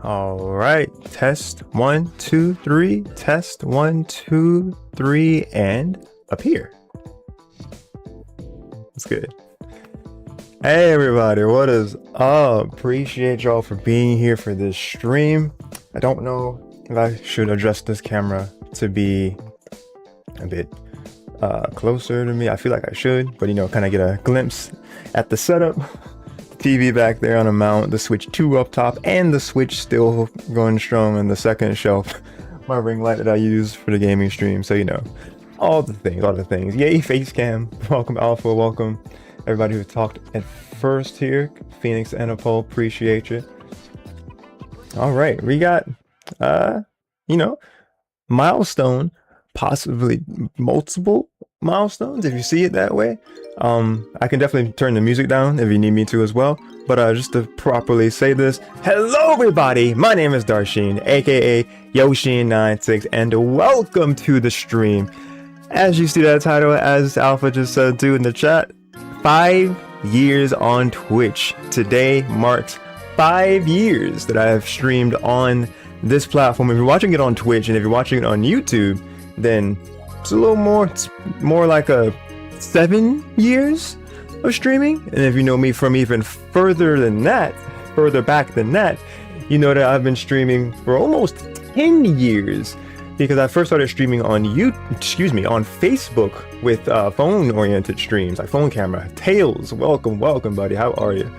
All right, test 1 2 3, test 1 2 3, and appear. That's good. Hey everybody, what is up? Appreciate y'all for being here for this stream. I don't know if I should adjust this camera to be a bit closer to me. I feel like I should, but kind of get a glimpse at the setup. TV back there on a mount, the Switch 2 up top, and the Switch still going strong on the second shelf. My ring light that I use for the gaming stream, so all the things. Yay, face cam. Welcome Alpha, welcome everybody who talked at first here. Phoenix and Apol, appreciate you. All right, we got milestone, possibly multiple milestones if you see it that way. I can definitely turn the music down if you need me to as well, but just to properly say this, hello everybody, my name is Darshin, aka Yoshean96, and welcome to the stream. As you see that title, as Alpha just said too in the chat, 5 years on Twitch. Today marks 5 years that I have streamed on this platform. If you're watching it on Twitch and if you're watching it on YouTube, then it's a little more, it's more like a 7 years of streaming. And if you know me from even further back than that, you know that I've been streaming for almost 10 years, because I first started streaming on on Facebook with phone-oriented streams, like phone camera. Tails, welcome, buddy. How are you?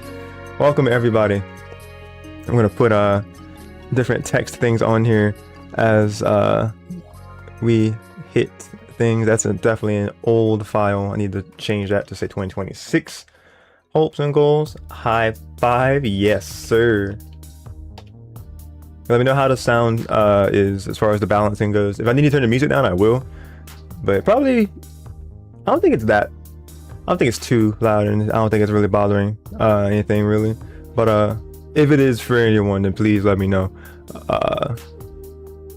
Welcome everybody. I'm gonna put different text things on here as we hit things. That's definitely an old file. I need to change that to say 2026. Hopes and goals. High five. Yes, sir. Let me know how the sound is as far as the balancing goes. If I need to turn the music down, I will. But probably, I don't think it's too loud, and I don't think it's really bothering anything really. But if it is for anyone, then please let me know.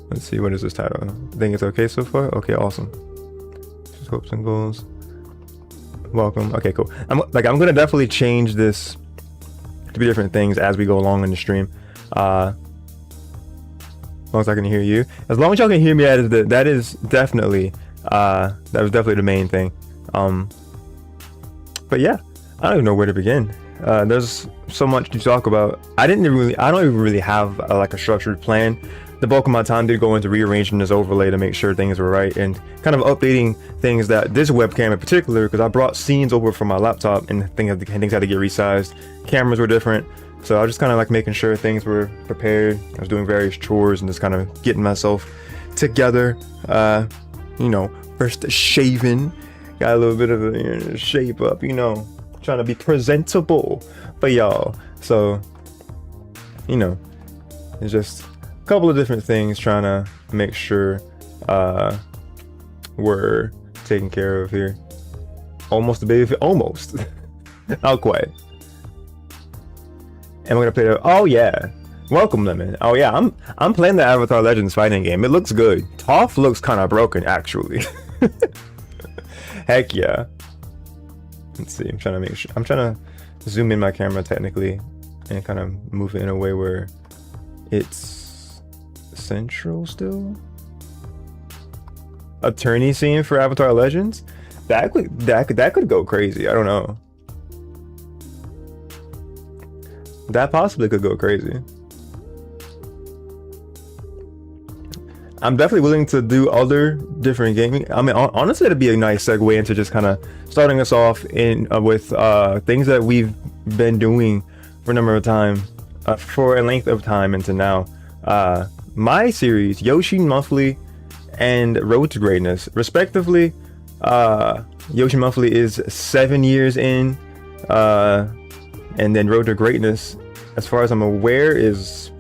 Let's see, what is this title? I think it's okay so far. Okay, awesome. Just hopes and goals. Welcome. Okay, cool. I'm gonna definitely change this to be different things as we go along in the stream. As long as I can hear you. As long as y'all can hear me, that was definitely the main thing. But yeah, I don't even know where to begin. There's so much to talk about. I don't even really have like a structured plan. The bulk of my time did go into rearranging this overlay to make sure things were right, and kind of updating things that this webcam in particular, because I brought scenes over from my laptop and things had to get resized. Cameras were different, so I was just kind of like making sure things were prepared. I was doing various chores and just kind of getting myself together. First shaving, got a little bit of a shape up, trying to be presentable for y'all. So it's just a couple of different things, trying to make sure we're taken care of here. Almost a baby, almost. Not quite. And we're gonna play oh yeah, welcome Lemon. Oh yeah, I'm playing the Avatar Legends fighting game. It looks good. Toph looks kind of broken actually. Heck yeah. Let's see, I'm trying to zoom in my camera technically and kind of move it in a way where it's central still. Attorney scene for Avatar Legends? That could go crazy. I don't know. That possibly could go crazy. I'm definitely willing to do other different gaming. I mean, honestly, it'd be a nice segue into just kind of starting us off in with things that we've been doing for a number of time, for a length of time into now. My series, Yoshean Monthly and Road to Greatness, respectively. Yoshean Monthly is 7 years in, and then Road to Greatness, as far as I'm aware, is,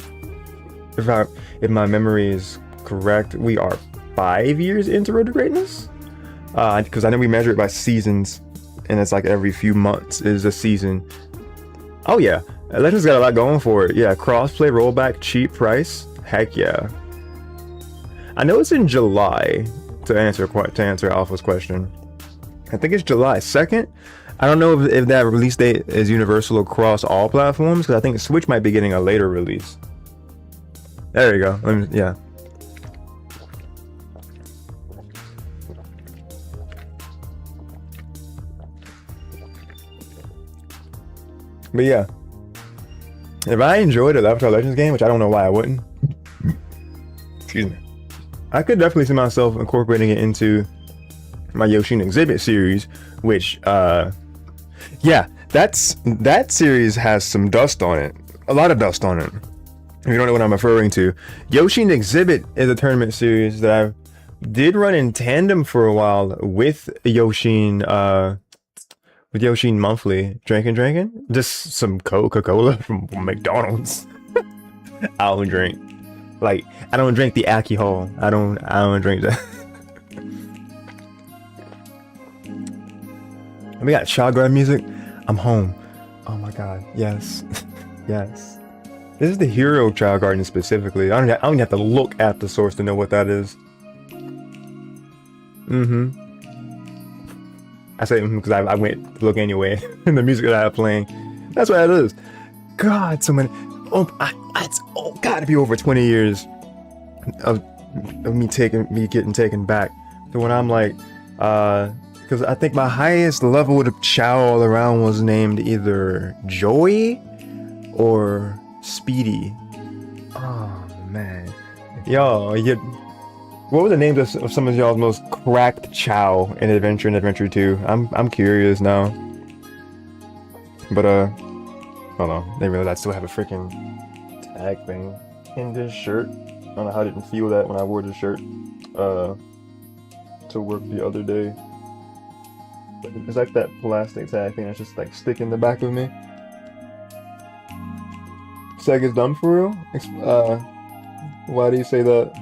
if my memory is correct, we are 5 years into Road to Greatness, because I know we measure it by seasons, and it's like every few months is a season. Oh yeah, Legends got a lot going for it. Yeah, crossplay, rollback, cheap price. Heck yeah. I know it's in July, to answer Alpha's question. I think it's July 2nd. I don't know if that release date is universal across all platforms, because I think Switch might be getting a later release. There you go. Yeah. But yeah, if I enjoyed a Avatar Legends game, which I don't know why I wouldn't, excuse me, I could definitely see myself incorporating it into my Yoshin Exhibit series, which, yeah, that series has some dust on it, a lot of dust on it. If you don't know what I'm referring to, Yoshin Exhibit is a tournament series that I did run in tandem for a while with Yoshin, with Yoshin Monthly. Drinking? Just some Coca-Cola from McDonald's. I don't drink. Like, I don't drink the alcohol. I don't drink that. We got shotgun music. I'm home. Oh my god. Yes. Yes. This is the Hero Child Garden specifically. I don't have to look at the source to know what that is. I say because I went to look anyway. In the music that I have playing. That's what it is. God, so many. It's gotta be over 20 years of me getting taken back to when I'm like, because I think my highest level of Chow all around was named either Joey or Speedy. Oh man, y'all, what were the names of some of y'all's most cracked Chow in Adventure and Adventure 2? I'm curious now. But hold on, they realize I still have a freaking tag thing in this shirt. I don't know how I didn't feel that when I wore this shirt to work the other day. It's like that plastic tag thing that's just like sticking in the back of me. Sega's done for real? Why do you say that?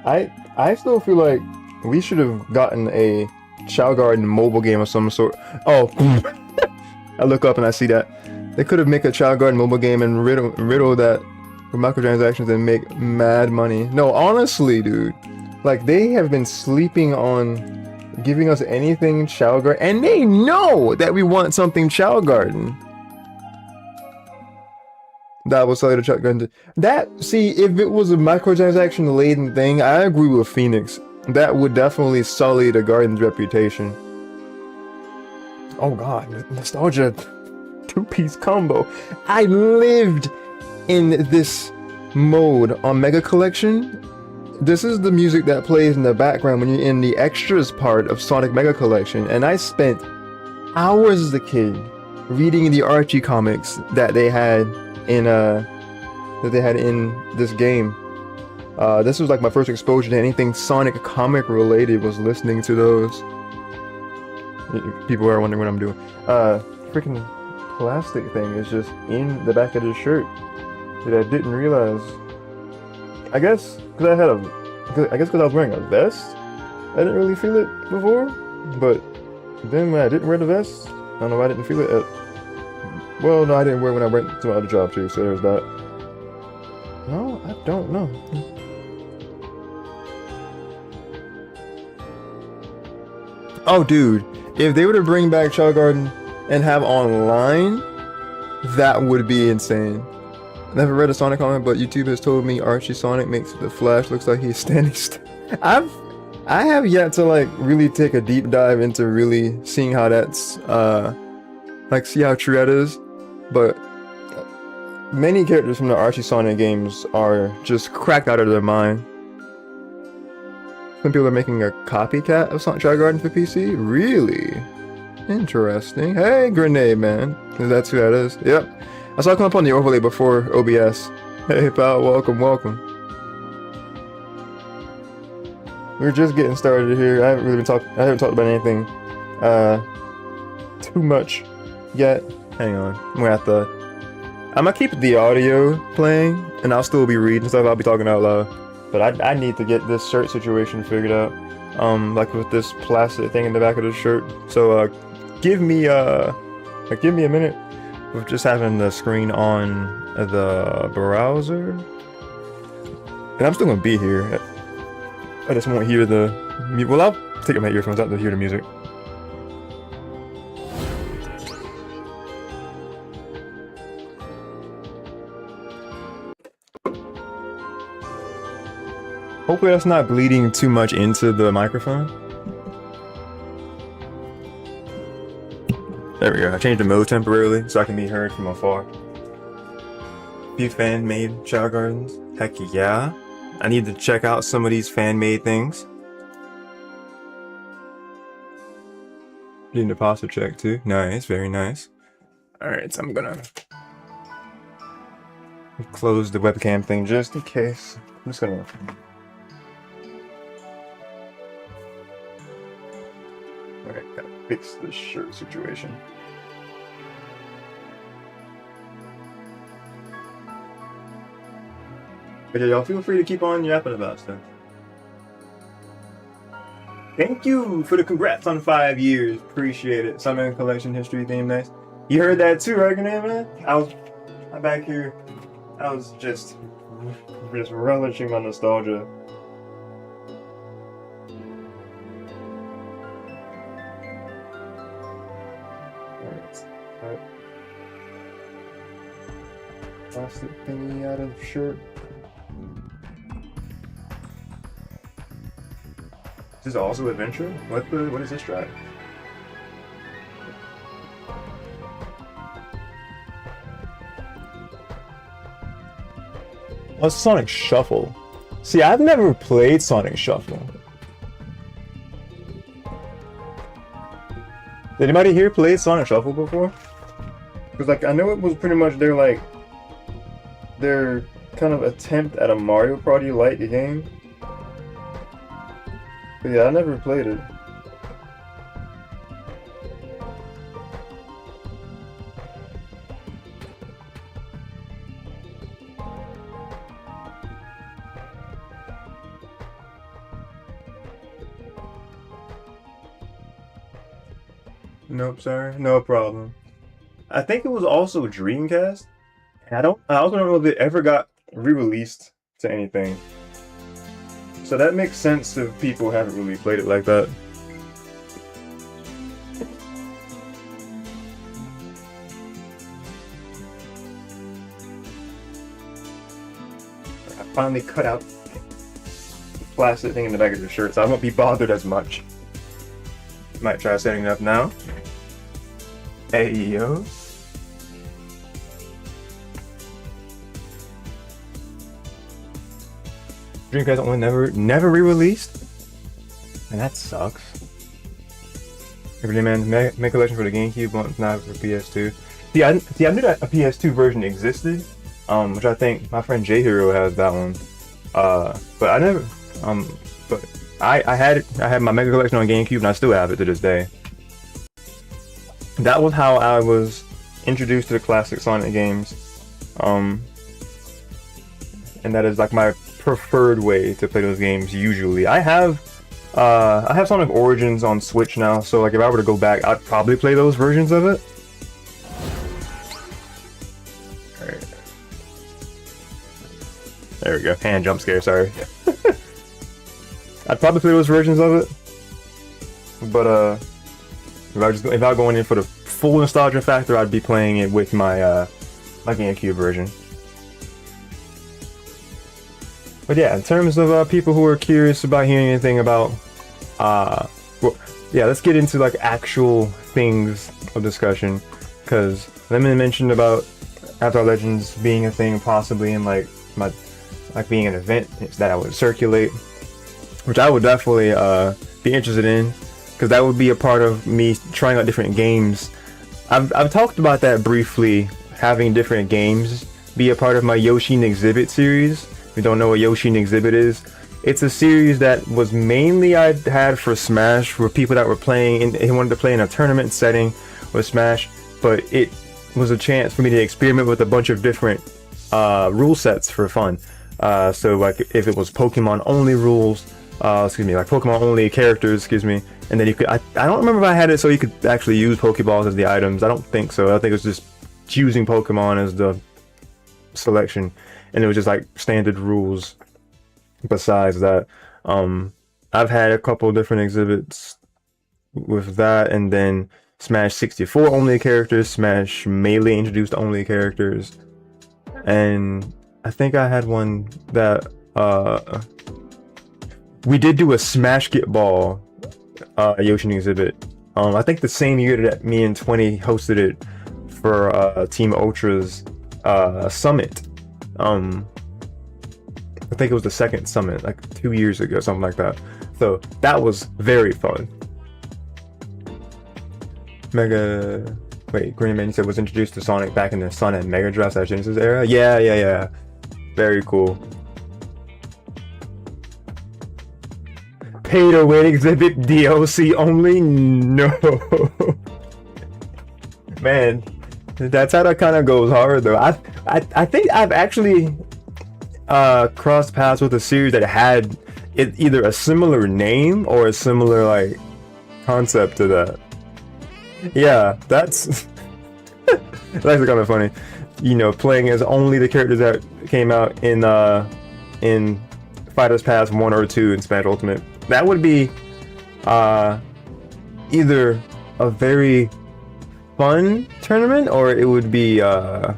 I still feel like we should have gotten a Chow Garden mobile game of some sort. Oh, I look up and I see that. They could have made a Chow Garden mobile game and riddle that with microtransactions and make mad money. No, honestly, dude. Like, they have been sleeping on giving us anything Chow Garden. And they know that we want something Chow Garden. That was Cellular Shotgun. See, if it was a microtransaction laden thing, I agree with Phoenix. That would definitely sully the garden's reputation. Oh god, nostalgia. Two-piece combo. I lived in this mode on Mega Collection. This is the music that plays in the background when you're in the extras part of Sonic Mega Collection, and I spent hours as a kid reading the Archie comics that they had in this game. This was like my first exposure to anything Sonic comic related, was listening to those. People are wondering what I'm doing. Freaking plastic thing is just in the back of this shirt that I didn't realize. I guess because I was wearing a vest, I didn't really feel it before. But then when I didn't wear the vest, I don't know why I didn't feel it. Well, no, I didn't wear it when I went to my other job too, so there's that. No, I don't know. Oh, dude, if they were to bring back Chow Garden and have online, that would be insane. Never read a Sonic comic, but YouTube has told me Archie Sonic makes the Flash looks like he's standing still. I have yet to like really take a deep dive into really seeing how that's like see how true that is. But many characters from the Archie Sonic games are just cracked out of their mind. Some people are making a copycat of Sonic Chow Garden for PC? Really? Interesting. Hey, Grenade Man. That's who that is. Yep. I saw it come up on the overlay before OBS. Hey, pal. Welcome, welcome. We're just getting started here. I haven't talked about anything too much yet. Hang on. I'm gonna keep the audio playing, and I'll still be reading stuff. I'll be talking out loud. But I need to get this shirt situation figured out. Like with this plastic thing in the back of the shirt. So give me a minute of just having the screen on the browser. And I'm still gonna be here. I just won't hear the music. Well, I'll take my earphones out to hear the music. Hopefully that's not bleeding too much into the microphone. There we go. I changed the mode temporarily so I can be heard from afar. Few fan-made shower gardens. Heck yeah. I need to check out some of these fan-made things. Need a posture check too. Nice, very nice. Alright, so I'm gonna close the webcam thing just in case. I'm just gonna alright, gotta fix the shirt situation. But yeah, y'all feel free to keep on yapping about stuff. Thank you for the congrats on 5 years. Appreciate it. Summer collection history theme, nice. You heard that too, right, man? I'm back here. I was just relishing my nostalgia. Alright. Plastic thingy out of shirt. Is this also adventure? What is this track? Oh, Sonic Shuffle. See, I've never played Sonic Shuffle. Did anybody here play Sonic Shuffle before? Because like I know it was pretty much their kind of attempt at a Mario Party-like game. But yeah, I never played it. Nope, sorry, no problem. I think it was also Dreamcast. And I also don't know if it ever got re-released to anything. So that makes sense if people haven't really played it like that. I finally cut out the plastic thing in the back of the shirt, so I won't be bothered as much. Might try setting it up now. Hey yo. Dreamcast one never re-released, and that sucks. Everyday Man, make collection for the GameCube, but not for PS2. See, I knew that a PS2 version existed, which I think my friend J Hero has that one. But I never, but I had my Mega Collection on GameCube, and I still have it to this day. That was how I was introduced to the classic Sonic games, and that is like my preferred way to play those games usually. I have Sonic Origins on Switch now, so like if I were to go back, I'd probably play those versions of it. Alright. There we go. Hand jump scare, sorry. I'd probably play those versions of it. But if I was going in for the full nostalgia factor, I'd be playing it with my my GameCube version. But yeah, in terms of people who are curious about hearing anything about, well, yeah, let's get into like actual things of discussion, because Lemon mentioned about Avatar Legends being a thing, possibly in like being an event that I would circulate, which I would definitely be interested in, because that would be a part of me trying out different games. I've talked about that briefly, having different games be a part of my Yoshean Exhibit series. If you don't know what Yoshean Exhibit is, it's a series that was mainly I had for Smash, for people that were playing and they wanted to play in a tournament setting with Smash, but it was a chance for me to experiment with a bunch of different rule sets for fun. So like if it was Pokemon only rules, like Pokemon only characters, and then you could, I don't remember if I had it so you could actually use Pokeballs as the items. I don't think so. I think it was just choosing Pokemon as the selection, and it was just like standard rules. Besides that, I've had a couple different exhibits with that, and then Smash 64 only characters, Smash Melee introduced only characters, and I think I had one that we did do a Smash Get Ball Yoshi exhibit. I think the same year that me and 20 hosted it for Team Ultra's summit. I think it was the second summit, like 2 years ago, something like that. So that was very fun. Green Man, you said was introduced to Sonic back in the Sun and Mega Drive / Genesis era. Yeah. Very cool. Pay to win exhibit DLC only? No. Man, that's how that kind of goes hard though. I think I've actually crossed paths with a series that had either a similar name or a similar like concept to that. Yeah, that's actually kind of funny. You know, playing as only the characters that came out in Fighters Pass 1 or 2 in Smash Ultimate. That would be either a very fun tournament, or it would be or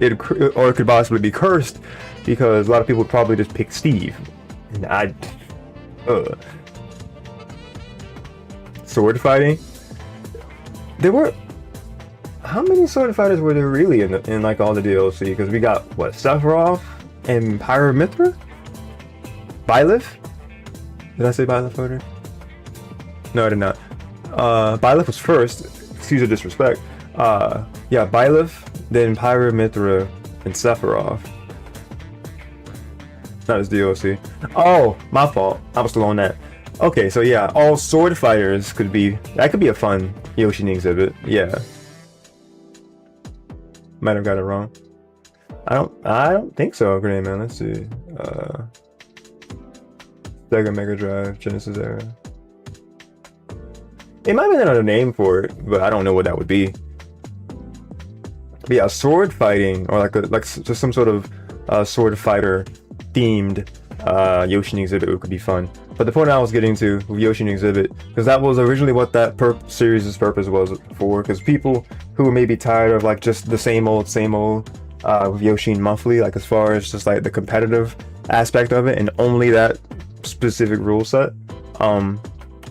it could possibly be cursed, because a lot of people would probably just pick Steve. And sword fighting. There were, how many sword fighters were there really in like all the DLC? Because we got what, Sephiroth and Pyramithra? Byleth? Did I say Byleth order? No, I did not. Byleth was first. Excuse the disrespect. Yeah, Byleth, then Pyramithra, and Sephiroth. Not his DLC. Oh, my fault. I was still on that. Okay, so yeah, all sword fighters could be. That could be a fun Yoshi exhibit. Yeah. Might have got it wrong. I don't think so, Grenade Man. Let's see. Sega Mega Drive, Genesis era. It might be another name for it, but I don't know what that would be. But yeah, sword fighting, or like just some sort of sword fighter themed Yoshi exhibit could be fun. But the point I was getting to with Yoshi exhibit, because that was originally what that series' purpose was for, because people who were maybe tired of like just the same old with Yoshi monthly, like as far as just like the competitive aspect of it and only that specific rule set,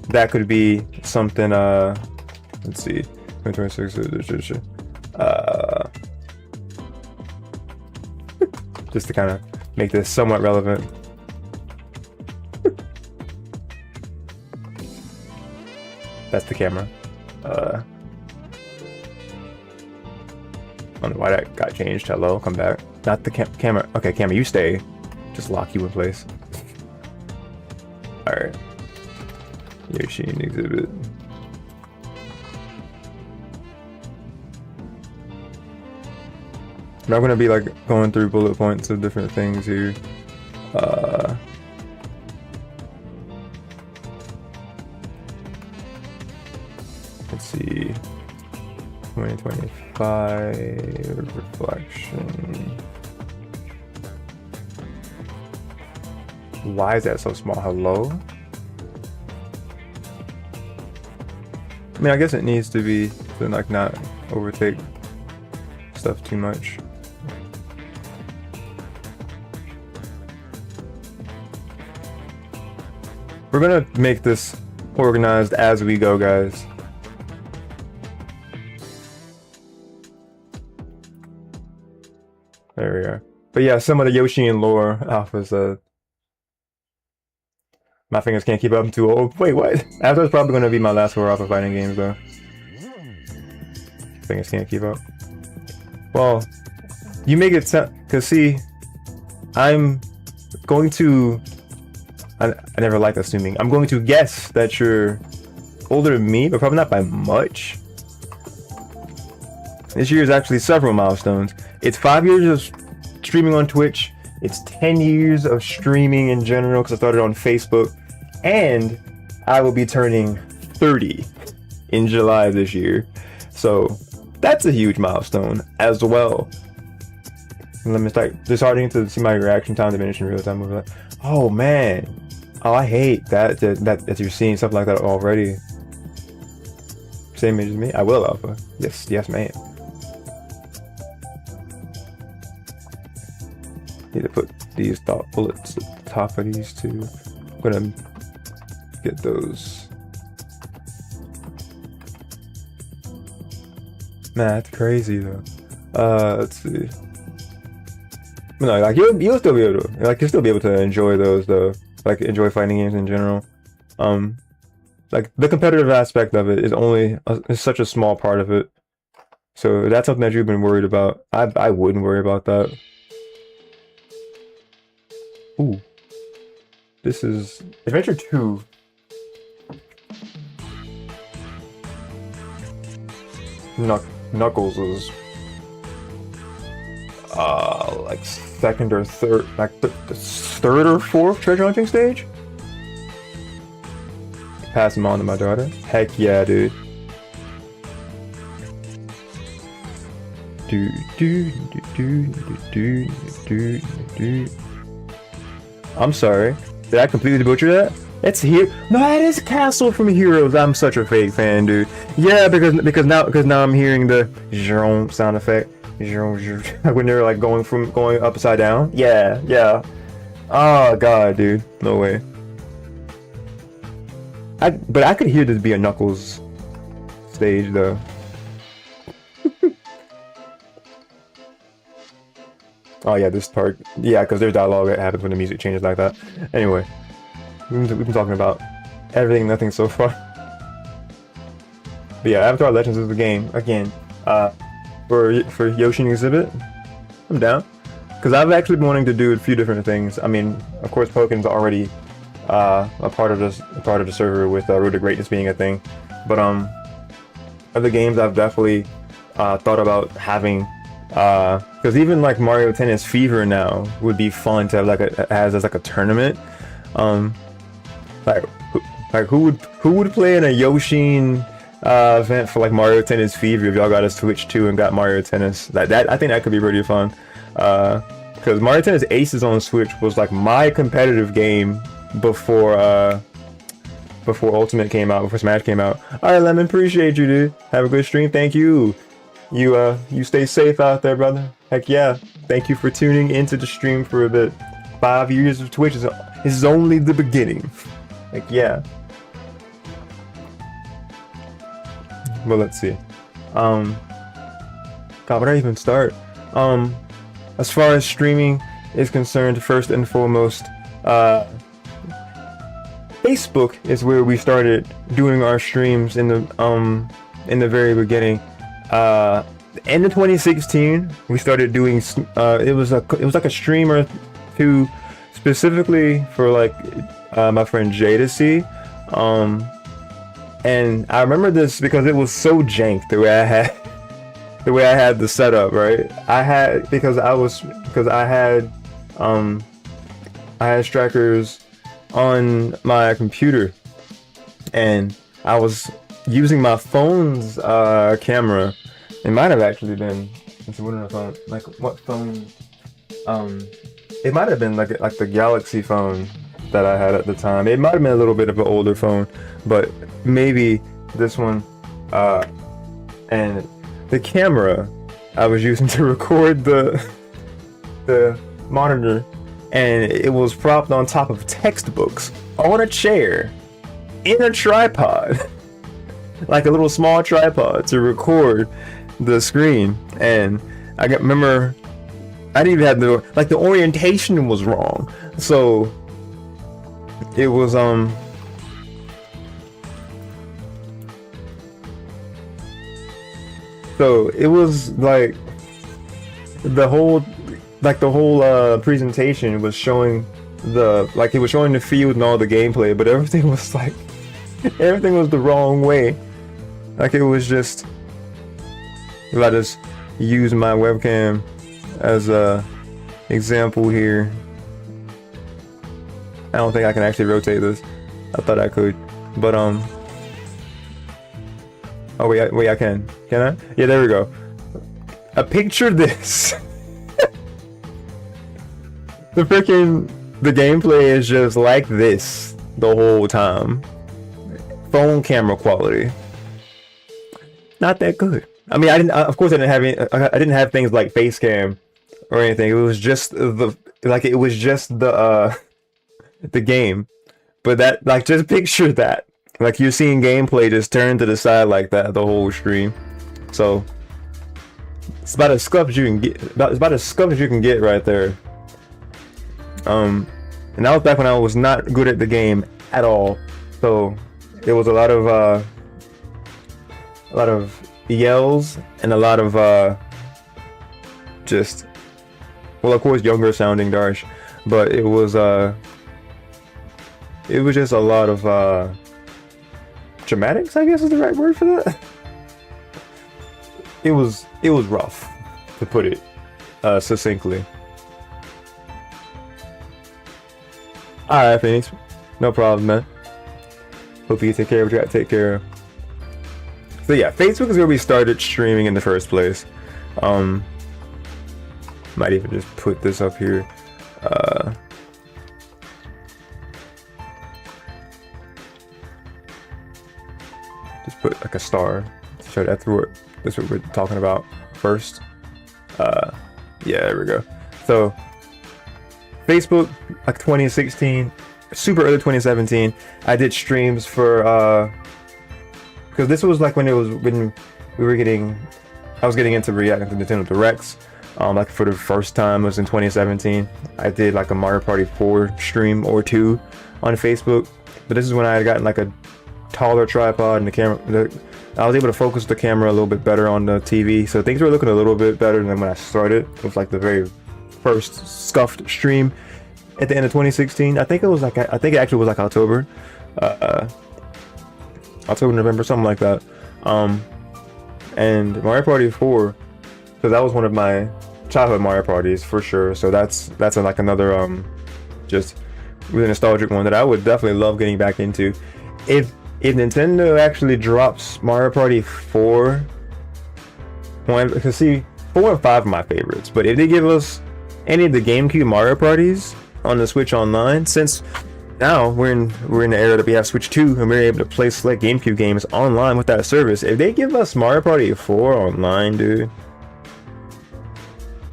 that could be something. Let's see, 2026, just to kind of make this somewhat relevant. That's the camera. I don't know why that got changed. Hello, come back. Not the camera. Okay, camera, you stay. Just lock you in place. Alright. Yoshean exhibit. I'm not gonna be like going through bullet points of different things here. Let's see. 2025 reflection. Why is that so small? Hello? I mean, I guess it needs to be to like not overtake stuff too much. We're gonna make this organized as we go, guys. There we are. But yeah, some of the Yoshian lore Alpha said. My fingers can't keep up, I'm too old. Wait, what? Avatar's probably gonna be my last 4 Alpha fighting games though. Fingers can't keep up. Well, you make it sound, cause see, I'm going to, I never liked assuming. I'm going to guess that you're older than me, but probably not by much. This year is actually several milestones. It's 5 years of streaming on Twitch. It's 10 years of streaming in general, because I started on Facebook. And I will be turning 30 in July of this year. So that's a huge milestone as well. Let me start disheartening to see my reaction time diminish in real time. Like, oh man. Oh, I hate that you're seeing stuff like that already. Same age as me? I will, Alpha. Yes, man. Need to put these thought bullets at the top of these two. I'm gonna get those. Man, that's crazy though. Let's see. No, like you'll still be able to, like, you'll still be able to enjoy those though. Like, enjoy fighting games in general. Like, the competitive aspect of it is such a small part of it. So that's something that you've been worried about. I wouldn't worry about that. Ooh. This is Adventure 2. Knuckles is like second or third, like the third or fourth treasure hunting stage. Pass them on to my daughter. Heck yeah, dude. I'm sorry. Did I completely butcher that? It's here. No, that is Castle from Heroes. I'm such a fake fan, dude. Yeah, because now I'm hearing the sound effect. When they're like going upside down. Yeah, yeah. Oh god, dude. No way. But I could hear this be a Knuckles stage though. Oh yeah, this part. Yeah, because there's dialogue that happens when the music changes like that. Anyway, we've been talking about everything, nothing so far. But yeah, Avatar Legends is the game again. For Yoshin exhibit, I'm down. Because I've actually been wanting to do a few different things. I mean, of course, Pokemon's already a part of the server with Road to Greatness being a thing. But other games I've definitely thought about having. Because even like Mario Tennis Fever now would be fun to have like as like a tournament. Like who would play in a Yoshin event for like Mario Tennis Fever if y'all got a Switch 2 and got Mario Tennis? That I think that could be pretty fun. Because Mario Tennis Aces on Switch was like my competitive game before Ultimate came out, before Smash came out. All right, Lemon, appreciate you, dude. Have a good stream. Thank you. You stay safe out there, brother. Heck yeah. Thank you for tuning into the stream for a bit. 5 years of Twitch is only the beginning. Heck yeah. Well, let's see. God, where do I even start? As far as streaming is concerned, first and foremost, Facebook is where we started doing our streams in the very beginning. End of 2016, we started doing. It was like a stream or two, specifically for like my friend Jay to see. And I remember this because it was so jank the way I had the setup, right? I had strikers on my computer, and I was using my phone's camera. It might have actually been. Let's see, what on the phone? Like what phone? It might have been like the Galaxy phone that I had at the time. It might have been a little bit of an older phone, but maybe this one. And the camera I was using to record the monitor, and it was propped on top of textbooks on a chair in a tripod. Like a little small tripod to record the screen. And remember I didn't even have the orientation was wrong, so it was like the whole presentation was showing it was showing the field and all the gameplay, but everything was the wrong way. Like it was just, if I just use my webcam as a example here, I don't think I can actually rotate this. I thought I could, but oh wait, I can I? Yeah, there we go. Picture this. The gameplay is just like this the whole time. Phone camera quality, not that good. I mean, I didn't have things like face cam or anything. It was just the game. But that, like, just picture that. Like, you're seeing gameplay just turn to the side like that the whole stream. So it's about as scuffed as you can get. It's about as scuffed as you can get right there. And that was back when I was not good at the game at all. So it was a lot of yells and a lot of just, well, of course, younger sounding Darsh, but it was just a lot of dramatics, I guess is the right word for that. It was rough, to put it succinctly. Alright, Phoenix, no problem, man. Hope you take care of what you gotta take care of. So yeah, Facebook is where we started streaming in the first place. Might even just put this up here. Just put like a star to show that's what we're talking about first. Yeah, there we go. So Facebook, like 2016, super early 2017, I did streams for because this was like when we were getting, I was getting into reacting to Nintendo Directs. Like for the first time was in 2017. I did like a Mario Party 4 stream or 2 on Facebook, but this is when I had gotten like a taller tripod and the camera. I was able to focus the camera a little bit better on the TV, so things were looking a little bit better than when I started. It was like the very first scuffed stream at the end of 2016. I think it actually was like October, November, something like that. And Mario Party 4, because that was one of my childhood Mario Parties for sure. So that's like another just really nostalgic one that I would definitely love getting back into. If Nintendo actually drops Mario Party 4, because see, 4 and 5 are my favorites, but if they give us any of the GameCube Mario Parties on the Switch Online, since now we're in the era that we have Switch 2 and we're able to play select GameCube games online with that service, if they give us Mario Party 4 online, dude,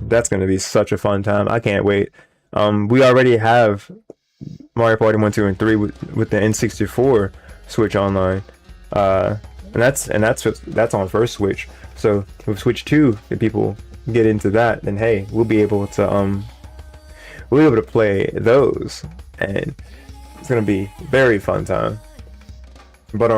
that's gonna be such a fun time. I can't wait. We already have Mario Party 1, 2, and 3 with the N64 Switch Online, and that's on first Switch. So with Switch 2, if people get into that, then hey, we'll be able to play those, and it's gonna be very fun time. But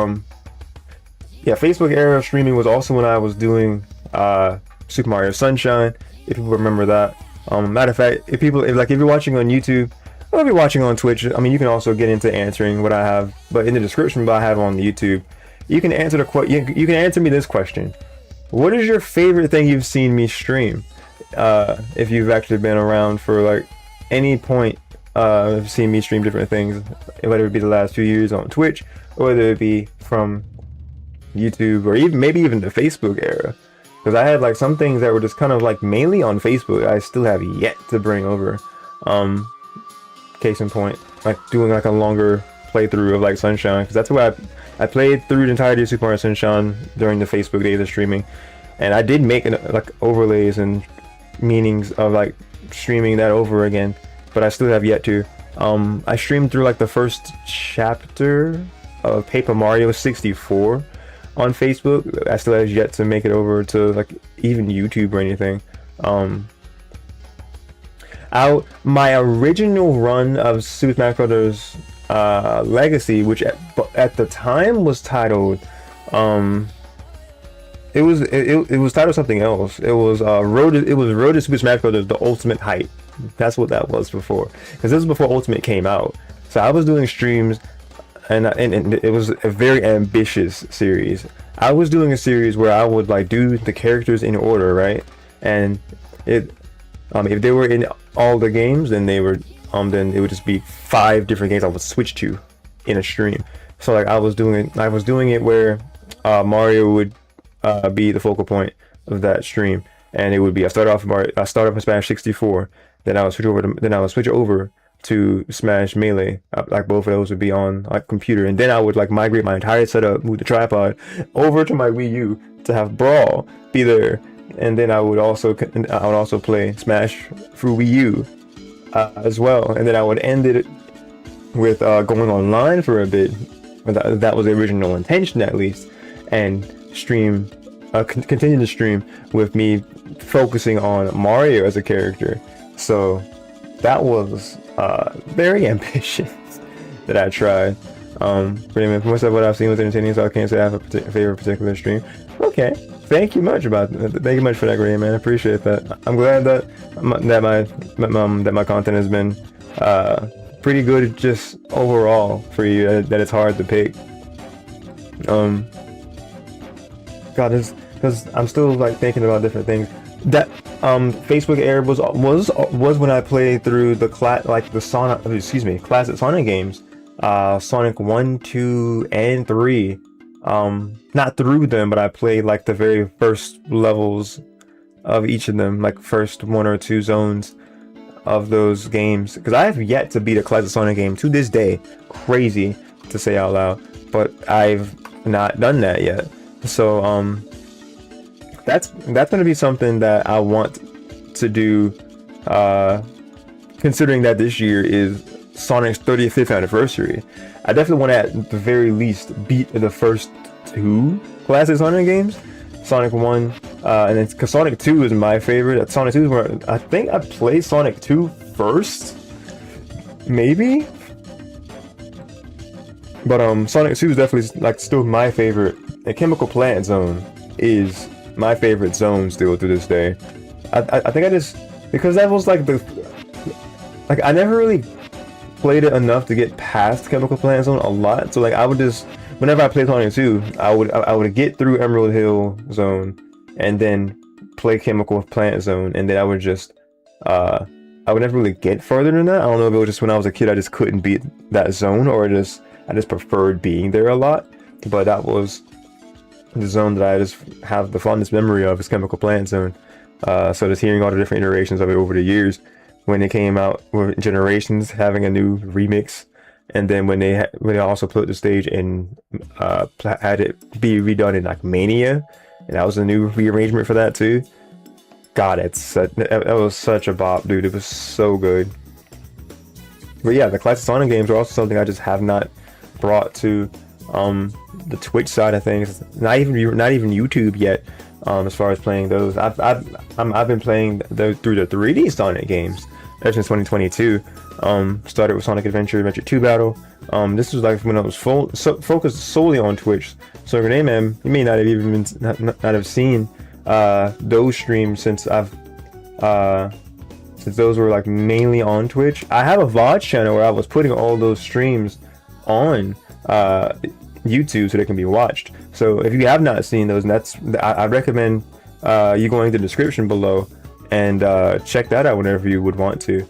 yeah, Facebook era streaming was also when I was doing Super Mario Sunshine, if people remember that. Matter of fact, if you're watching on YouTube, or if you're watching on Twitch, I mean, you can also get into answering what I have, but in the description what I have on YouTube, you can answer you can answer me this question: what is your favorite thing you've seen me stream? If you've actually been around for like any point, seen me stream different things, whether it be the last few years on Twitch, or whether it be from YouTube, or maybe even the Facebook era. Because I had like some things that were just kind of like mainly on Facebook I still have yet to bring over. Case in point, like doing like a longer playthrough of like Sunshine, because that's where I played through the entirety of Super Mario Sunshine during the Facebook days of streaming, and I did make like overlays and meanings of like streaming that over again, but I still have yet to. I streamed through like the first chapter of Paper Mario 64 on Facebook. I still have yet to make it over to like even YouTube or anything. My original run of Super Smash Bros. Legacy, which at the time was titled, it was titled something else. It was Road to Super Smash Bros. The Ultimate Hype. That's what that was before, because this was before Ultimate came out. So I was doing streams, and it was a very ambitious series. I was doing a series where I would like do the characters in order, right? And if they were in all the games, then they were then it would just be 5 different games I would switch to in a stream. So like I was doing it where Mario would be the focal point of that stream, and it would be I start off with Smash 64, then I would switch over to Smash Melee. Like both of those would be on like computer, and then I would like migrate my entire setup, move the tripod over to my Wii U to have Brawl be there, and then I would also play Smash through Wii U as well, and then I would end it with going online for a bit. That was the original intention, at least, and stream, continue to stream with me focusing on Mario as a character. So that was very ambitious that I tried. Pretty much most of what I've seen was entertaining, so I can't say I have a favorite particular stream. Okay, thank you much for that, Graham, man. I appreciate that. I'm glad that my content has been pretty good just overall for you. That it's hard to pick. God, because I'm still like thinking about different things. That Facebook era was when I played through the classic Sonic games, Sonic 1, 2, and 3. Not through them, but I played like the very first levels of each of them, like first 1 or 2 zones of those games, because I have yet to beat a classic Sonic game to this day. Crazy to say out loud, but I've not done that yet. So that's going to be something that I want to do, considering that this year is Sonic's 35th anniversary. I definitely want to at the very least beat the first 2 classic Sonic games, Sonic 1, and then because Sonic 2 is my favorite. Sonic 2 is where I think I played Sonic 2 first, maybe. But Sonic 2 is definitely like still my favorite. The Chemical Plant Zone is my favorite zone still to this day. I think because that was like I never really played it enough to get past Chemical Plant Zone a lot. So like I would just, whenever I played Sonic 2, I would get through Emerald Hill Zone and then play Chemical Plant Zone, and then I would just I would never really get further than that. I don't know if it was just when I was a kid I just couldn't beat that zone, or I just preferred being there a lot. But that was the zone that I just have the fondest memory of, is Chemical Plant Zone. So just hearing all the different iterations of it over the years, when it came out with Generations having a new remix, and then when they also put the stage and had it be redone in like Mania, and that was a new rearrangement for that too. God, that was such a bop, dude. It was so good. But yeah, the classic Sonic games are also something I just have not brought to the Twitch side of things. Not even YouTube yet. As far as playing those, I've been playing through the 3D Sonic games ever since 2022. Started with Sonic Adventure 2 Battle. This was like when I was focused solely on Twitch. So Renee, man, you may not have even not have seen those streams since those were like mainly on Twitch. I have a VOD channel where I was putting all those streams on YouTube so they can be watched. So if you have not seen those, I recommend you going to the description below and check that out whenever you would want to.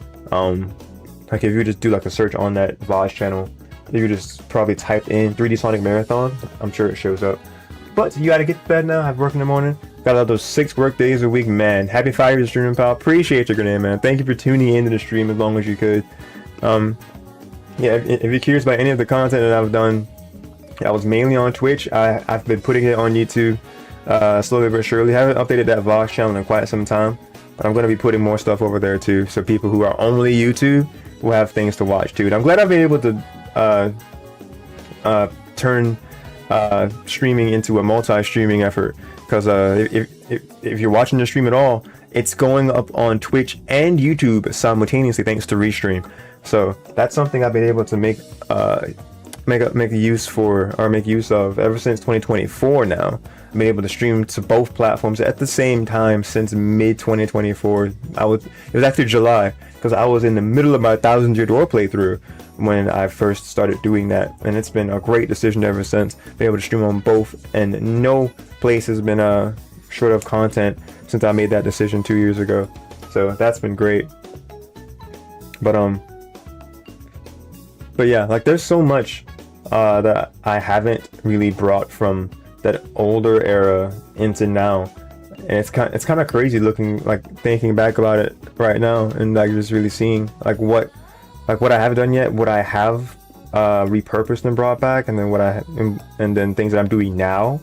Like if you just do like a search on that VOD channel, you just probably type in 3D Sonic Marathon. I'm sure it shows up. But you gotta get to bed now. Have work in the morning. Got all those 6 work days a week, man. Happy 5 years streaming, pal. Appreciate your grenade, man. Thank you for tuning into the stream as long as you could. Yeah, if you're curious about any of the content that I've done, I was mainly on Twitch. I've been putting it on YouTube slowly but surely. Haven't updated that VOD channel in quite some time, but I'm going to be putting more stuff over there too, so people who are only YouTube will have things to watch too. And I'm glad I've been able to turn streaming into a multi-streaming effort, because if you're watching the stream at all, it's going up on Twitch and YouTube simultaneously thanks to Restream. So that's something I've been able to make use of ever since 2024 now. I've been able to stream to both platforms at the same time since mid 2024. It was actually July, because I was in the middle of my 1000-year door playthrough when I first started doing that, and it's been a great decision ever since. Been able to stream on both, and no place has been short of content since I made that decision 2 years ago. So that's been great. But yeah, like there's so much that I haven't really brought from that older era into now, and it's kind of crazy thinking back about it right now, and like just really seeing what I have done yet, what I have repurposed and brought back, and then and then things that I'm doing now,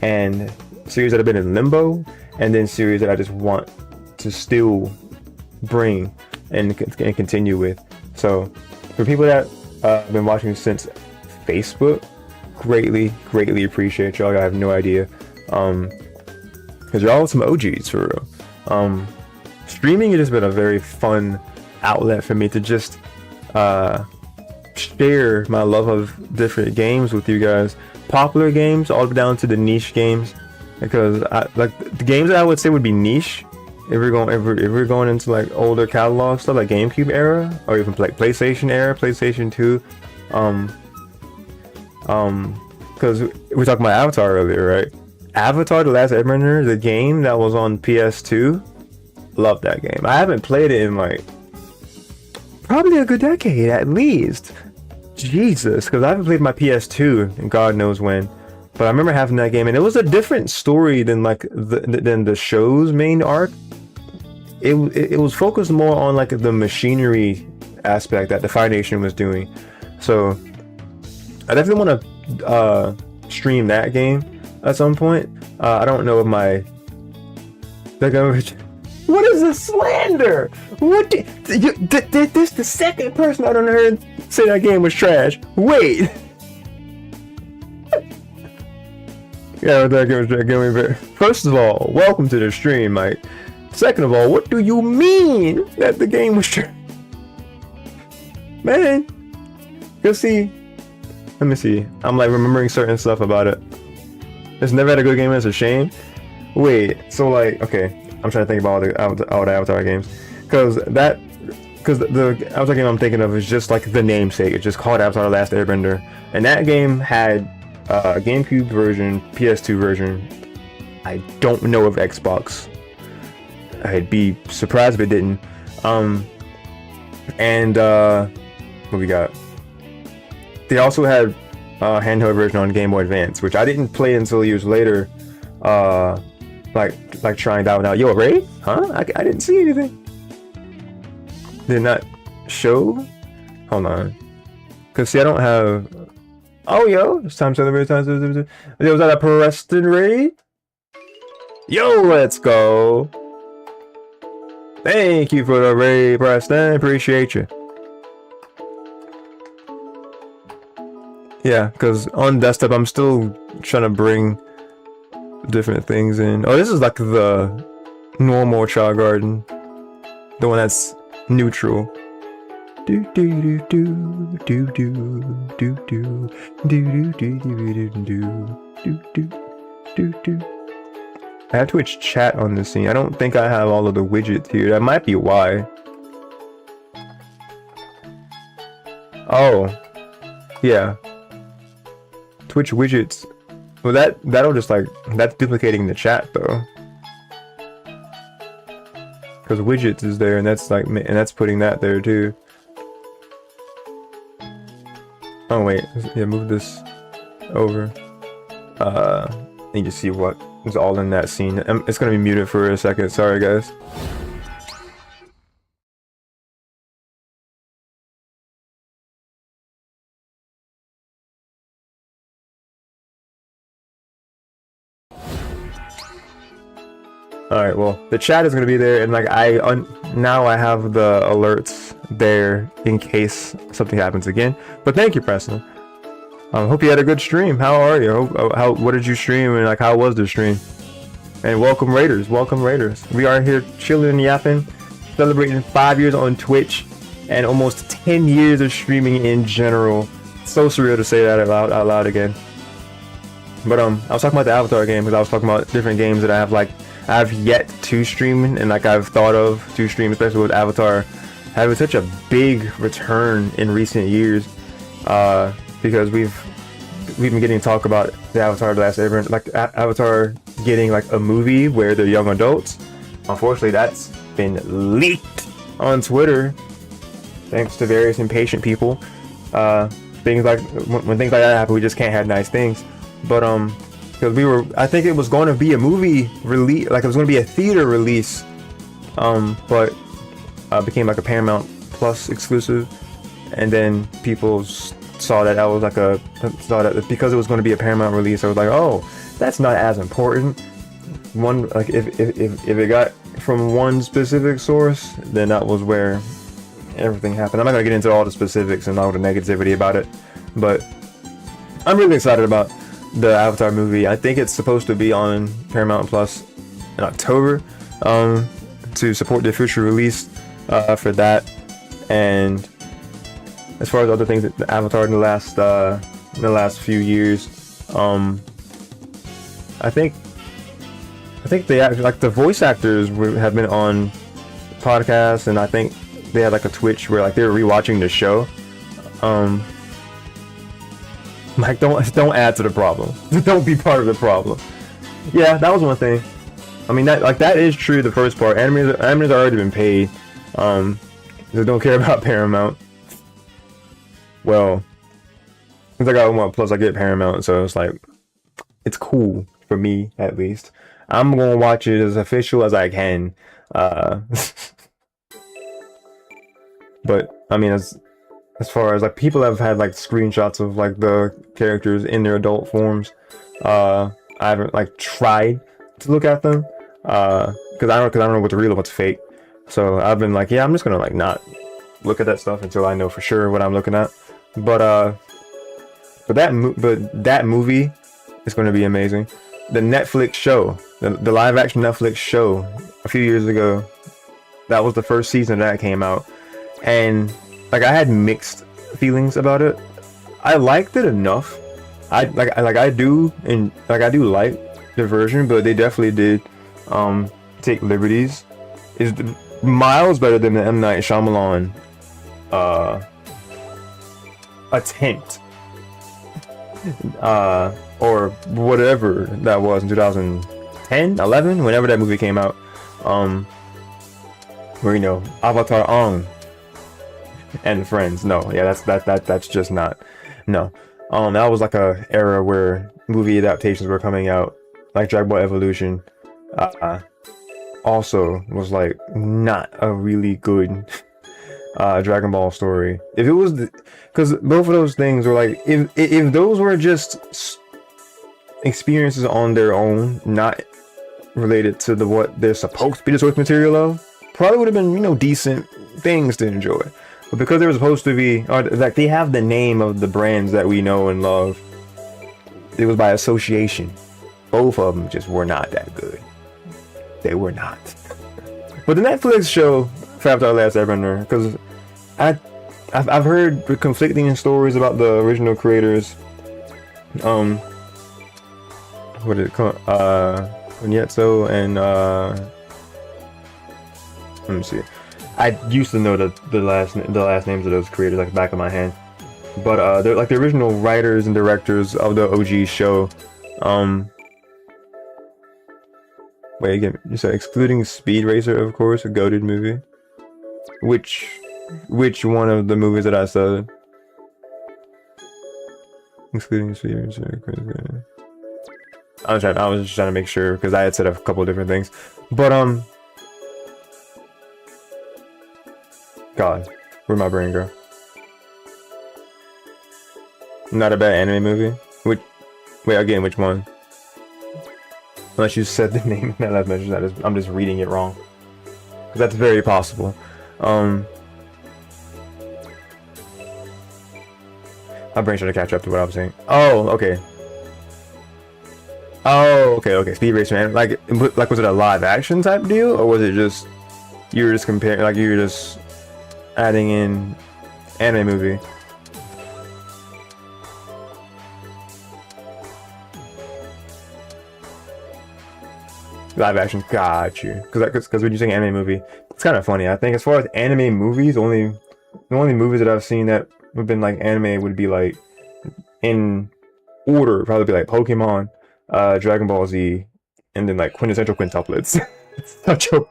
and series that have been in limbo, and then series that I just want to still bring and continue with. So for people that I've been watching since Facebook. Greatly appreciate y'all. I have no idea. Because you're all some OGs for real. Streaming has just been a very fun outlet for me to just share my love of different games with you guys. Popular games all down to the niche games, because like the games that I would say would be niche if we're going into like older catalog stuff like GameCube era, or even like PlayStation era, PlayStation 2. Because we were talking about Avatar earlier, right? Avatar: The Last Airbender, the game that was on PS2. Love that game. I haven't played it in like probably a good decade at least. Jesus, because I haven't played my PS2 and God knows when. But I remember having that game, and it was a different story than like than the show's main arc. It was focused more on like the machinery aspect that the Fire Nation was doing. So I definitely want to stream that game at some point. I don't know if my what is this slander? What this the second person I don't heard say that game was trash. Wait. Yeah, that game was trash. First of all, welcome to the stream, Mike. Second of all, what do you mean that the game was trash? Man, you'll see. Let me see. I'm like remembering certain stuff about it. It's never had a good game. It's a shame. Wait, so like, okay, I'm trying to think about all the Avatar games, because the Avatar game I'm thinking of is just like the namesake. It's just called Avatar: The Last Airbender, and that game had a GameCube version, PS2 version. I don't know of Xbox. I'd be surprised if it didn't. And what we got? They also had a handheld version on Game Boy Advance, which I didn't play until years later. Like trying that one out. Yo, Ray? Huh? I didn't see anything. Did not show? Hold on. Cause see, I don't have. Oh, yo, it's time to celebrate. Was that a Preston Ray? Yo, let's go. Thank you for the Ray, Preston. Appreciate you. Yeah, because on desktop, I'm still trying to bring different things in. Oh, this is like the normal Child Garden, the one that's neutral. Do do do do do do do do do do do do do do do. I have Twitch chat on this scene. I don't think I have all of the widgets here. That might be why. Oh, yeah. Twitch widgets. Well, that'll just like, that's duplicating the chat though. Because widgets is there, and that's like, and that's putting that there too. Oh wait, yeah, move this over. Need to see what is all in that scene. It's gonna be muted for a second. Sorry, guys. Alright, well, the chat is going to be there, and like now I have the alerts there in case something happens again. But thank you, Preston. Hope you had a good stream. How are you? What did you stream, and like how was the stream? And welcome Raiders, welcome Raiders. We are here chilling and yapping, celebrating 5 years on Twitch and almost 10 years of streaming in general. It's so surreal to say that out loud again. But I was talking about the Avatar game, because I was talking about different games that I've yet to stream, and like I've thought of to stream, especially with Avatar having such a big return in recent years, because we've been getting to talk about the Avatar: The Last Airbender, like Avatar getting like a movie where they're young adults. Unfortunately, that's been leaked on Twitter, thanks to various impatient people. Things like when things like that happen, we just can't have nice things. But because I think it was going to be a movie release, like it was going to be a theater release, but became like a Paramount Plus exclusive, and then people saw that because it was going to be a Paramount release, I was like, oh, that's not as important. One, like if it got from one specific source, then that was where everything happened. I'm not gonna get into all the specifics and all the negativity about it, but I'm really excited about the Avatar movie. I think it's supposed to be on Paramount Plus in October, to support the future release for that. And as far as other things that Avatar in the last few years, I think they actually, like, the voice actors have been on podcasts, and I think they had like a Twitch where like they were rewatching the show. Like, don't add to the problem. Don't be part of the problem. Yeah, that was one thing. I mean, that is true. The first part, animators already been paid. They don't care about Paramount. Well, since I got One Plus, I get Paramount, so it's like, it's cool for me at least. I'm gonna watch it as official as I can. But I mean, as far as like, people have had like screenshots of like the characters in their adult forms. I haven't like tried to look at them because I don't know what's real and what's fake. So I've been like, yeah, I'm just gonna like not look at that stuff until I know for sure what I'm looking at. But that movie is going to be amazing. The Netflix show, the live action Netflix show a few years ago, that was the first season that came out, and like, I had mixed feelings about it. I liked it enough. I do like the version, but they definitely did take liberties. Is miles better than the M. Night Shyamalan attempt, or whatever that was in 2010, 11, whenever that movie came out, where, you know, Avatar on and Friends. No, yeah, that's just not, no. That was like a era where movie adaptations were coming out, like Dragon Ball Evolution. Also was like not a really good Dragon Ball story. If it was, because both of those things were like, if those were just experiences on their own, not related to what they're supposed to be the source material of, probably would have been, you know, decent things to enjoy. But because they were supposed to be, or like they have the name of the brands that we know and love, it was by association. Both of them just were not that good. They were not. But the Netflix show for Avatar: Last Airbender, because I've heard conflicting stories about the original creators. What did it call? Onyetsu and let me see. I used to know the last names of those creators like the back of my hand. But they're like the original writers and directors of the OG show. Wait, again, you said excluding Speed Racer, of course, a goated movie. Which one of the movies that I said? Excluding Speed Racer. I was just trying to make sure because I had said a couple of different things. But God, where'd my brain go? Not a bad anime movie. Wait, again, which one? Unless you said the name in that last message, I'm just reading it wrong. Because that's very possible. My brain's trying to catch up to what I was saying. Oh, okay. Oh, okay. Speed Racer, man. Like, was it a live action type deal, or was it just you were just comparing, like you were just adding in anime movie? Live action, got you. Because when you're saying anime movie, it's kind of funny. I think as far as anime movies, the only movies that I've seen that have been like anime would be like in order, probably be like Pokemon, Dragon Ball Z, and then like quintessential quintuplets. It's such a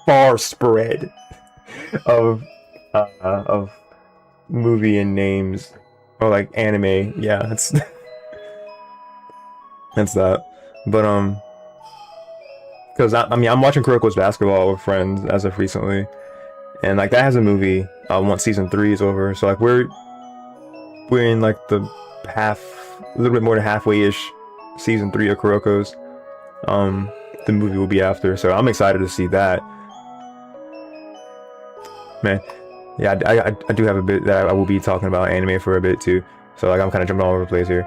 far spread of movie and names, or like anime. Yeah, that's that. But because I'm watching Kuroko's Basketball with friends as of recently, and like that has a movie. Once season 3 is over, so like we're in like the a little bit more than halfway-ish season 3 of Kuroko's. The movie will be after, so I'm excited to see that. Man, Yeah, I do have a bit that I will be talking about anime for a bit too. So like I'm kind of jumping all over the place here.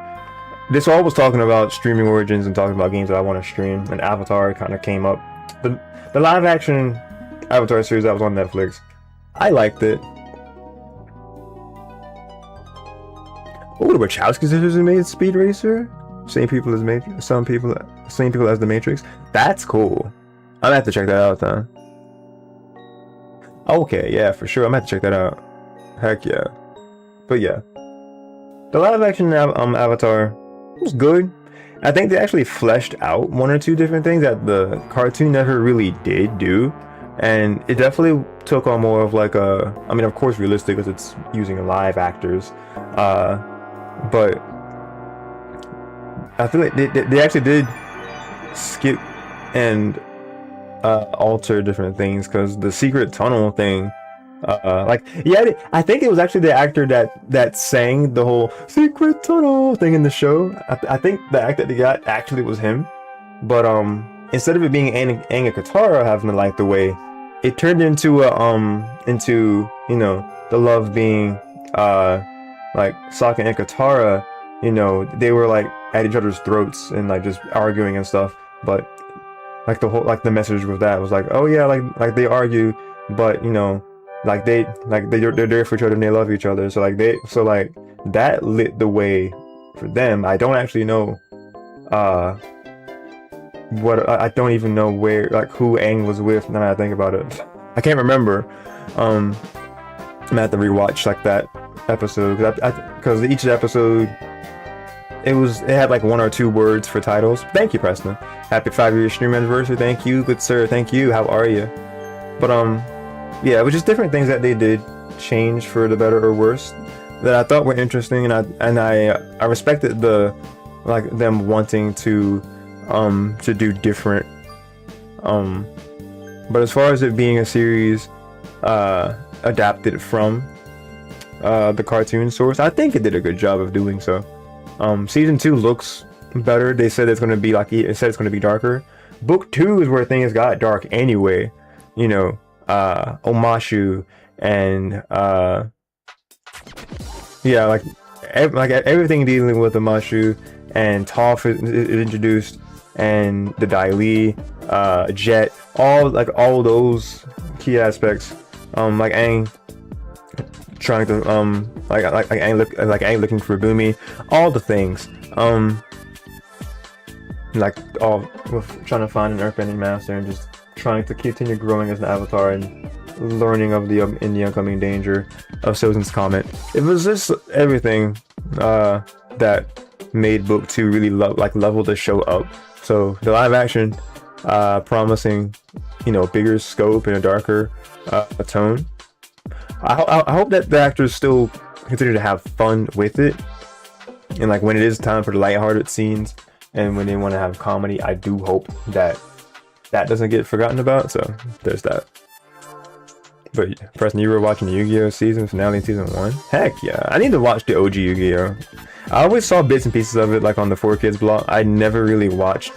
This all was talking about streaming origins and talking about games that I want to stream, and Avatar kind of came up. The live action Avatar series that was on Netflix, I liked it. Oh, the Wachowski sisters made Speed Racer. Same people as Matrix. Same people as the Matrix. That's cool. I'm gonna have to check that out then. Okay, yeah, for sure. I'm gonna have to check that out. Heck yeah. But yeah, the live action Avatar was good. I think they actually fleshed out one or two different things that the cartoon never really did do, and it definitely took on more of like a, I mean, of course realistic because it's using live actors, but I feel like they actually did skip and alter different things, because the secret tunnel thing, like, yeah, I think it was actually the actor that sang the whole secret tunnel thing in the show. I think the actor that they got actually was him, but instead of it being Aang and Katara having to light the way, it turned into into, you know, the love being like Sokka and Katara, you know, they were like at each other's throats and like just arguing and stuff, but like the whole, like the message with that was like, oh yeah, like they argue, but you know, like they're there for each other and they love each other. So like that lit the way for them. I don't actually know what, I don't even know where, like who Aang was with now that I think about it. I can't remember. I'm gonna have to rewatch like that episode, because each episode it had like 1 or 2 words for titles. Thank you, Preston. Happy 5-year stream anniversary. Thank you, good sir. Thank you. How are you? But yeah, it was just different things that they did change for the better or worse that I thought were interesting, and I respected the, like, them wanting to do different. But as far as it being a series adapted from the cartoon source, I think it did a good job of doing so. Season 2 looks better. They said it's going to be like, it said it's going to be darker. Book 2 is where things got dark anyway. You know, Omashu and yeah, like everything dealing with Omashu, and Toph is introduced, and the Dai Li, Jet, all those key aspects. Like Aang trying to like Aang looking for Bumi, all the things, like all trying to find an earthbending master and just trying to continue growing as an avatar and learning of the oncoming danger of Sozin's Comet. It was just everything that made book 2 really level the show up. So the live action promising, you know, bigger scope and a darker tone. I hope that the actors still continue to have fun with it, and like when it is time for the lighthearted scenes and when they want to have comedy, I do hope that doesn't get forgotten about. So there's that. But Preston, you were watching Yu-Gi-Oh! Season finale, season 1? Heck yeah, I need to watch the OG Yu-Gi-Oh! I always saw bits and pieces of it like on the 4Kids blog. I never really watched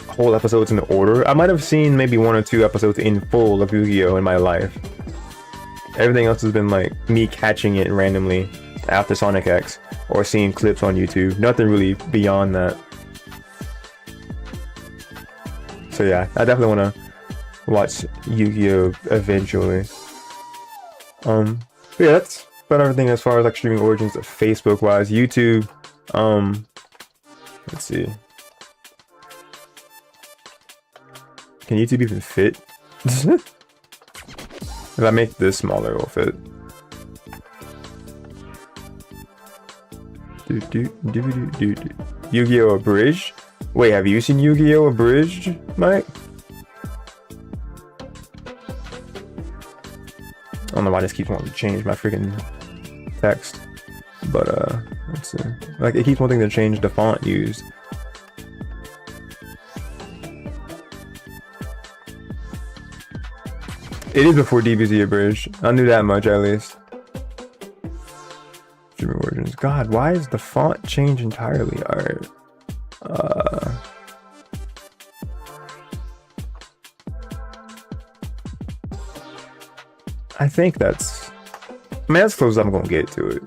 whole episodes in order. I might have seen maybe 1 or 2 episodes in full of Yu-Gi-Oh! In my life. Everything else has been like me catching it randomly after Sonic X or seeing clips on YouTube. Nothing really beyond that. So yeah, I definitely want to watch Yu-Gi-Oh! Eventually. Yeah, that's about everything as far as like streaming origins of Facebook wise. YouTube, let's see. Can YouTube even fit? If I make this smaller, it'll fit. Yu-Gi-Oh! Abridged? Wait, have you seen Yu-Gi-Oh! Abridged, Mike? I don't know why this keeps wanting to change my freaking text. But, let's see. Like, it keeps wanting to change the font used. It is before DBZ Abridged. I knew that much, at least. Streaming origins. God, why is the font change entirely? Alright. I think that's, I mean, that's close as I'm gonna get to it.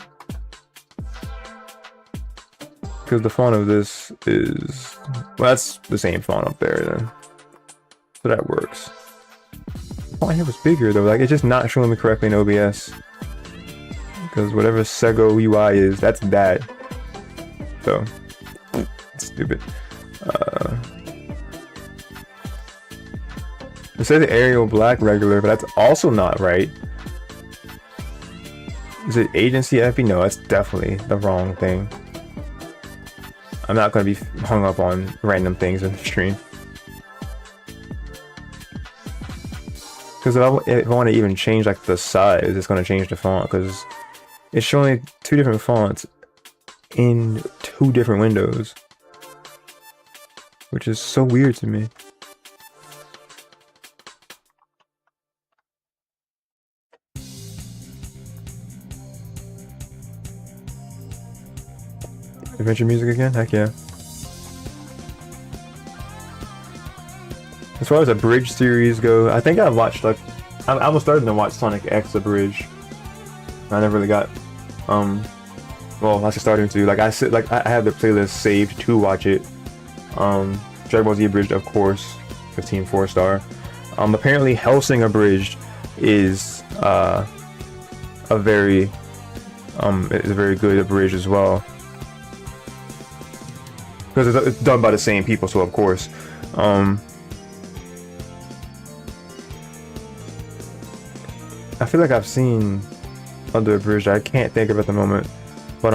Because the font of this is, well, that's the same font up there then. So that works. The font here was bigger though, like it's just not showing me correctly in OBS. Because whatever Sego UI is, that's that. So, stupid. It says Arial Black regular, but that's also not right. Is it Agency FB? No, that's definitely the wrong thing. I'm not going to be hung up on random things in the stream. Because if I want to even change like the size, it's going to change the font because it's showing 2 different fonts in 2 different windows, which is so weird to me. Adventure music again? Heck yeah. As far as a bridge series go, I think I've watched like, I was starting to watch Sonic X Abridged. I never really got, well, I was starting to, like I have the playlist saved to watch it. Dragon Ball Z Abridged, of course, 15 4-star. Apparently Hellsing Abridged is a very good abridged as well. Because it's done by the same people, so of course. I feel like I've seen other abridged I can't think of at the moment, but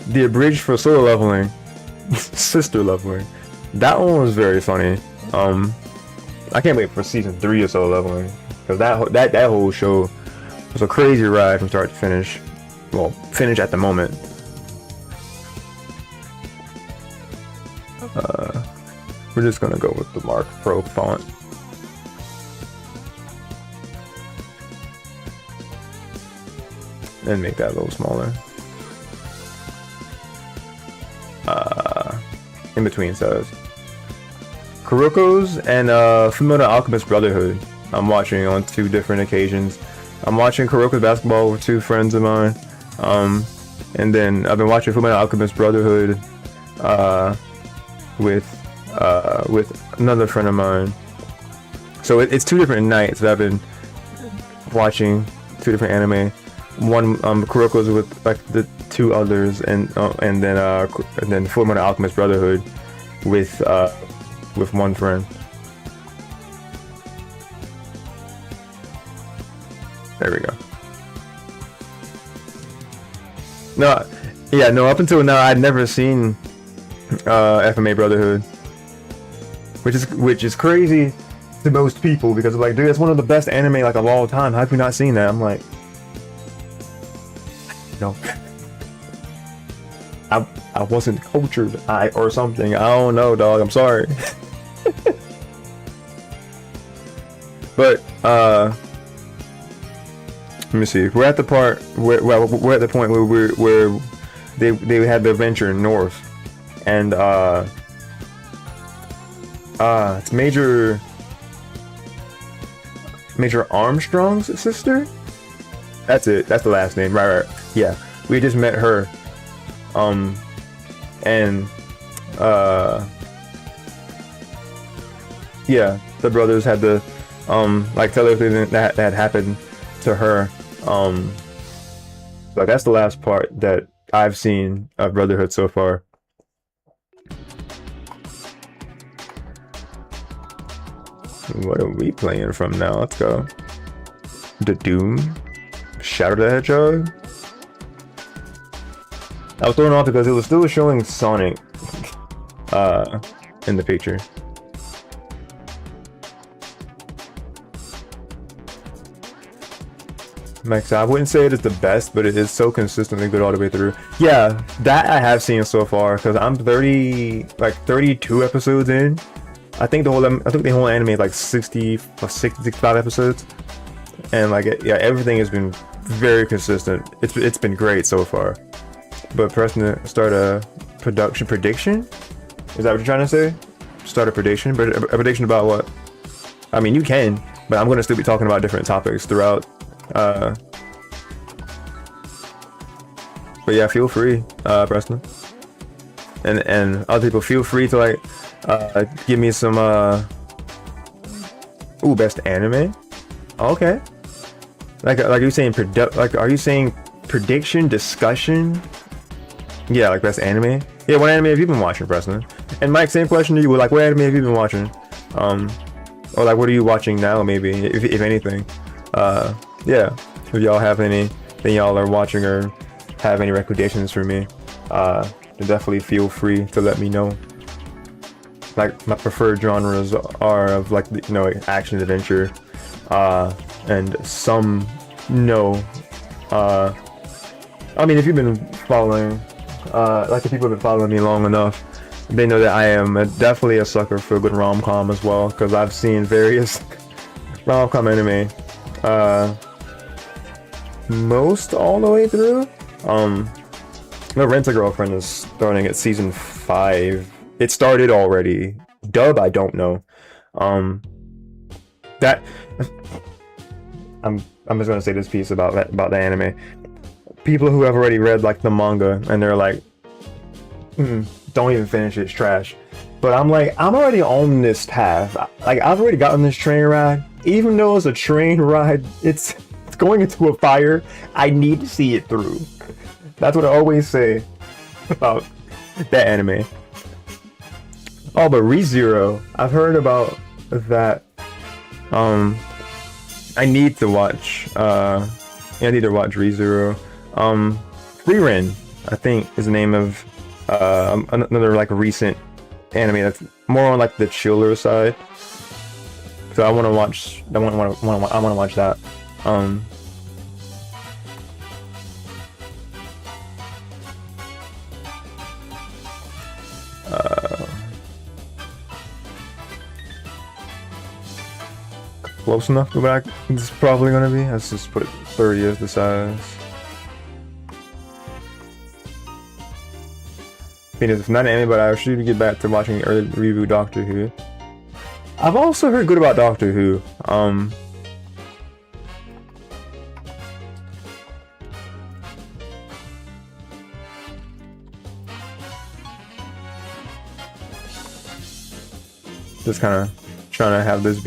the abridged for Solo Leveling, Sister Leveling, that one was very funny. I can't wait for season 3 of Solo Leveling because that whole show was a crazy ride from start to finish. Well, finish at the moment. We're just gonna go with the Mark Pro font. And make that a little smaller. In between says Kuroko's and Fullmetal Alchemist Brotherhood. I'm watching on 2 different occasions. I'm watching Kuroko's basketball with 2 friends of mine. And then I've been watching Fullmetal Alchemist Brotherhood with another friend of mine. So it's 2 different nights that I've been watching 2 different anime. One Kuroko's with like the 2 others, and then Fullmetal Alchemist Brotherhood with 1 friend. There we go. No, yeah, no. Up until now, I'd never seen FMA Brotherhood, which is crazy to most people because like, dude, it's one of the best anime like of all time. How have you not seen that? I'm like, no. I wasn't cultured, or something. I don't know, dog. I'm sorry. But let me see. We're at the part where, well, we're at the point where they had their venture north, and it's Major Armstrong's sister. That's it. That's the last name. Right. Yeah. We just met her. And yeah, the brothers had to like tell everything that had happened to her. But that's the last part that I've seen of Brotherhood so far. What are we playing from now? Let's go. The Doom, Shadow the Hedgehog. I was thrown off because it was still showing Sonic in the picture. Max, I wouldn't say it is the best, but it is so consistently good all the way through. Yeah, that I have seen so far because I'm 32 episodes in. I think the whole anime is like 60 or 65 episodes, and like yeah, everything has been very consistent. It's been great so far. But pressing to start a production prediction? Is that what you're trying to say? Start a prediction? But a prediction about what? I mean, you can. but I'm gonna still be talking about different topics throughout. But yeah, feel free, Preston, and other people, feel free to like give me some ooh, best anime. Okay, like are you saying are you saying prediction, discussion? Yeah, like best anime. Yeah, what anime have you been watching, Preston? And Mike, same question to you. Like, what anime have you been watching? Or like, what are you watching now? Maybe, if anything. Yeah. If y'all have anything y'all are watching or have any recommendations for me, then definitely feel free to let me know. Like, my preferred genres are of like, you know, action adventure, and some I mean, if you've been following, like if people have been following me long enough, they know that I am definitely a sucker for a good rom-com as well, because I've seen various rom-com anime, most all the way through. No, Rent-a-Girlfriend is starting at season 5. It started already. Dub, I don't know. That I'm just gonna say this piece about the anime. People who have already read like the manga and they're like, don't even finish it, it's trash. But I'm like, I'm already on this path. Like, I've already gotten this train ride. Even though it's a train ride, it's going into a fire. I need to see it through. That's what I always say about that anime. Oh, but ReZero, I've heard about that. I need to watch. I need to watch ReZero. Frieren, I think, is the name of another like recent anime that's more on like the chiller side. So I want to watch. I want to watch that. Close enough to what it's probably gonna be. Let's just put it 30 as the size. It's not an anime, but I should get back to watching the early reboot Doctor Who. I've also heard good about Doctor Who. Just kind of trying to have this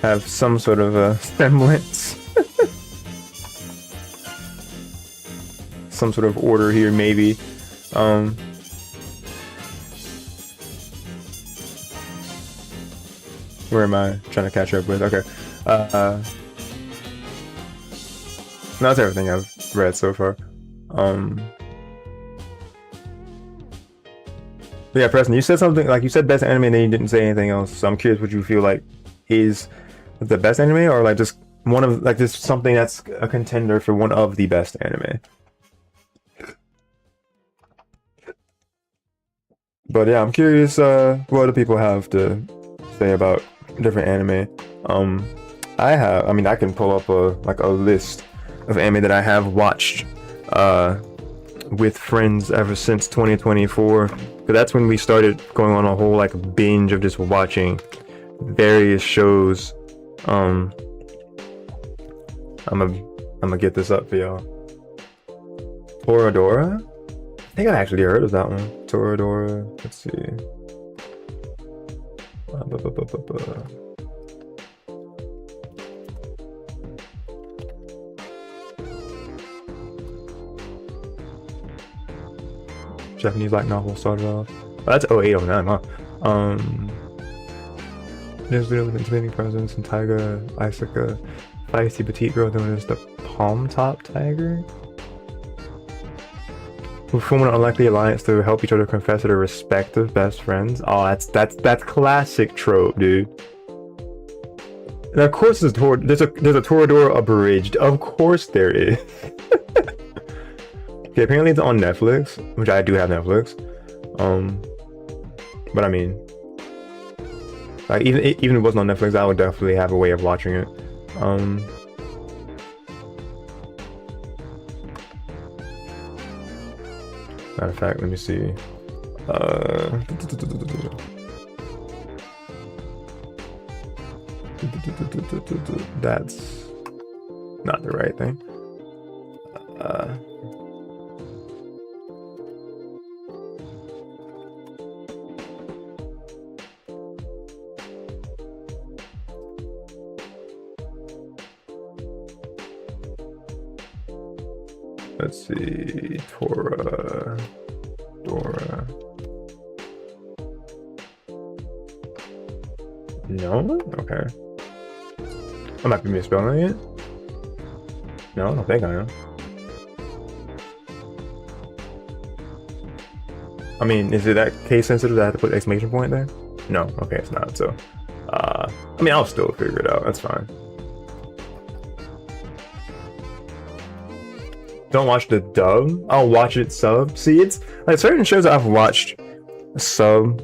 have some sort of a semblance. Some sort of order here, maybe. Where am I trying to catch up with? Okay. That's everything I've read so far. Yeah, Preston, you said something, like you said best anime and then you didn't say anything else. So I'm curious what you feel like is the best anime, or like just one of, like just something that's a contender for one of the best anime. But yeah, I'm curious what other people have to say about different anime. I mean, I can pull up a list of anime that I have watched with friends ever since 2024, because that's when we started going on a whole like binge of just watching various shows. I'm gonna get this up for y'all. Toradora? I think I actually heard of that one. Toradora. Let's see. Japanese light novel started off. Oh, that's 0809, huh? There's video with intimidating presence and Taiga Isaka, feisty petite girl known as the Palm Top Tiger, who form an unlikely alliance to help each other confess to their respective best friends. Oh, that's classic trope, dude. And of course there's a Toradora abridged. Of course there is. Okay, apparently it's on Netflix, which I do have Netflix. But I mean, like even if it wasn't on Netflix, I would definitely have a way of watching it. Matter of fact, let me see. That's not the right thing. Let's see, Dora. No? Okay. I might be misspelling it. No, I don't think I am. I mean, is it that case sensitive that I have to put exclamation point there? No, okay, it's not. So, I mean, I'll still figure it out. That's fine. Don't watch the dub. I'll watch it sub. See, it's like certain shows I've watched sub.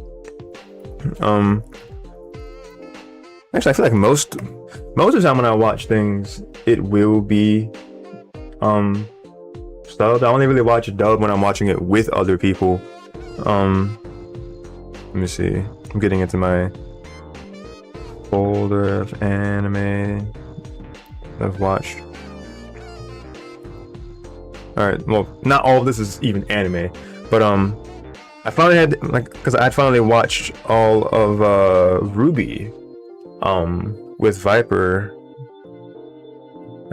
Actually, I feel like most of the time when I watch things, it will be subbed. I only really watch a dub when I'm watching it with other people. Let me see. I'm getting into my folder of anime I've watched. Alright, well, not all of this is even anime, but I finally had, like, because I finally watched all of Ruby with Viper.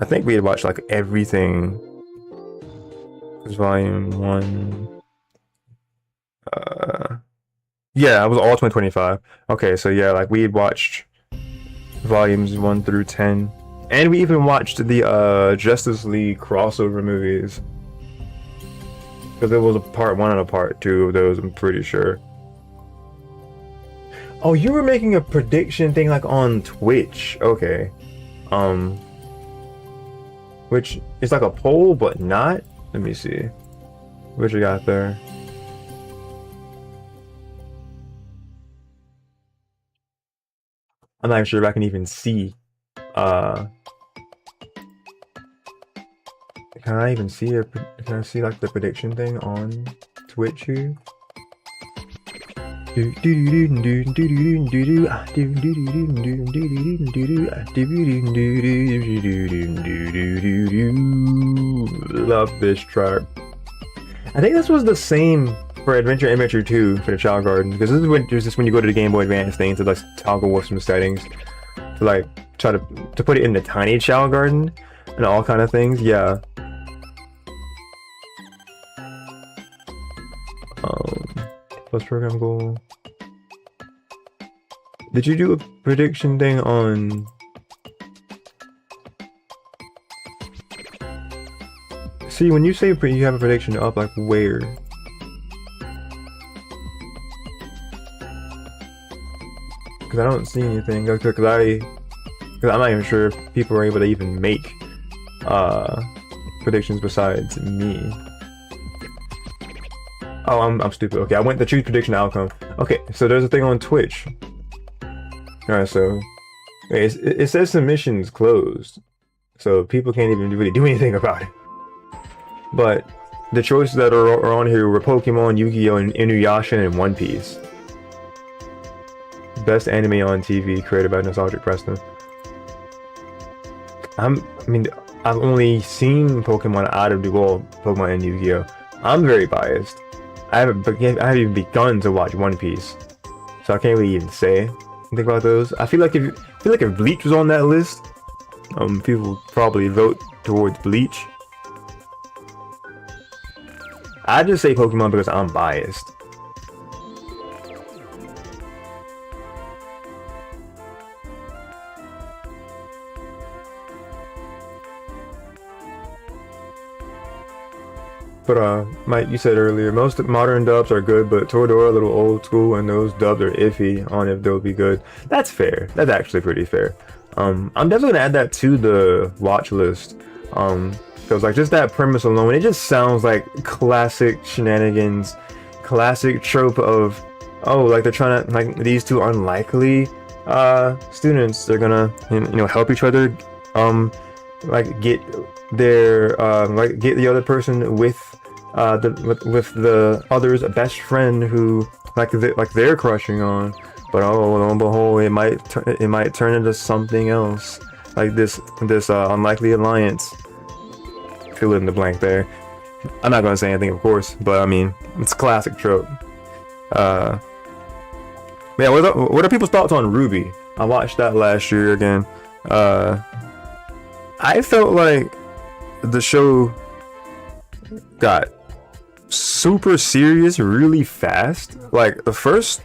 I think we had watched like everything. It was volume 1. Yeah, it was all 2025. Okay, so yeah, like we had watched volumes 1 through 10. And we even watched the Justice League crossover movies. Because there was a part 1 and a part 2 of those, I'm pretty sure. Oh, you were making a prediction thing like on Twitch. Okay. Which is like a poll, but not. Let me see. What you got there? I'm not even sure if I can even see. Can I even see a? Can I see like the prediction thing on Twitch here? Love this track. I think this was the same for Adventure 2 for the Child Garden, because this is just when you go to the Game Boy Advance thing to like toggle with some settings to like try to put it in the tiny Child Garden and all kind of things. Yeah. Plus program goal. Did you do a prediction thing on? See, when you say you have a prediction up, like where? Because I don't see anything. Because I'm not even sure if people are able to even make predictions besides me. Oh, I'm stupid. Okay, I went to choose prediction outcome. Okay, so there's a thing on Twitch. Alright, so it says submissions closed, so people can't even really do anything about it. But the choices that are on here were Pokemon, Yu-Gi-Oh, and Inuyasha, and One Piece. Best anime on TV created by Nostalgic Preston. I mean, I've only seen Pokemon out of the world, Pokemon and Yu-Gi-Oh. I'm very biased. I haven't even begun to watch One Piece, so I can't really even say anything about those. I feel like if Bleach was on that list, people would probably vote towards Bleach. I just say Pokemon because I'm biased. But Mike, you said earlier, most modern dubs are good, but Toradora a little old school, and those dubs are iffy on if they'll be good. That's fair. That's actually pretty fair. I'm definitely gonna add that to the watch list. Because like just that premise alone, it just sounds like classic shenanigans, classic trope of, oh, like they're trying to, like, these two unlikely students, they're gonna, you know, help each other, like get their like get the other person with the other's best friend who like they're crushing on, but oh, lo and behold, it might turn into something else, like this unlikely alliance. Fill in the blank there. I'm not gonna say anything, of course, but I mean, it's a classic trope. Yeah, what are people's thoughts on Ruby? I watched that last year again. I felt like the show got super serious really fast. Like the first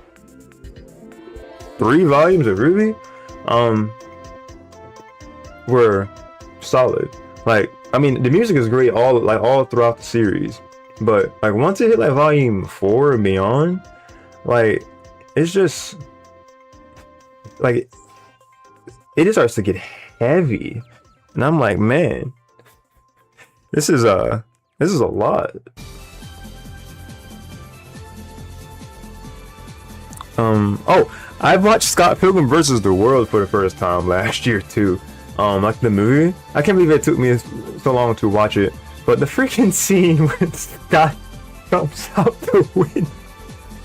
3 volumes of Ruby were solid. Like, I mean, the music is great all throughout the series, but like once it hit like volume 4 and beyond, like it's just like it just starts to get heavy, and I'm like, man, this is a lot. Oh, I watched Scott Pilgrim vs. the World for the first time last year too. Like the movie. I can't believe it took me so long to watch it, but the freaking scene when Scott jumps out the window,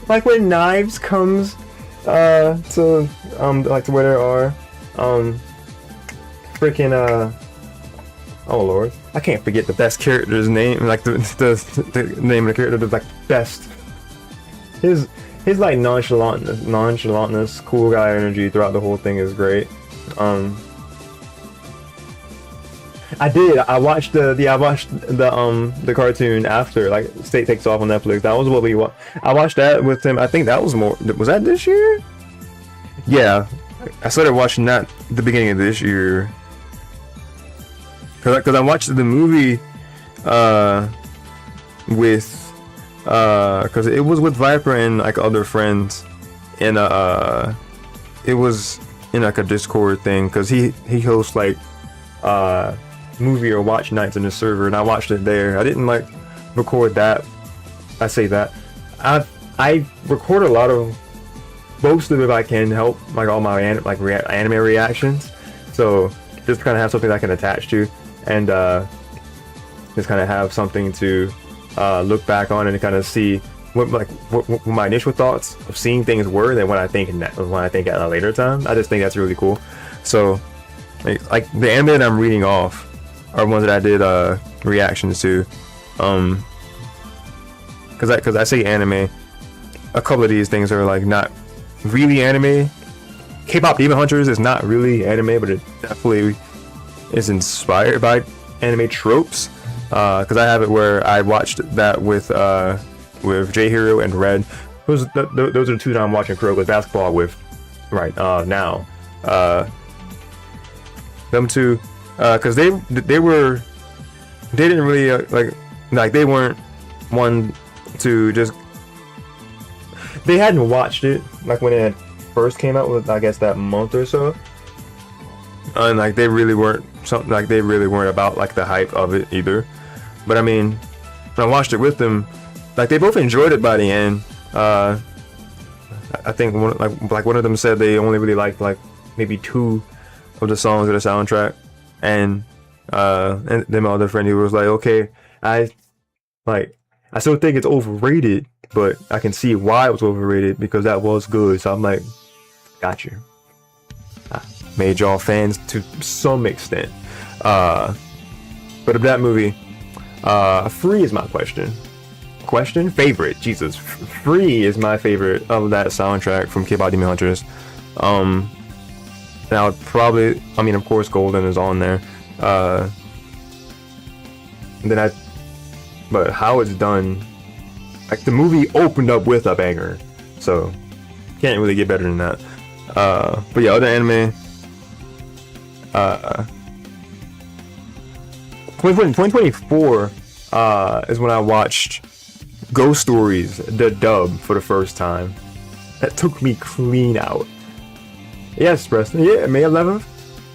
like when Knives comes to like to where there are freaking oh lord, I can't forget the best character's name, like the name of the character, the like best. His like nonchalantness, cool guy energy throughout the whole thing is great. I watched the cartoon after, like, State Takes Off on Netflix. That was what we watched. I watched that with him. I think that was that this year? Yeah, I started watching that the beginning of this year. Cause I watched the movie with cause it was with Viper and like other friends, and it was in like a Discord thing, cause he hosts like movie or watch nights in the server, and I watched it there. I didn't like record that. I say that I record a lot of most of it if I can help, like all my anime reactions, so just kind of have something I can attach to, and just kind of have something to look back on and kind of see what my initial thoughts of seeing things were than when I think at a later time. I just think that's really cool. So like the anime that I'm reading off are ones that I did reactions to, because I say anime, a couple of these things are like not really anime. K-pop Demon Hunters is not really anime, but it definitely is inspired by anime tropes, because I have it where I watched that with J Hero and Red. Those are the two that I'm watching Kuroko basketball with right now. Them two, because they didn't really like they weren't one to just, they hadn't watched it like when it had first came out with, I guess, that month or so, and like they really weren't about like the hype of it either. But I mean, when I watched it with them, like they both enjoyed it by the end. I think one of them said they only really liked like maybe 2 of the songs of the soundtrack, and then my other friend, he was like, okay, I still think it's overrated, but I can see why it was overrated, because that was good. So I'm like, got you. I made y'all fans to some extent. But of that movie, Free is my favorite. Jesus, Free is my favorite of that soundtrack from K-pop Demon Hunters. Now probably, I mean, of course, Golden is on there. But how it's done, like the movie opened up with a banger, so can't really get better than that. But yeah, other anime, 2024 is when I watched Ghost Stories, the dub, for the first time. That took me clean out. Yes, Preston. Yeah, May 11th,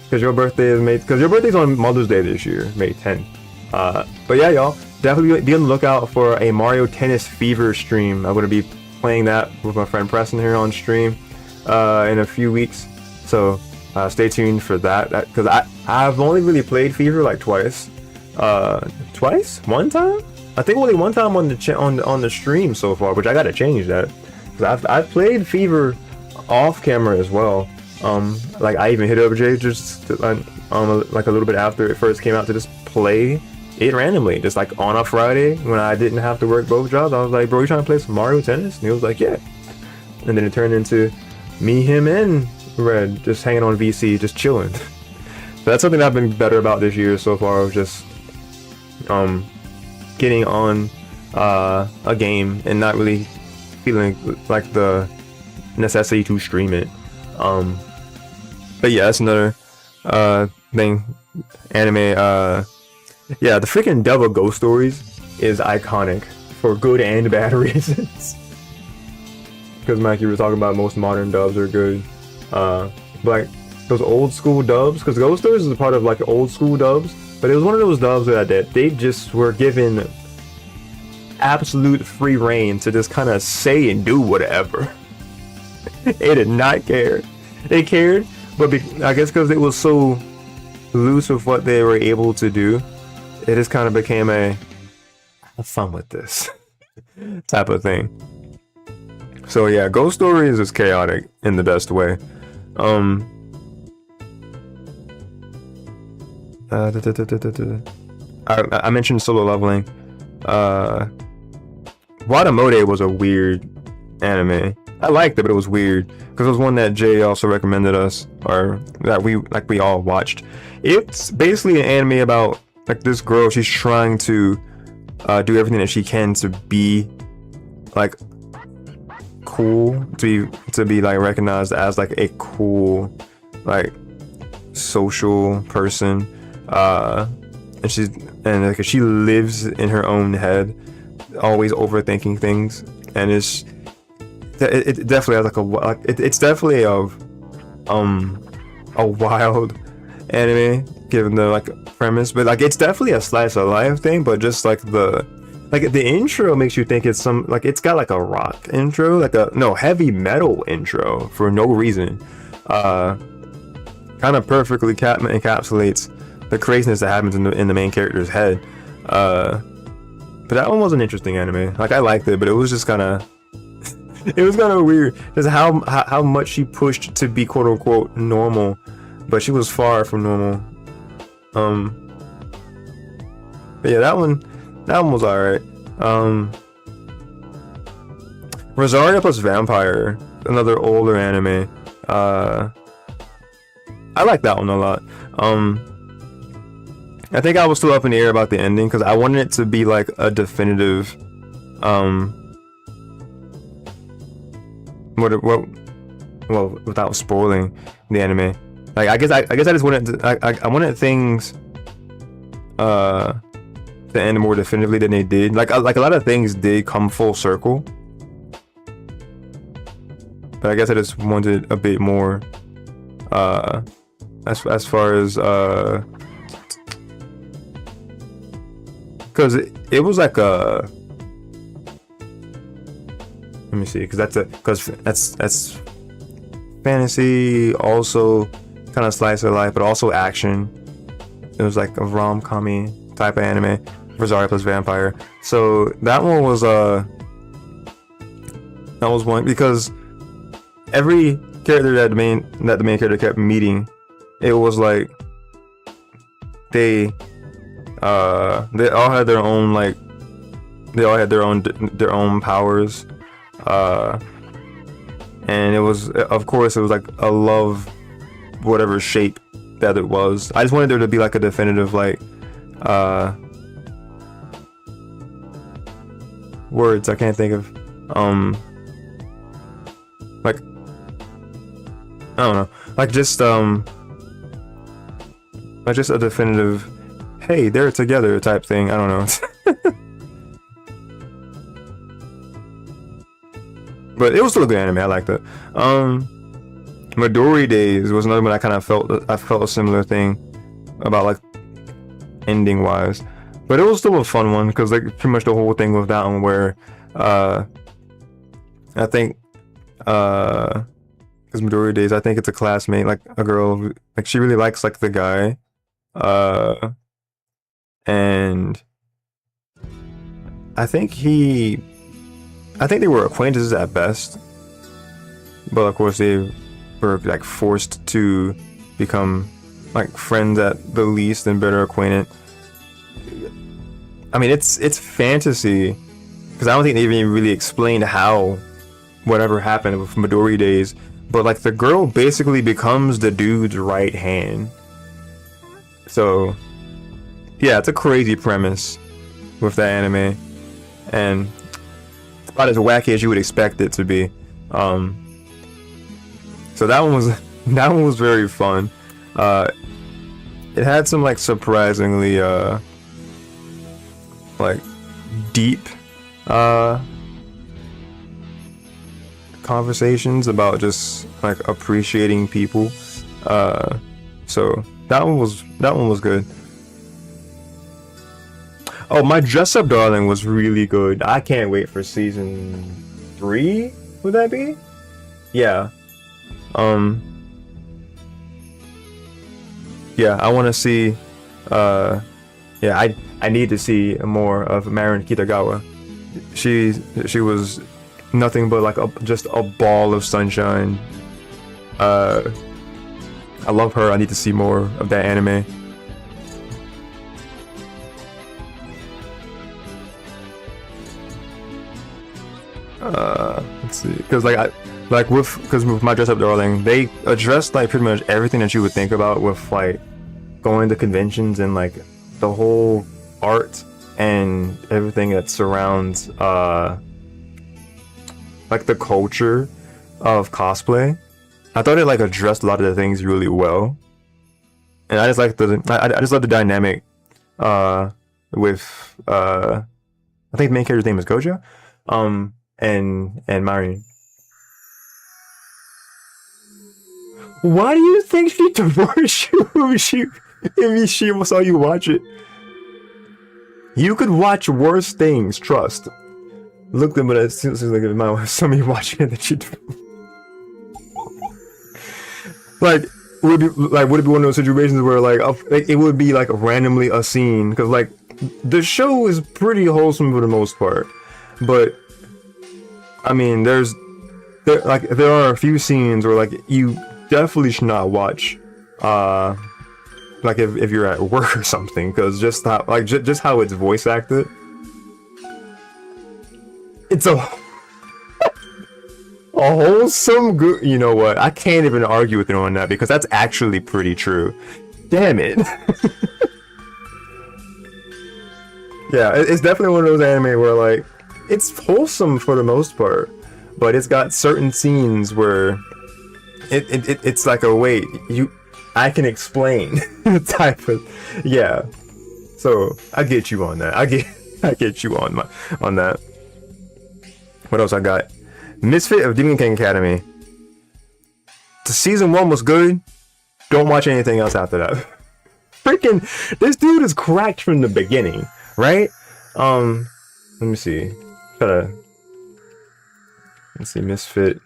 because your birthday's on Mother's Day this year, May 10th. But yeah, y'all, definitely be on the lookout for a Mario Tennis Fever stream. I'm gonna be playing that with my friend Preston here on stream in a few weeks. So stay tuned for that. Because I've only really played Fever like twice. One time? I think only one time on the stream so far, which I gotta change that. Because I've played Fever off camera as well. Like I even hit up Jay just to, like a little bit after it first came out to just play it randomly, just like on a Friday when I didn't have to work both jobs. I was like, bro, you trying to play some Mario Tennis? And he was like, yeah. And then it turned into me, him, and Red just hanging on VC, just chilling. So that's something I've been better about this year so far, of just getting on a game and not really feeling like the necessity to stream it. But yeah, that's another thing. Anime. Yeah, the freaking Devil Ghost Stories is iconic for good and bad reasons. Because Mike, you were talking about most modern dubs are good. But like those old school dubs, because Ghost Stories is a part of like old school dubs, but it was one of those dubs that they just were given absolute free reign to just kind of say and do whatever. They did not care. They cared, but I guess because it was so loose with what they were able to do, it just kind of became a have fun with this type of thing. So yeah, Ghost Stories is chaotic in the best way. I mentioned Solo Leveling. Watamode was a weird anime. I liked it, but it was weird because it was one that Jay also recommended us, or that we all watched. It's basically an anime about like this girl. She's trying to do everything that she can to be like cool, to be like recognized as like a cool like social person, and she lives in her own head, always overthinking things, and it definitely has like it's definitely a wild anime given the like premise, but like it's definitely a slice of life thing, but just like the intro makes you think it's some like it's got like a rock intro, like a heavy metal intro for no reason. Kind of perfectly encapsulates the craziness that happens in the main character's head. But that one was an interesting anime. Like I liked it, but it was just kind of it was kind of weird just how much she pushed to be quote unquote normal, but she was far from normal. But yeah, that one was alright. Rosario plus Vampire, another older anime. I like that one a lot. I think I was still up in the air about the ending because I wanted it to be like a definitive well, without spoiling the anime. Like I guess I just wanted to, I wanted things to end more definitively than they did. Like a lot of things did come full circle, but I guess I just wanted a bit more as far as because it was like a, let me see, because that's fantasy, also kind of slice of life, but also action. It was like a rom-com-y type of anime. Rosario plus Vampire. So that one was one because every character that the main character kept meeting, it was like they all had their own their own powers, and it was, of course, it was like a love, whatever shape that it was. I just wanted there to be like a definitive like words I can't think of, like I don't know, like just a definitive, hey, they're together type thing. I don't know. But it was still a good anime. I liked it. Midori Days was another one I kind of felt a similar thing about, like ending wise, but it was still a fun one because like pretty much the whole thing with that one where I think because Midori Days, I think it's a classmate, like a girl who, like she really likes like the guy, and I think they were acquaintances at best, but of course they were like forced to become like friends at the least and better acquainted. I mean, it's fantasy, because I don't think they even really explained how whatever happened with Midori Days, but like the girl basically becomes the dude's right hand. So yeah, it's a crazy premise with that anime, and it's about as wacky as you would expect it to be. So that one was very fun. It had some like surprisingly like deep conversations about just like appreciating people. So that one was good. Oh, My Dress Up Darling was really good. I can't wait for season 3. Would that be? Yeah. Yeah, I want to see. Yeah, I need to see more of Marin Kitagawa. She was nothing but like just a ball of sunshine. I love her. I need to see more of that anime. Let's see, because with My Dress Up Darling, they addressed like pretty much everything that you would think about with like going to conventions and like the whole art and everything that surrounds like the culture of cosplay. I thought it like addressed a lot of the things really well, and I just like I just love the dynamic with I think the main character's name is Gojo, and Marin. Why do you think she divorced you? If she saw you watch it, you could watch worse things. Trust. Look them, but it seems like if my wife saw me watching it, that she. Like, would it be one of those situations where like it would be like randomly a scene, because like the show is pretty wholesome for the most part, but I mean there are a few scenes where like you definitely should not watch, like if you're at work or something, because just how it's voice acted, it's a wholesome good. You know what? I can't even argue with you on that, because that's actually pretty true. Damn it. Yeah, it's definitely one of those anime where like it's wholesome for the most part, but it's got certain scenes where it's like a wait, I can explain type of, yeah. So I get you on that. I get you on that. What else I got? Misfit of Demon King Academy. The season 1 was good. Don't watch anything else after that. Freaking, this dude is cracked from the beginning, right? Let me see. Let's see, Misfit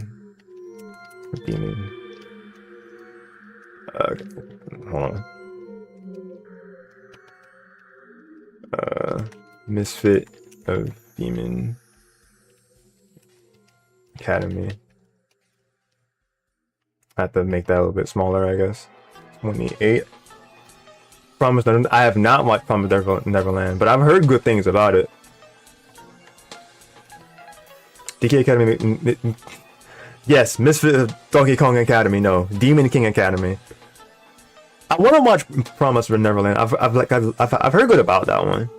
of Demon. Okay, hold on. Misfit of Demon Academy. I have to make that a little bit smaller, I guess. 28. Promised Neverland. I have not watched Promised Neverland, but I've heard good things about it. DK Academy. Yes, Misfit of Donkey Kong Academy. No, Demon King Academy. I want to watch Promised Neverland. I've heard good about that one.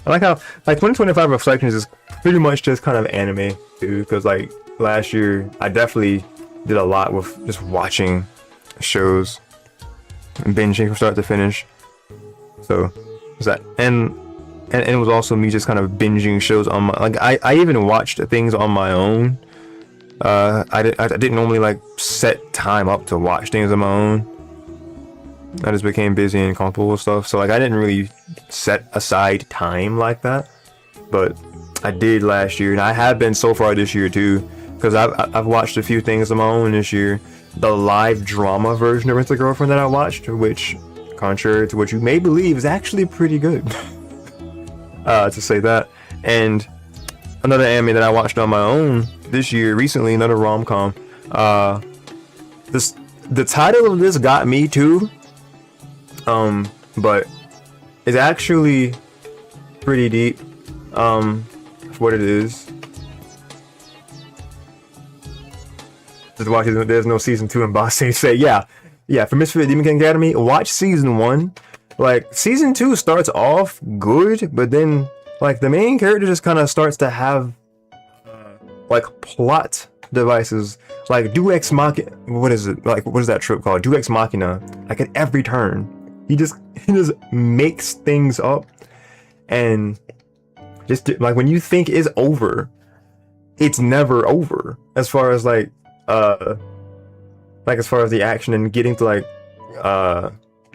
I like how like 2025 Reflections is pretty much just kind of anime too, because like last year I definitely did a lot with just watching shows and binging from start to finish. So was that, and it was also me just kind of binging shows on my, like I even watched things on my own. I didn't normally like set time up to watch things on my own. I just became busy and comfortable with stuff, so like I didn't really set aside time like that, but I did last year, and I have been so far this year too, because I've watched a few things on my own this year. The live drama version of Rent a Girlfriend that I watched, which, contrary to what you may believe, is actually pretty good. To say that. And another anime that I watched on my own this year recently, another rom-com. The title of this got me too, but it's actually pretty deep for what it is. Just watch it. There's no season 2 in Boss Say yeah for Misfit Demon King Academy. Watch season 1. Like season 2 starts off good, but then like the main character just kind of starts to have like plot devices, like Do Ex Machina. What is it? Like what is that trope called? Do Ex Machina. Like at every turn, he just makes things up, and just like when you think it's over, it's never over. As far as like as far as the action and getting to like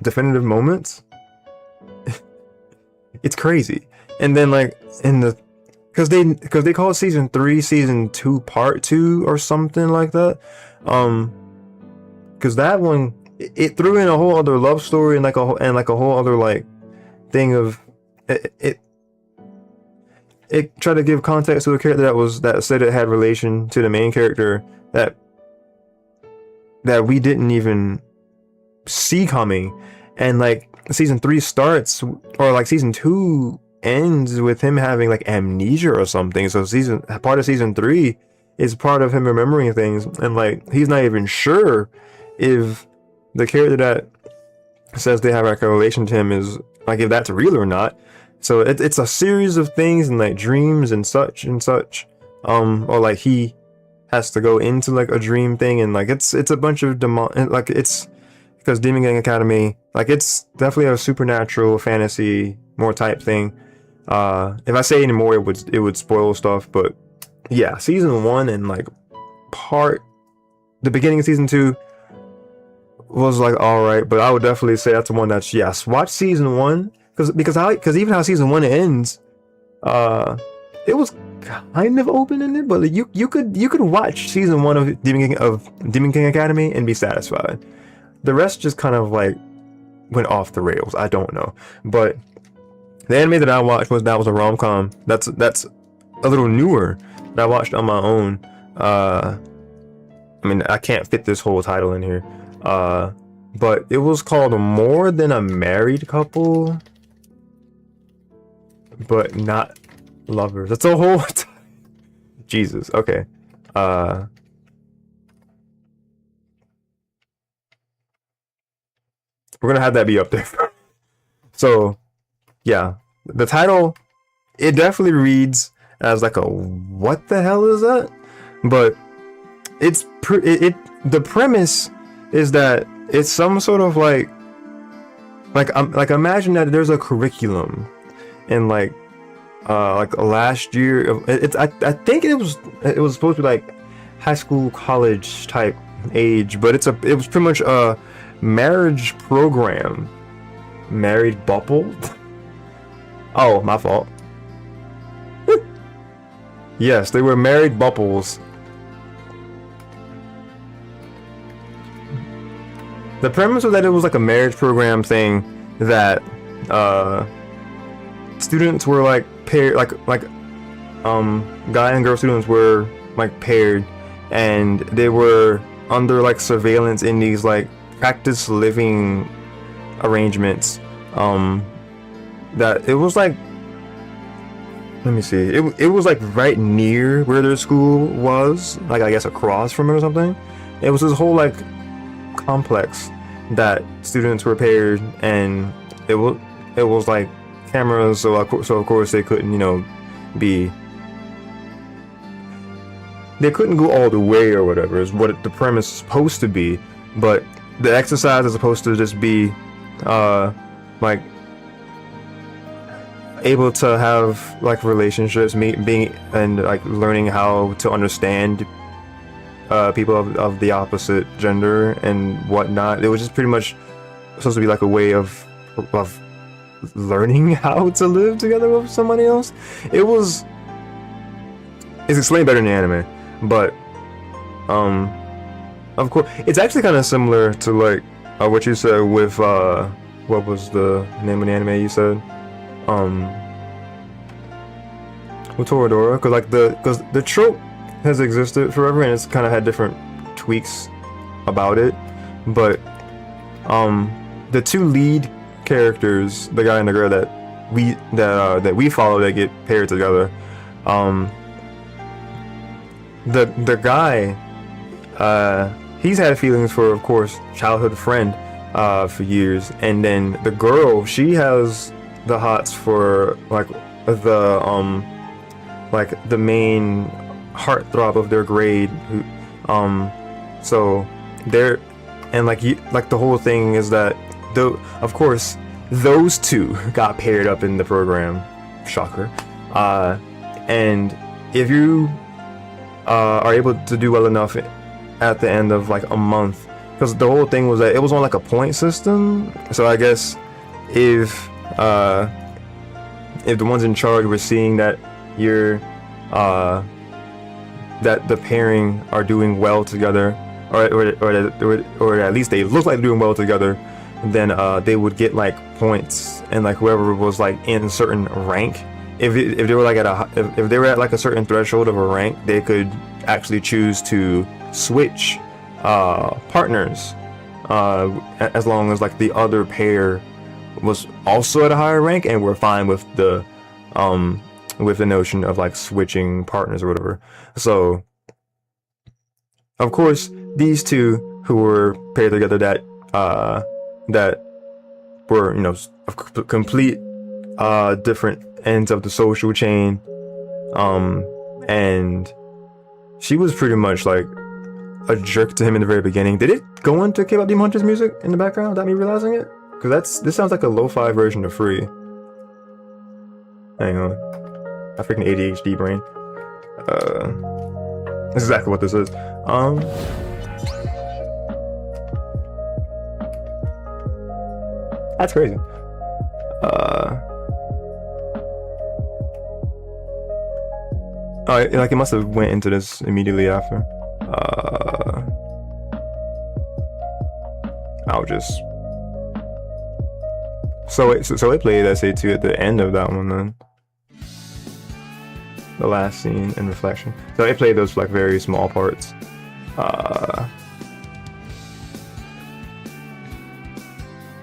definitive moments, it's crazy. And then like in the because they call season 3 season 2 part 2 or something like that, because that one it threw in a whole other love story and like a whole other like thing of it tried to give context to a character that said it had relation to the main character that we didn't even see coming. And like season 3 starts, or like season 2 ends with him having like amnesia or something. So part of season 3 is part of him remembering things, and like he's not even sure if the character that says they have like a relation to him is like, if that's real or not. So it's a series of things and like dreams and such, or like he has to go into like a dream thing, and like it's a bunch of like it's because Demon King Academy, like it's definitely a supernatural fantasy more type thing. If I say any more, it would spoil stuff, but yeah, season 1 and like the beginning of season 2 was like all right, but I would definitely say that's the one that's, yes, watch season 1, because even how season 1 ends, it was kind of open-ended, but like, you could watch season 1 of Demon King Academy and be satisfied. The rest just kind of like went off the rails. I don't know, but the anime that I watched was a rom-com. That's a little newer that I watched on my own. I mean, I can't fit this whole title in here, but it was called More Than a Married Couple, but not lovers. That's a whole Jesus. Okay. We're gonna have that be up there. So yeah, the title, it definitely reads as like a what the hell is that? But it's the premise is that it's some sort of like imagine that there's a curriculum in like last year of I think it was supposed to be like high school, college type age, but it was pretty much a marriage program. Married bubble. Oh, my fault. Yes, they were married bubbles. The premise was that it was like a marriage program thing that students were like paired, guy and girl students were like paired, and they were under like surveillance in these like practice living arrangements. That it was like, let me see, it was like right near where their school was, like I guess across from it or something. It was this whole like complex that students were paired, and it was like cameras, so of course they couldn't, they couldn't go all the way or whatever is what the premise is supposed to be, but the exercise is supposed to just be like able to have like relationships, being and like learning how to understand people of the opposite gender and whatnot. It was just pretty much supposed to be like a way of learning how to live together with somebody else. It's explained better in the anime, but of course it's actually kind of similar to like what you said with what was the name of the anime you said? with Toradora, because the trope has existed forever and it's kind of had different tweaks about it, but the two lead characters, the guy and the girl that we follow, that get paired together, the guy, he's had feelings for, of course, childhood friend for years, and then the girl, she has the hots for like the main heartthrob of their grade, who, so they're, and like the whole thing is that, though of course those two got paired up in the program, shocker, and if you are able to do well enough at the end of like a month, because the whole thing was that it was on like a point system, so I guess if the ones in charge were seeing that you're that the pairing are doing well together, or at least they look like doing well together, then they would get like points, and like whoever was like in a certain rank, if they were like if they were at like a certain threshold of a rank, they could actually choose to switch partners, as long as like the other pair was also at a higher rank and we're fine with the notion of like switching partners or whatever. So of course these two who were paired together that were, you know, complete different ends of the social chain, and she was pretty much like a jerk to him in the very beginning. Did it go into K-pop Demon Hunters music in the background without me realizing it? Because this sounds like a lo-fi version of Free. Hang on, my freaking ADHD brain. That's exactly what this is. That's crazy. Oh, like it must have went into this immediately after. I'll just. So it played SA2 at the end of that one then. The last scene and reflection. So it played those like very small parts.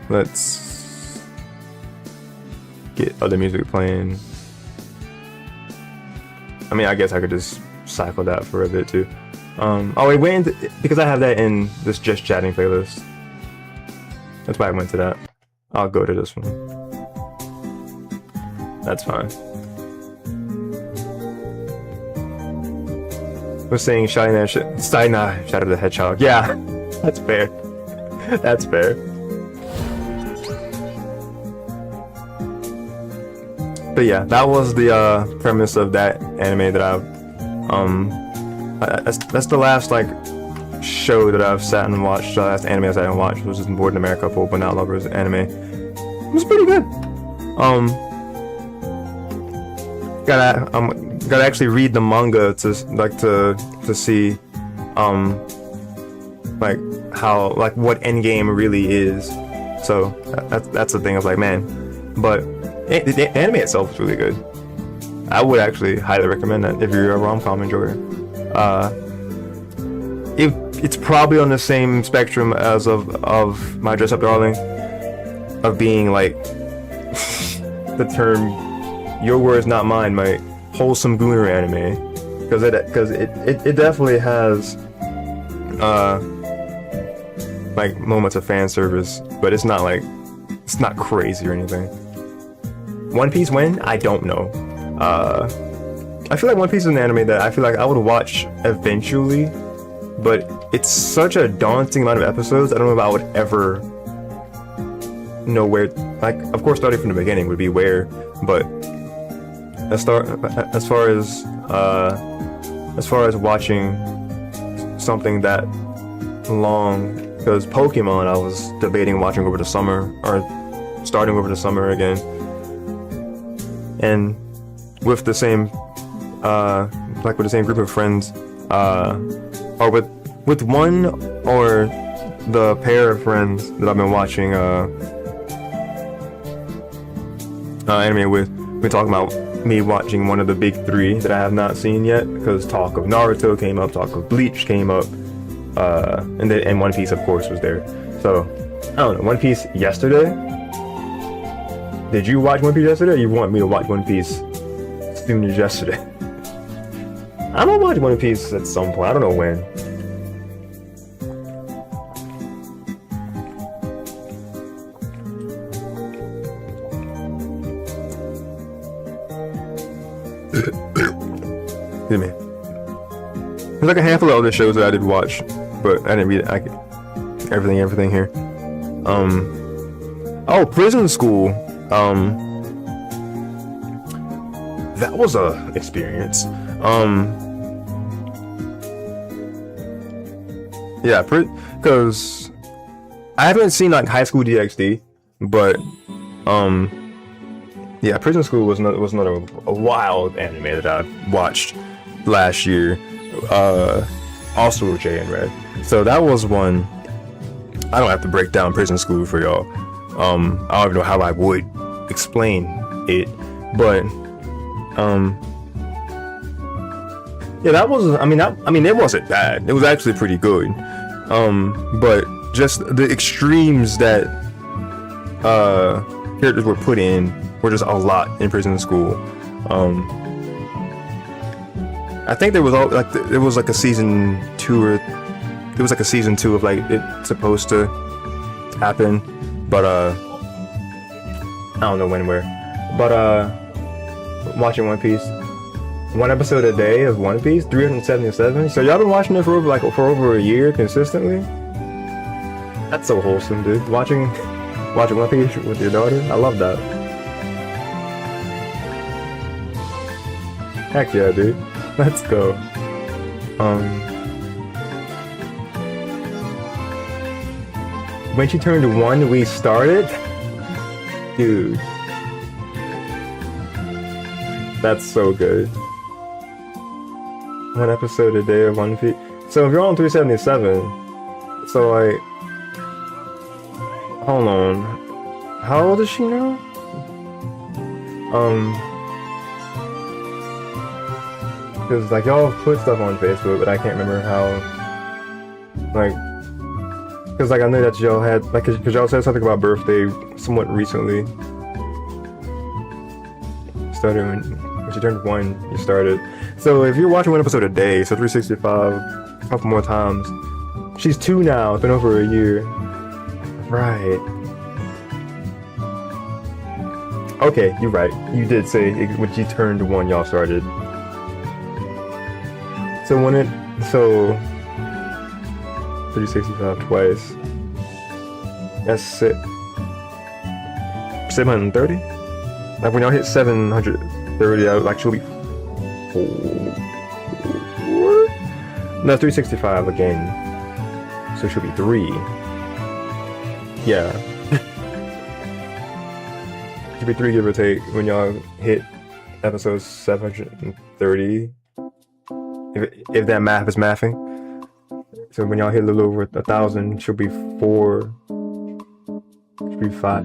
Let's get other music playing. I mean, I guess I could just cycle that for a bit too. Oh, it went into, because I have that in this Just Chatting playlist. That's why I went to that. I'll go to this one. That's fine. We're saying Shadow the Hedgehog. Yeah, that's fair. That's fair. But yeah, that was the premise of that anime that I've that's the last like show that I've sat and watched. The last anime I sat and watched was just Board in America, But Not Lovers anime. It was pretty good. Gotta actually read the manga to see like how, like what Endgame really is. So that's the thing. I was like, man, but the anime itself is really good. I would actually highly recommend that if you're a rom-com enjoyer. It's probably on the same spectrum as of My Dress Up Darling, of being like the term, your words not mine, my wholesome gooner anime, because it definitely has like moments of fan service, but it's not crazy or anything. One Piece when? I don't know. I feel like One Piece is an anime that I feel like I would watch eventually, but it's such a daunting amount of episodes. I don't know if I would ever know where. Like, of course, starting from the beginning would be where, but as far as watching something that long, because Pokemon I was debating watching over the summer, or starting over the summer again, and with the same group of friends, or with one or the pair of friends that I've been watching anime with. We're talking about me watching one of the big three that I have not seen yet, because talk of Naruto came up, talk of Bleach came up, and One Piece of course was there. So I don't know, One Piece yesterday. Did you watch One Piece yesterday, or you want me to watch One Piece as soon as yesterday? I'm gonna watch One Piece at some point, I don't know when. Excuse me. There's like a handful of other shows that I did watch, but I didn't read everything here. Oh, Prison School. That was a experience. Yeah, because I haven't seen like High School DxD, but yeah, Prison School was not a wild anime that I watched last year. Also with Jay and Red. So that was one. I don't have to break down Prison School for y'all. I don't even know how I would explain it, but yeah, that was. I mean, it wasn't bad. It was actually pretty good. But just the extremes that characters were put in were just a lot in Prison School. I think there was like a season 2, or it was like a season 2 of like it supposed to happen, but I don't know when and where. But watching One Piece, one episode a day of One Piece, 377. So y'all been watching it for over a year consistently. That's so wholesome, dude. Watching One Piece with your daughter, I love that. Heck yeah, dude. Let's go. When she turned 1, we started? Dude. That's so good. One episode a day of One Piece. So if you're on 377, so like, hold on. How old is she now? Because like y'all put stuff on Facebook, but I can't remember how. Like, because like I know that y'all had like, because y'all said something about birthday somewhat recently. Started when she turned 1. You started. So if you're watching one episode a day, so 365, a couple more times. She's 2 now. It's been over a year. Right. Okay, you're right. You did say when she turned 1, y'all started. So 365 twice. That's 730? Like when y'all hit 730, I would actually 4. No, 365 again. So it should be 3. Yeah. Should be 3 give or take when y'all hit episode 730. If that math is mathing. So when y'all hit a little over 1,000, she'll be 4. Should be 5.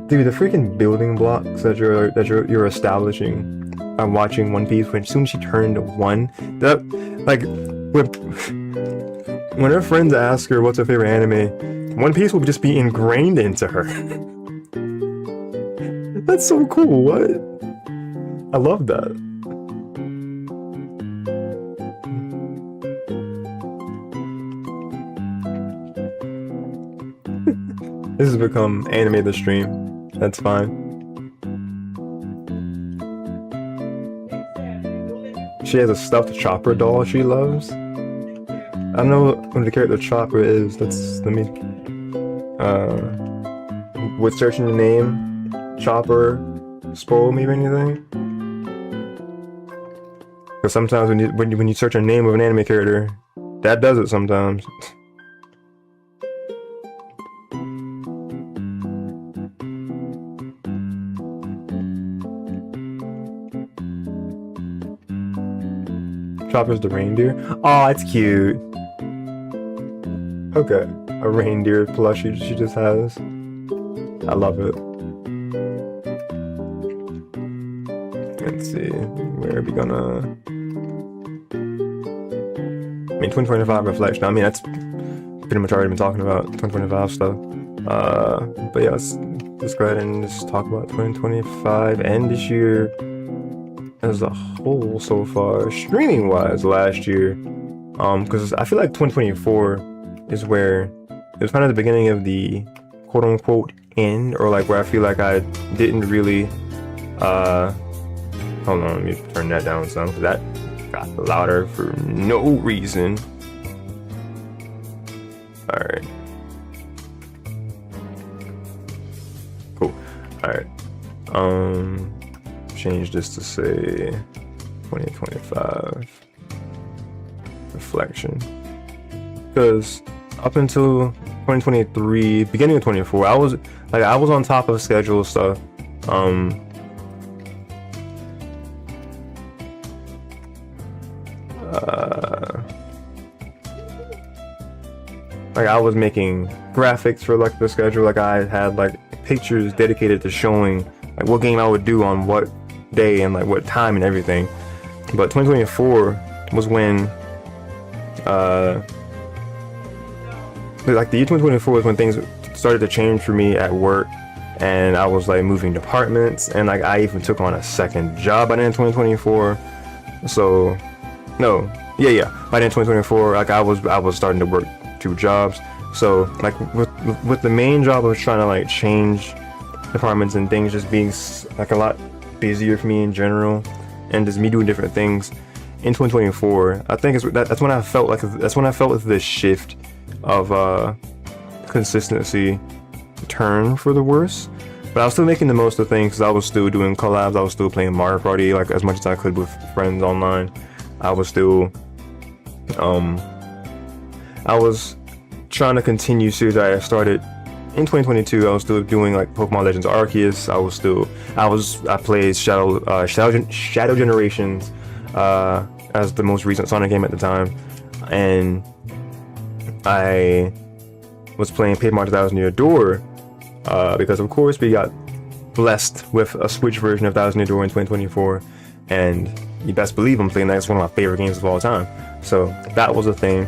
Dude, the freaking building blocks that you're establishing by watching One Piece, when as soon as she turned 1, that like when her friends ask her what's her favorite anime, One Piece will just be ingrained into her. That's so cool. What? I love that. This has become anime the stream. That's fine. She has a stuffed Chopper doll she loves. I don't know what the character Chopper is. Let me with searching the name Chopper spoil me or anything? Because sometimes when you search a name of an anime character, that does it sometimes. Chopper's the reindeer. Oh, it's cute. Okay, a reindeer plushie she just has. I love it. Let's see, where are we gonna... I mean, 2025 reflection. I mean, that's pretty much already been talking about 2025 stuff. But yeah, let's go ahead and just talk about 2025 and this year as a whole so far, streaming wise, last year. Because I feel like 2024 is where it was kind of the beginning of the quote unquote end, or like where I feel like I didn't really hold on, let me turn that down some, because that got louder for no reason. Alright. Cool. Alright. Change this to say 2025 reflection. Because up until 2023, beginning of 24, I was on top of schedule stuff. Like I was making graphics for like the schedule. Like I had like pictures dedicated to showing like what game I would do on what day and like what time and everything. But 2024 was when like the year 2024 was when things started to change for me at work, and I was like moving departments, and like I even took on a second job by the end of 2024. So no, yeah, by the end of 2024, like I was starting to work 2 jobs. So like with the main job, I was trying to like change departments and things just being like a lot busier for me in general, and just me doing different things. In 2024, I think that's when I felt like this shift of consistency turn for the worse. But I was still making the most of things, because I was still doing collabs. I was still playing Mario Party like as much as I could with friends online. I was still I was trying to continue series I started in 2022. I was still doing like Pokemon Legends Arceus. I played Shadow Generations as the most recent Sonic game at the time, and I was playing Paper 1000 Year Door because of course we got blessed with a Switch version of 1000 Year Door in 2024, and you best believe I'm playing that. It's one of my favorite games of all time. So that was a thing.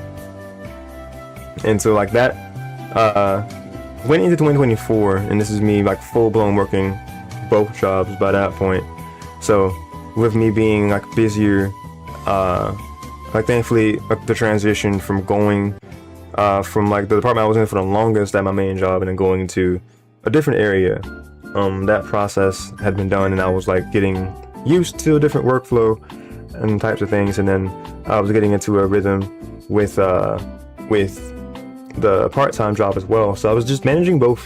And so like that went into 2024, and this is me like full-blown working both jobs by that point. So with me being like busier, like thankfully like the transition from going from like the department I was in for the longest at my main job and then going to a different area, that process had been done, and I was like getting used to a different workflow and types of things, and then I was getting into a rhythm with the part-time job as well. So I was just managing both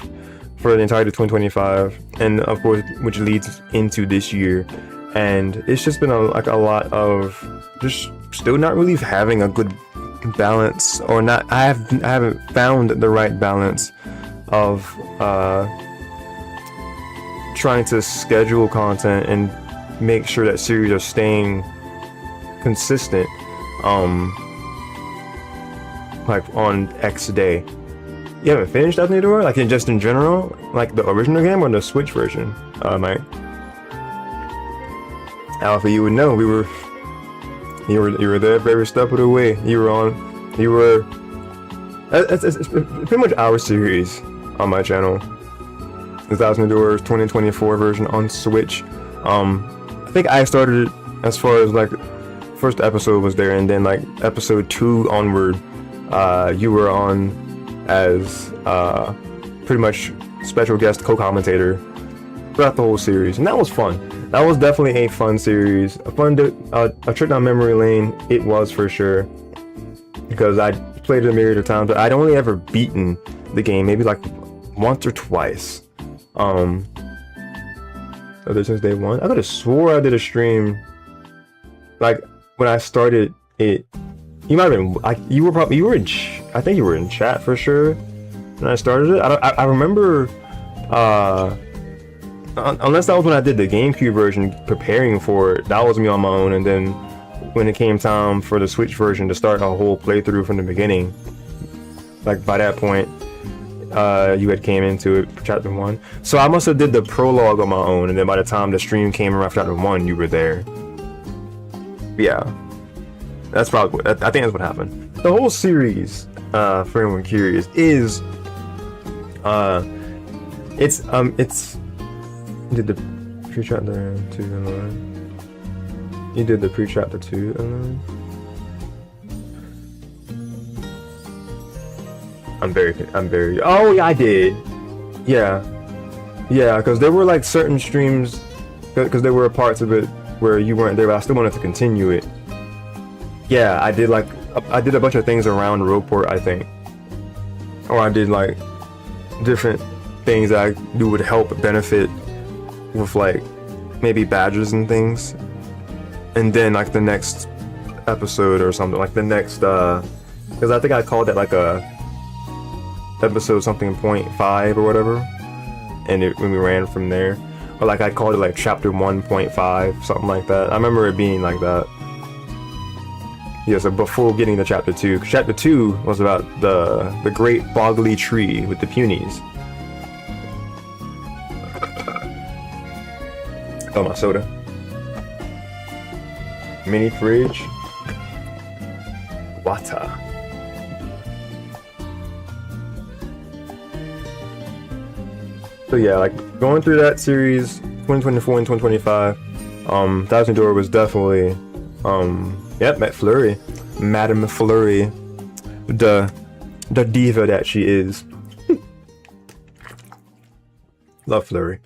for the entirety of 2025, and of course which leads into this year. And it's just been a lot of just still not really having a good balance, or not. I haven't found the right balance of trying to schedule content and make sure that series are staying consistent like on X day. You haven't finished Destiny Door? Like just in general? Like the original game or the Switch version? Mate. Alpha, you would know. You were there every step of the way. It's pretty much our series on my channel. The 1000 Doors 2024 version on Switch. I think I started it as far as like first episode was there, and then like episode 2 onward, you were on as pretty much special guest co-commentator throughout the whole series, and that was fun. That was definitely a fun series, a trip down memory lane. It was for sure, because I played it a myriad of times, but I'd only ever beaten the game maybe like once or twice. Other since day one. I could have swore I did a stream like when I started it. You might have been I think you were in chat for sure when I started it. I remember unless that was when I did the GameCube version preparing for it. That was me on my own, and then when it came time for the Switch version to start a whole playthrough from the beginning, like by that point you had came into it for chapter 1. So I must have did the prologue on my own, and then by the time the stream came around for chapter 1, you were there. Yeah, that's probably. I think that's what happened. The whole series, for anyone curious, is it's did the pre-chapter 2 alone. You did the pre-chapter 2 alone. I'm very. Oh yeah, I did. Yeah, because there were like certain streams, because there were parts of it where you weren't there, but I still wanted to continue it. Yeah, I did a bunch of things around Roadport, I think, or I did like different things that I knew would help benefit with like maybe badges and things, and then like the next episode or something, like the next because I think I called it like a episode something 0.5 or whatever, and when we ran from there, or like I called it like chapter 1.5, something like that. I remember it being like that. Yeah, so before getting to chapter 2, chapter 2 was about the great boggly tree with the punies. Oh, my soda. Mini fridge. Water. So yeah, like going through that series, 2024 and 2025, Thousand Door was definitely, yep, met Flurry, Madame Flurry, the diva that she is. Love Flurry.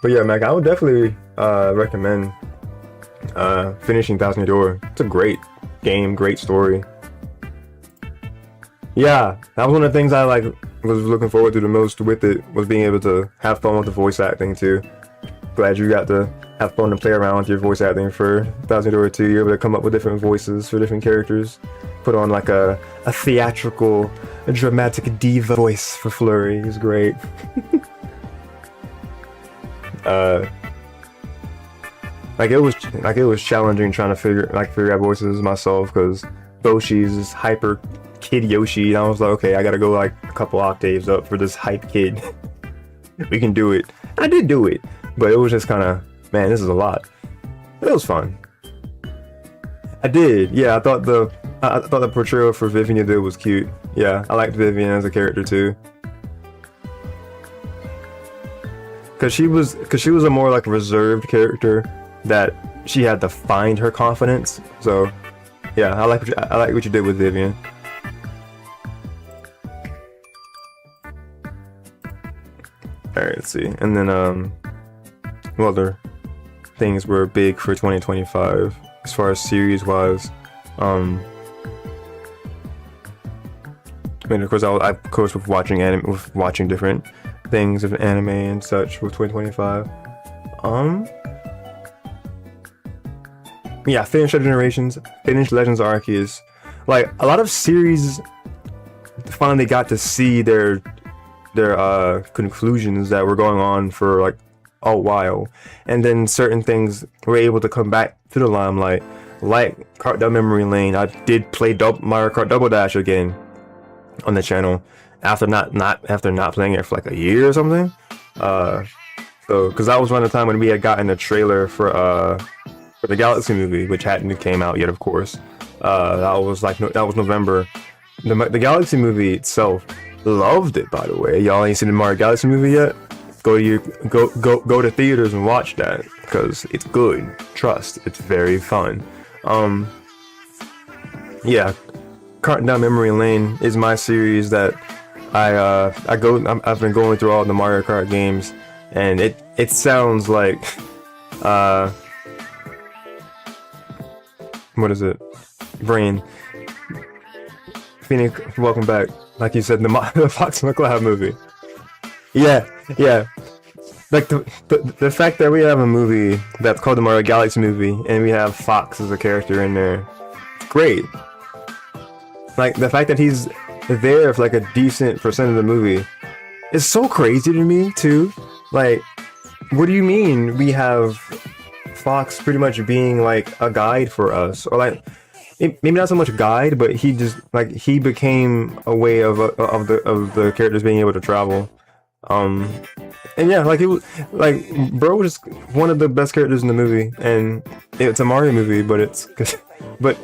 But yeah, Mac, I would definitely recommend finishing Thousand Door. It's a great game, great story. Yeah, that was one of the things I like was looking forward to the most with it, was being able to have fun with the voice acting too. Glad you got to have fun and play around with your voice acting for Thousand Door 2. You're able to come up with different voices for different characters. Put on like a theatrical, a dramatic diva voice for Flurry. It's great. Like it was challenging trying to figure out voices myself, because Boshi's is hyper kid Yoshi, and I was like, okay, I gotta go like a couple octaves up for this hype kid. We can do it. I did do it, but it was just kind of, man, this is a lot. It was fun. I did, yeah. I thought the portrayal for Vivian did was cute. Yeah, I liked Vivian as a character too. Cause she was a more like reserved character that she had to find her confidence. So yeah, I like what you did with Vivian. Alright, let's see. And then what other things were big for 2025 as far as series wise? I mean, of course, I coached with watching anime, with watching different things of anime and such with 2025. Yeah, finished Generations, finished Legends Arceus. Like a lot of series finally got to see their conclusions that were going on for like a while, and then certain things were able to come back to the limelight, like Kart Down Memory Lane. I did play Mario Kart Double Dash again on the channel after not playing it for like a year or something. So because that was around the time when we had gotten the trailer for the Galaxy movie, which hadn't came out yet, of course. That was November. The Galaxy movie itself, loved it, by the way. Y'all ain't seen the Mario Galaxy movie yet? Go to theaters and watch that, because it's good. Trust, it's very fun. Yeah, Kart Down Memory Lane is my series that I've been going through all the Mario Kart games, and it sounds like what is it? Brain. Phoenix, welcome back. Like you said, the Fox McCloud movie. Yeah. Like the fact that we have a movie that's called the Mario Galaxy movie, and we have Fox as a character in there, great. Like the fact that he's there for like a decent percent of the movie is so crazy to me too. Like, what do you mean we have Fox pretty much being like a guide for us, or like maybe not so much guide, but he just like he became a way of the characters being able to travel. And yeah, like it was like bro was just one of the best characters in the movie, and it's a Mario movie, but but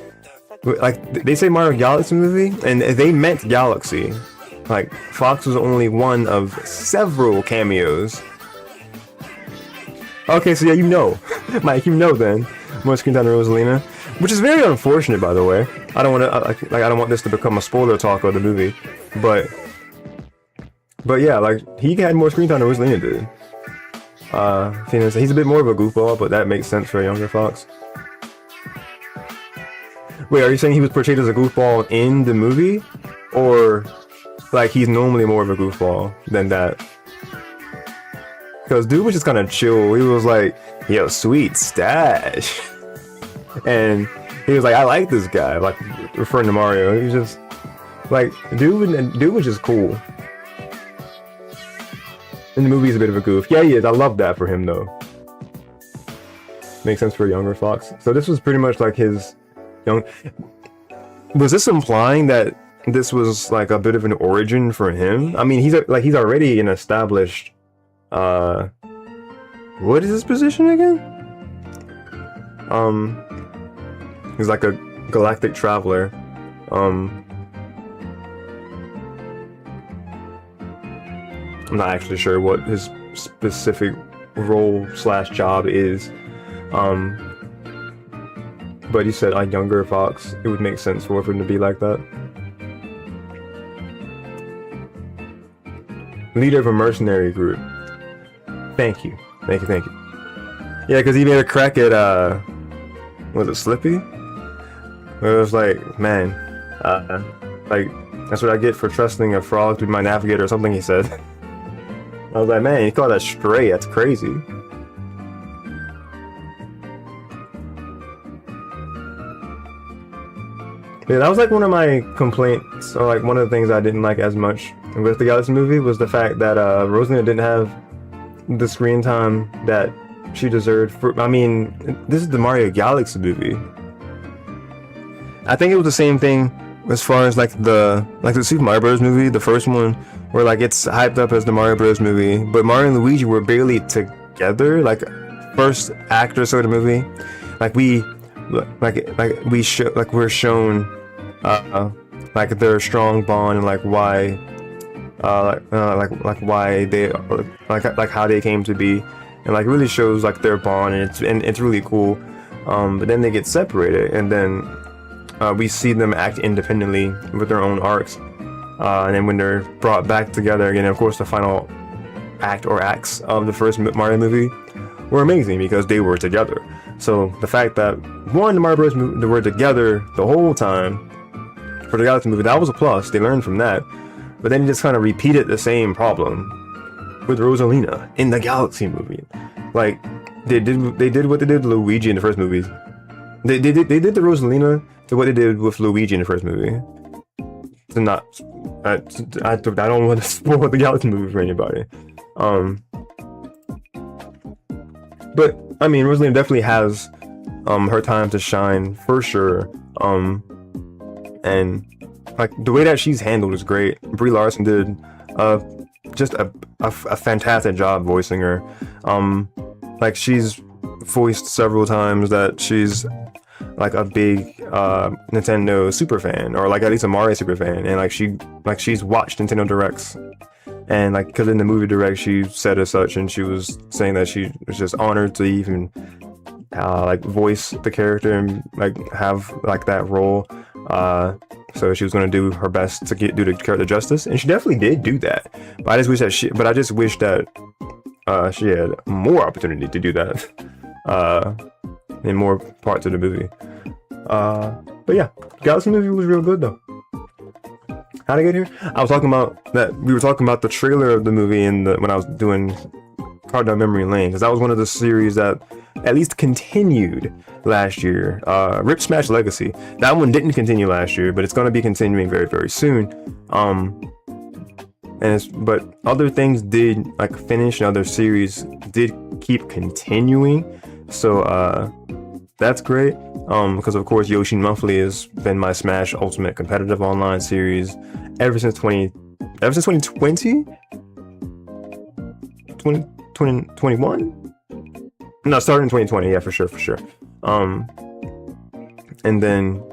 like they say Mario Galaxy movie, and they meant Galaxy. Like Fox was only one of several cameos. Okay, so yeah, you know, Mike, you know then more screen time than Rosalina, which is very unfortunate, by the way. I don't want to I don't want this to become a spoiler talk of the movie, but yeah, like he had more screen time than Rosalina did. He's a bit more of a goofball, but that makes sense for a younger Fox. Wait, are you saying he was portrayed as a goofball in the movie, or like he's normally more of a goofball than that? Because dude was just kind of chill. He was like, yo, sweet stash. And he was like, I like this guy, like referring to Mario. He was just like, dude was just cool. In the movie, he's a bit of a goof. Yeah, he is. I love that for him, though. Makes sense for a younger Fox. So this was pretty much like his young... Was this implying that this was like a bit of an origin for him? I mean, he's already an established... What is his position again? He's like a galactic traveler. I'm not actually sure what his specific role / job is. But he said a younger Fox. It would make sense for him to be like that. Leader of a mercenary group. Thank you. Yeah, because he made a crack at was it Slippy? Where it was like, man, like that's what I get for trusting a frog to be my navigator or something, he said. I was like, man, you call that stray? That's crazy. Yeah, that was like one of my complaints, or like one of the things I didn't like as much with the Galaxy movie was the fact that Rosalina didn't have the screen time that she deserved. I mean, this is the Mario Galaxy movie. I think it was the same thing as far as like the Super Mario Bros. Movie, the first one, where like it's hyped up as the Mario Bros. Movie, but Mario and Luigi were barely together. Like first act or so of the movie, we're shown like their strong bond and like why why they like how they came to be, and like really shows like their bond, and it's really cool. But then they get separated, and then we see them act independently with their own arcs, and then when they're brought back together again, of course the final act or acts of the first Mario movie were amazing because they were together. So the fact that the Mario Bros. Movie, they were together the whole time for the Galaxy movie, that was a plus. They learned from that. But then he just kind of repeated the same problem with Rosalina in the Galaxy movie. Like they did what they did with Luigi in the first movies. They did the Rosalina to what they did with Luigi in the first movie. To not, I don't want to spoil the Galaxy movie for anybody. But I mean, Rosalina definitely has her time to shine for sure. And like the way that she's handled is great. Brie Larson did just a fantastic job voicing her. Like she's voiced several times that she's like a big Nintendo super fan, or like at least a Mario super fan, and she's watched Nintendo Directs, and like because in the movie Direct she said as such, and she was saying that she was just honored to even like voice the character and like have like that role. So she was going to do her best to do the character justice, and she definitely did do that. But I just wish that she had more opportunity to do that in more parts of the movie. But yeah, Galaxy movie was real good though. How'd I get here? I was talking about that. We were talking about the trailer of the movie when I was doing Countdown Memory Lane, because that was one of the series that at least continued last year. Rip Smash Legacy. That one didn't continue last year, but it's going to be continuing very, very soon. But other things did like finish, and other series did keep continuing. So that's great. Because of course Yoshin Monthly has been my Smash Ultimate competitive online series ever since 2020, 2021. No, started in 2020, yeah, for sure. And then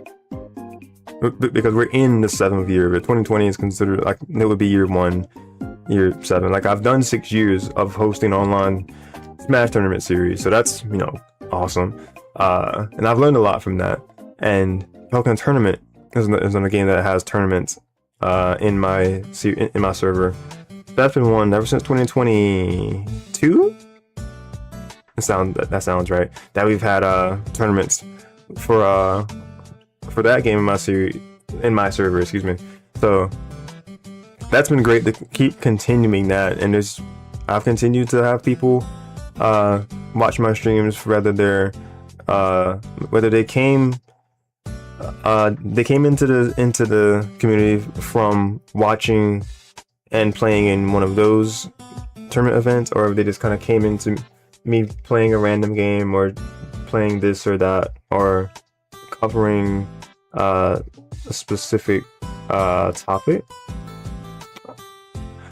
because we're in the 7th year, but 2020 is considered like it would be year 1, year 7. Like I've done 6 years of hosting online Smash tournament series, so that's, you know, awesome. And I've learned a lot from that. And Pokemon Tournament is a game that has tournaments in my server. That's been one ever since 2022. That sounds right. That we've had tournaments for that game in my server, excuse me. So that's been great to keep continuing that, and I've continued to have people watch my streams, whether they came into the community from watching and playing in one of those tournament events, or if they just kind of came into me playing a random game or playing this or that or covering a specific topic.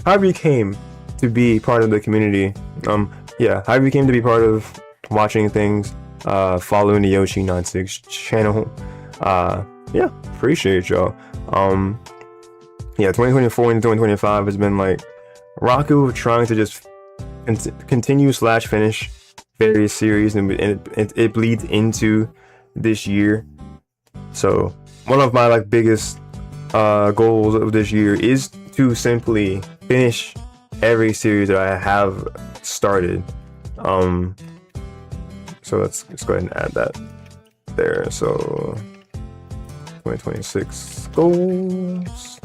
However you came to be part of the community, however you came to be part of watching things, following the Yoshean96 channel, appreciate y'all. 2024 and 2025 has been like Raku trying to just continue / finish various series, and it bleeds into this year. So one of my like biggest goals of this year is to simply finish every series that I have started. So let's go ahead and add that there. So 2026 goals.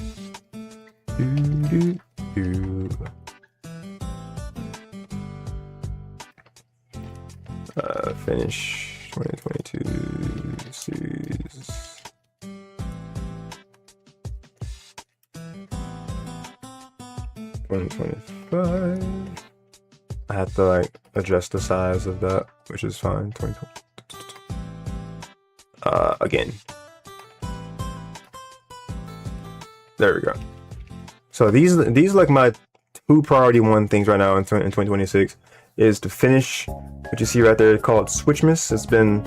Finish 2022 series. I have to like adjust the size of that, which is fine. 2020. Again. There we go. So these like my 2 priority 1 things right now in 2026 is to finish what you see right there called Switchmas. It's been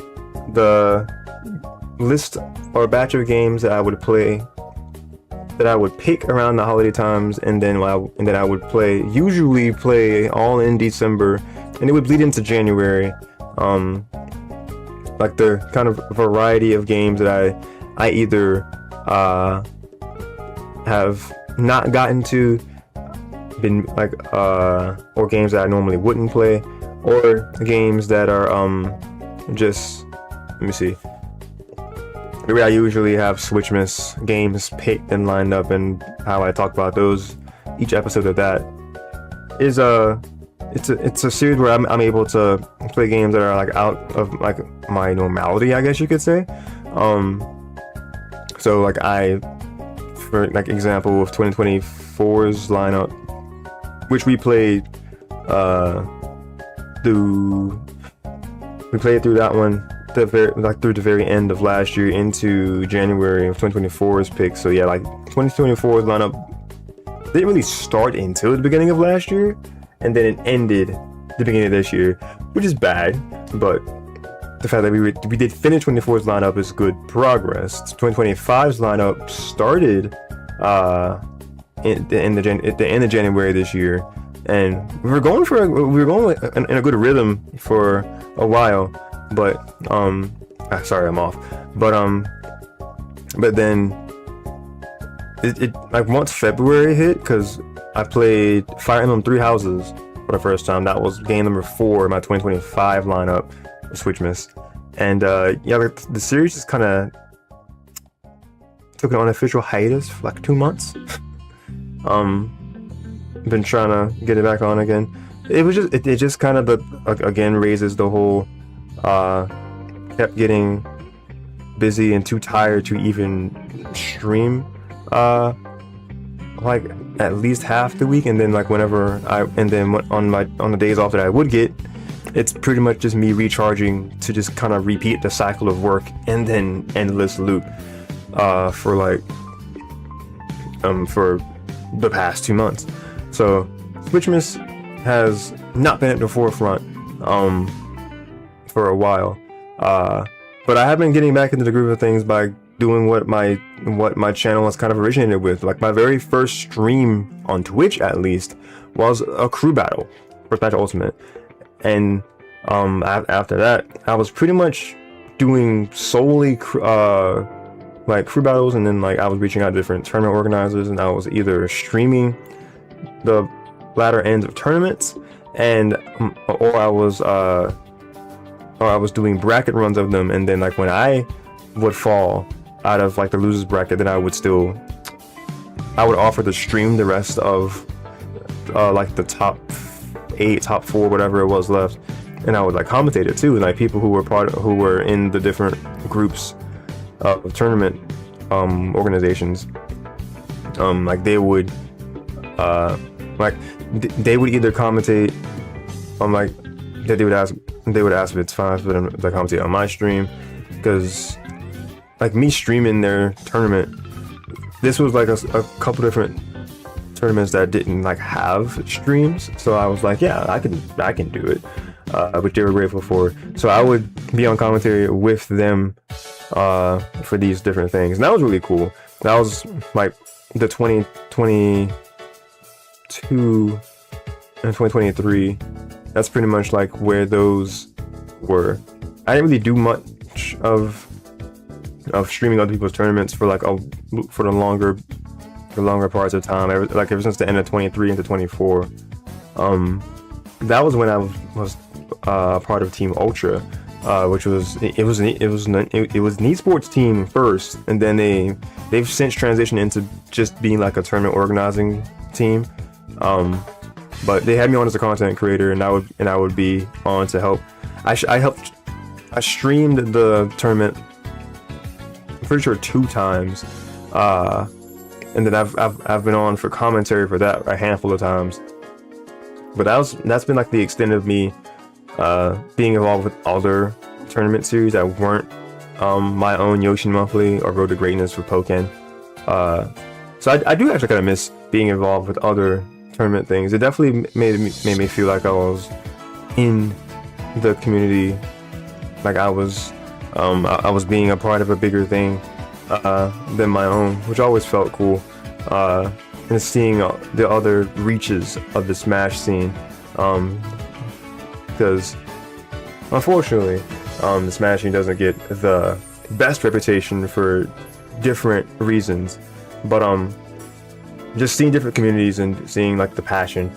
the list or batch of games that I would play, that I would pick around the holiday times, and then I would usually play all in December, and it would bleed into January. Like the kind of variety of games that I either have not gotten to, been like or games that I normally wouldn't play, or games that are just, let me see, maybe I usually have Switchmas games picked and lined up, and how I talk about those each episode of that is it's a series where I'm able to play games that are like out of like my normality, I guess you could say. So like for like example of 2024's lineup, which we played through that one through the very end of last year into January of 2024's pick. So yeah, like 2024's lineup didn't really start until the beginning of last year, and then it ended the beginning of this year, which is bad, but the fact that we did finish 24's lineup is good progress. 2025's lineup started at the end of January this year, and we were going in a good rhythm for a while, but sorry, I'm off, but then it like once February hit, because I played Fire Emblem 3 Houses for the first time. That was game number 4 in my 2025 lineup of Switchmas, and the series just kind of took an unofficial hiatus for like 2 months. Been trying to get it back on again. It just kind of again raises the whole kept getting busy and too tired to even stream like at least half the week, and then like on the days off that I would get, it's pretty much just me recharging to just kind of repeat the cycle of work and then endless loop for like for the past 2 months. So Switchmas has not been at the forefront for a while, but I have been getting back into the groove of things by doing what my channel has kind of originated with. Like my very first stream on Twitch, at least, was a crew battle for Smash Ultimate, and after that I was pretty much doing solely like crew battles, and then like I was reaching out to different tournament organizers, and I was either streaming the latter ends of tournaments, and or I was doing bracket runs of them, and then like when I would fall out of like the losers bracket, then I would offer to stream the rest of like the top 8, top 4, whatever it was left, and I would like commentate it too. And like people who were in the different groups of tournament organizations, like they would either commentate on like they would ask if it's fine for them to commentate on my stream, because like me streaming their tournament, this was like a couple different tournaments that didn't like have streams, so I was like, yeah, I can do it, which they were grateful for. So I would be on commentary with them for these different things, and that was really cool. That was like the 2022 and 2023. That's pretty much like where those were. I didn't really do much of streaming other people's tournaments for like for the longer parts of time, ever since the end of 23 into 24. That was when I was part of Team Ultra, which was an esports team first, and then they've since transitioned into just being like a tournament organizing team. But they had me on as a content creator, and I would be on to help. I streamed the tournament, I'm pretty sure 2 times, and then I've been on for commentary for that a handful of times. But that's been like the extent of me being involved with other tournament series that weren't my own Yoshin Monthly or Road to Greatness for Pokken. So I do actually kind of miss being involved with other tournament things. It definitely made me feel like I was in the community, like I was being a part of a bigger thing than my own, which always felt cool. And seeing the other reaches of the Smash scene, because unfortunately the Smash scene doesn't get the best reputation for different reasons, but just seeing different communities and seeing like the passion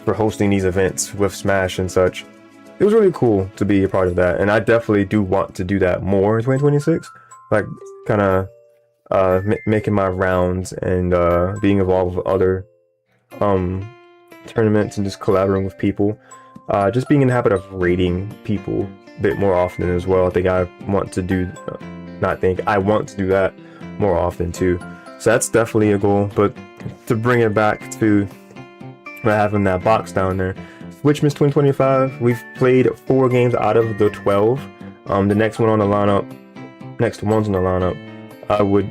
for hosting these events with Smash and such, it was really cool to be a part of that. And I definitely do want to do that more in 2026, like kind of making my rounds and being involved with other tournaments and just collaborating with people, just being in the habit of rating people a bit more often as well. I want to do that more often too. So that's definitely a goal. But to bring it back to what I have in that box down there, Switchmas 2025, we've played 4 games out of the 12. The next one's on the lineup, I would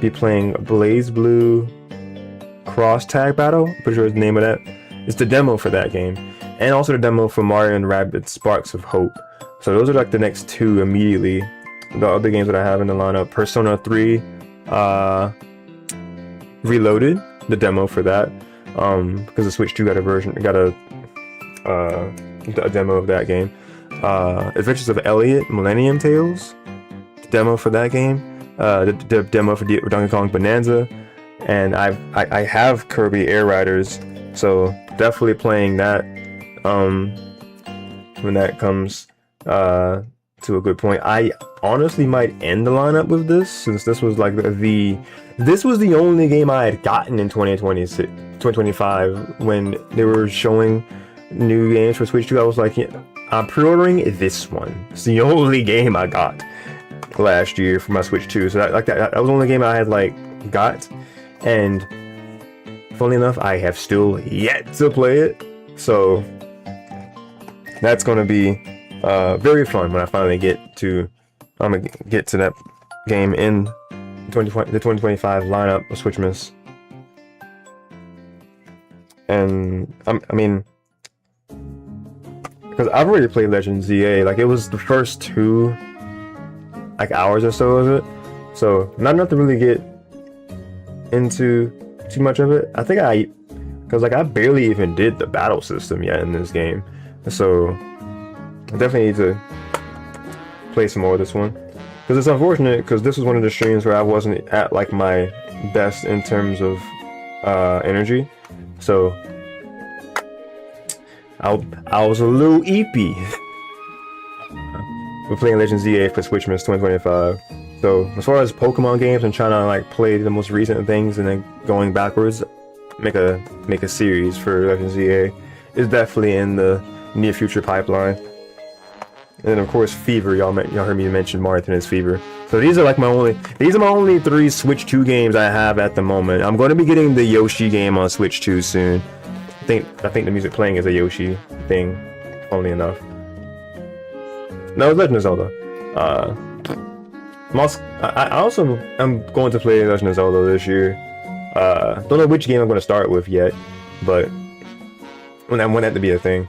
be playing Blaze Blue Cross Tag Battle. Pretty sure is the name of that. It's the demo for that game, and also the demo for Mario and Rabbids Sparks of Hope. So those are like the next 2 immediately. The other games that I have in the lineup: Persona 3 Reloaded, the demo for that, because the Switch 2 got a demo of that game. Adventures of Elliot Millennium Tales, the demo for that game. The demo for Donkey Kong Bonanza, and I have Kirby Air Riders, so definitely playing that when that comes to a good point. I honestly might end the lineup with this, since this was like this was the only game I had gotten in 2025 when they were showing new games for Switch 2. I was like, yeah, I'm pre-ordering this one. It's the only game I got last year for my Switch 2. So that was the only game I had got, and funnily enough, I have still yet to play it. So that's gonna be very fun when I finally get to that game in the 2025 lineup of Switchmas. And I mean, because I've already played Legend ZA, like it was the first 2 like hours or so of it, so not enough to really get into too much of it. I think because like I barely even did the battle system yet in this game, so I definitely need to play some more of this one. Because it's unfortunate, because this was one of the streams where I wasn't at like my best in terms of energy, so I was a little eepy. We're playing Legend ZA for Switchmas 2025. So as far as Pokemon games, I'm trying to like play the most recent things and then going backwards, make a series for Legend ZA is definitely in the near future pipeline. And then of course Fever, y'all heard me mention Mario Tennis Fever. So these are my only 3 Switch 2 games I have at the moment. I'm going to be getting the Yoshi game on Switch 2 soon. I think the music playing is a Yoshi thing, funnily enough. No, it's Legend of Zelda. I also am going to play Legend of Zelda this year. Don't know which game I'm going to start with yet, but I want that to be a thing.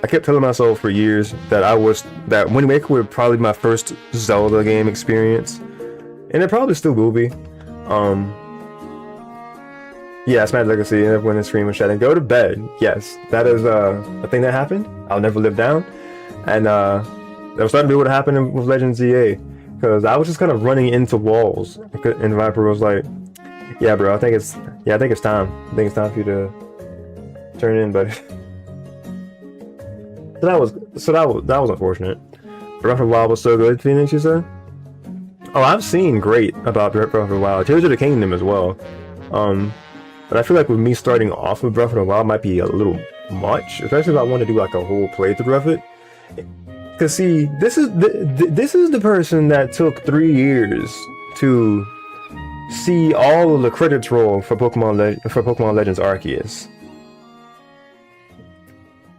I kept telling myself for years that Wind Waker would probably be my first Zelda game experience, and it probably still will be. Yeah, Smash Legacy, and everyone in stream was shouting, "Go to bed." Yes, that is a thing that happened. I'll never live down, and that was starting to be what happened with Legend ZA, because I was just kind of running into walls, and Viper was like, "Yeah, bro, I think it's time. I think it's time for you to turn in, buddy." So that was unfortunate. Breath of the Wild was so good, Phoenix, you said? Oh, I've seen great about Breath of the Wild. Tears of the Kingdom as well. But I feel like with me starting off with Breath of the Wild might be a little much, especially if I want to do like a whole playthrough of it. Cause see, this is the person that took 3 years to see all of the credits roll for Pokemon Legends Arceus.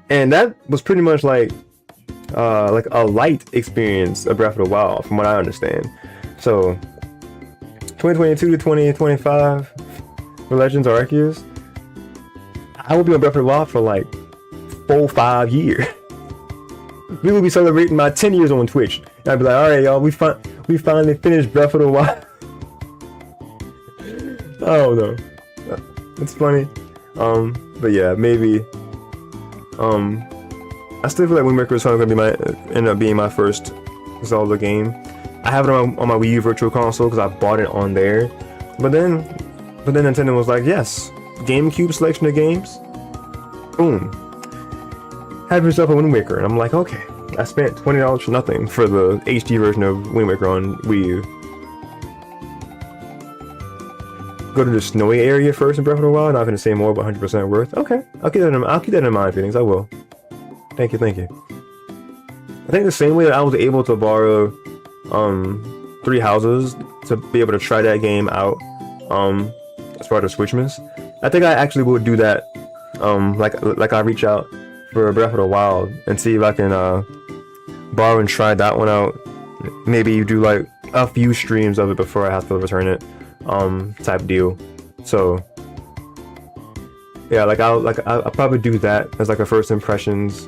And that was pretty much like a light experience of Breath of the Wild, from what I understand. So 2022 to 2025 for Legends Arceus, I will be on Breath of the Wild for like 4-5 years. We will be celebrating my 10 years on Twitch. And I'd be like, alright y'all, we finally finished Breath of the Wild. I don't know. It's funny. But yeah, maybe. I still feel like Wind Waker is going to end up being my first Zelda game. I have it on my Wii U Virtual Console because I bought it on there. But then Nintendo was like, yes, GameCube selection of games. Boom. Have yourself a Wind Waker. And I'm like, okay. I spent $20 for nothing for the HD version of Wind Waker on Wii U. Go to the snowy area first in Breath of the Wild. Not going to say more, but 100% worth. Okay, I'll keep that in mind, feelings. I will. Thank you. I think the same way that I was able to borrow 3 houses to be able to try that game out as part of Switchmas, I think I actually will do that. Like I reach out for Breath of the Wild and see if I can borrow and try that one out. Maybe do like a few streams of it before I have to return it. Type deal. So yeah, I'll probably do that as like a first impressions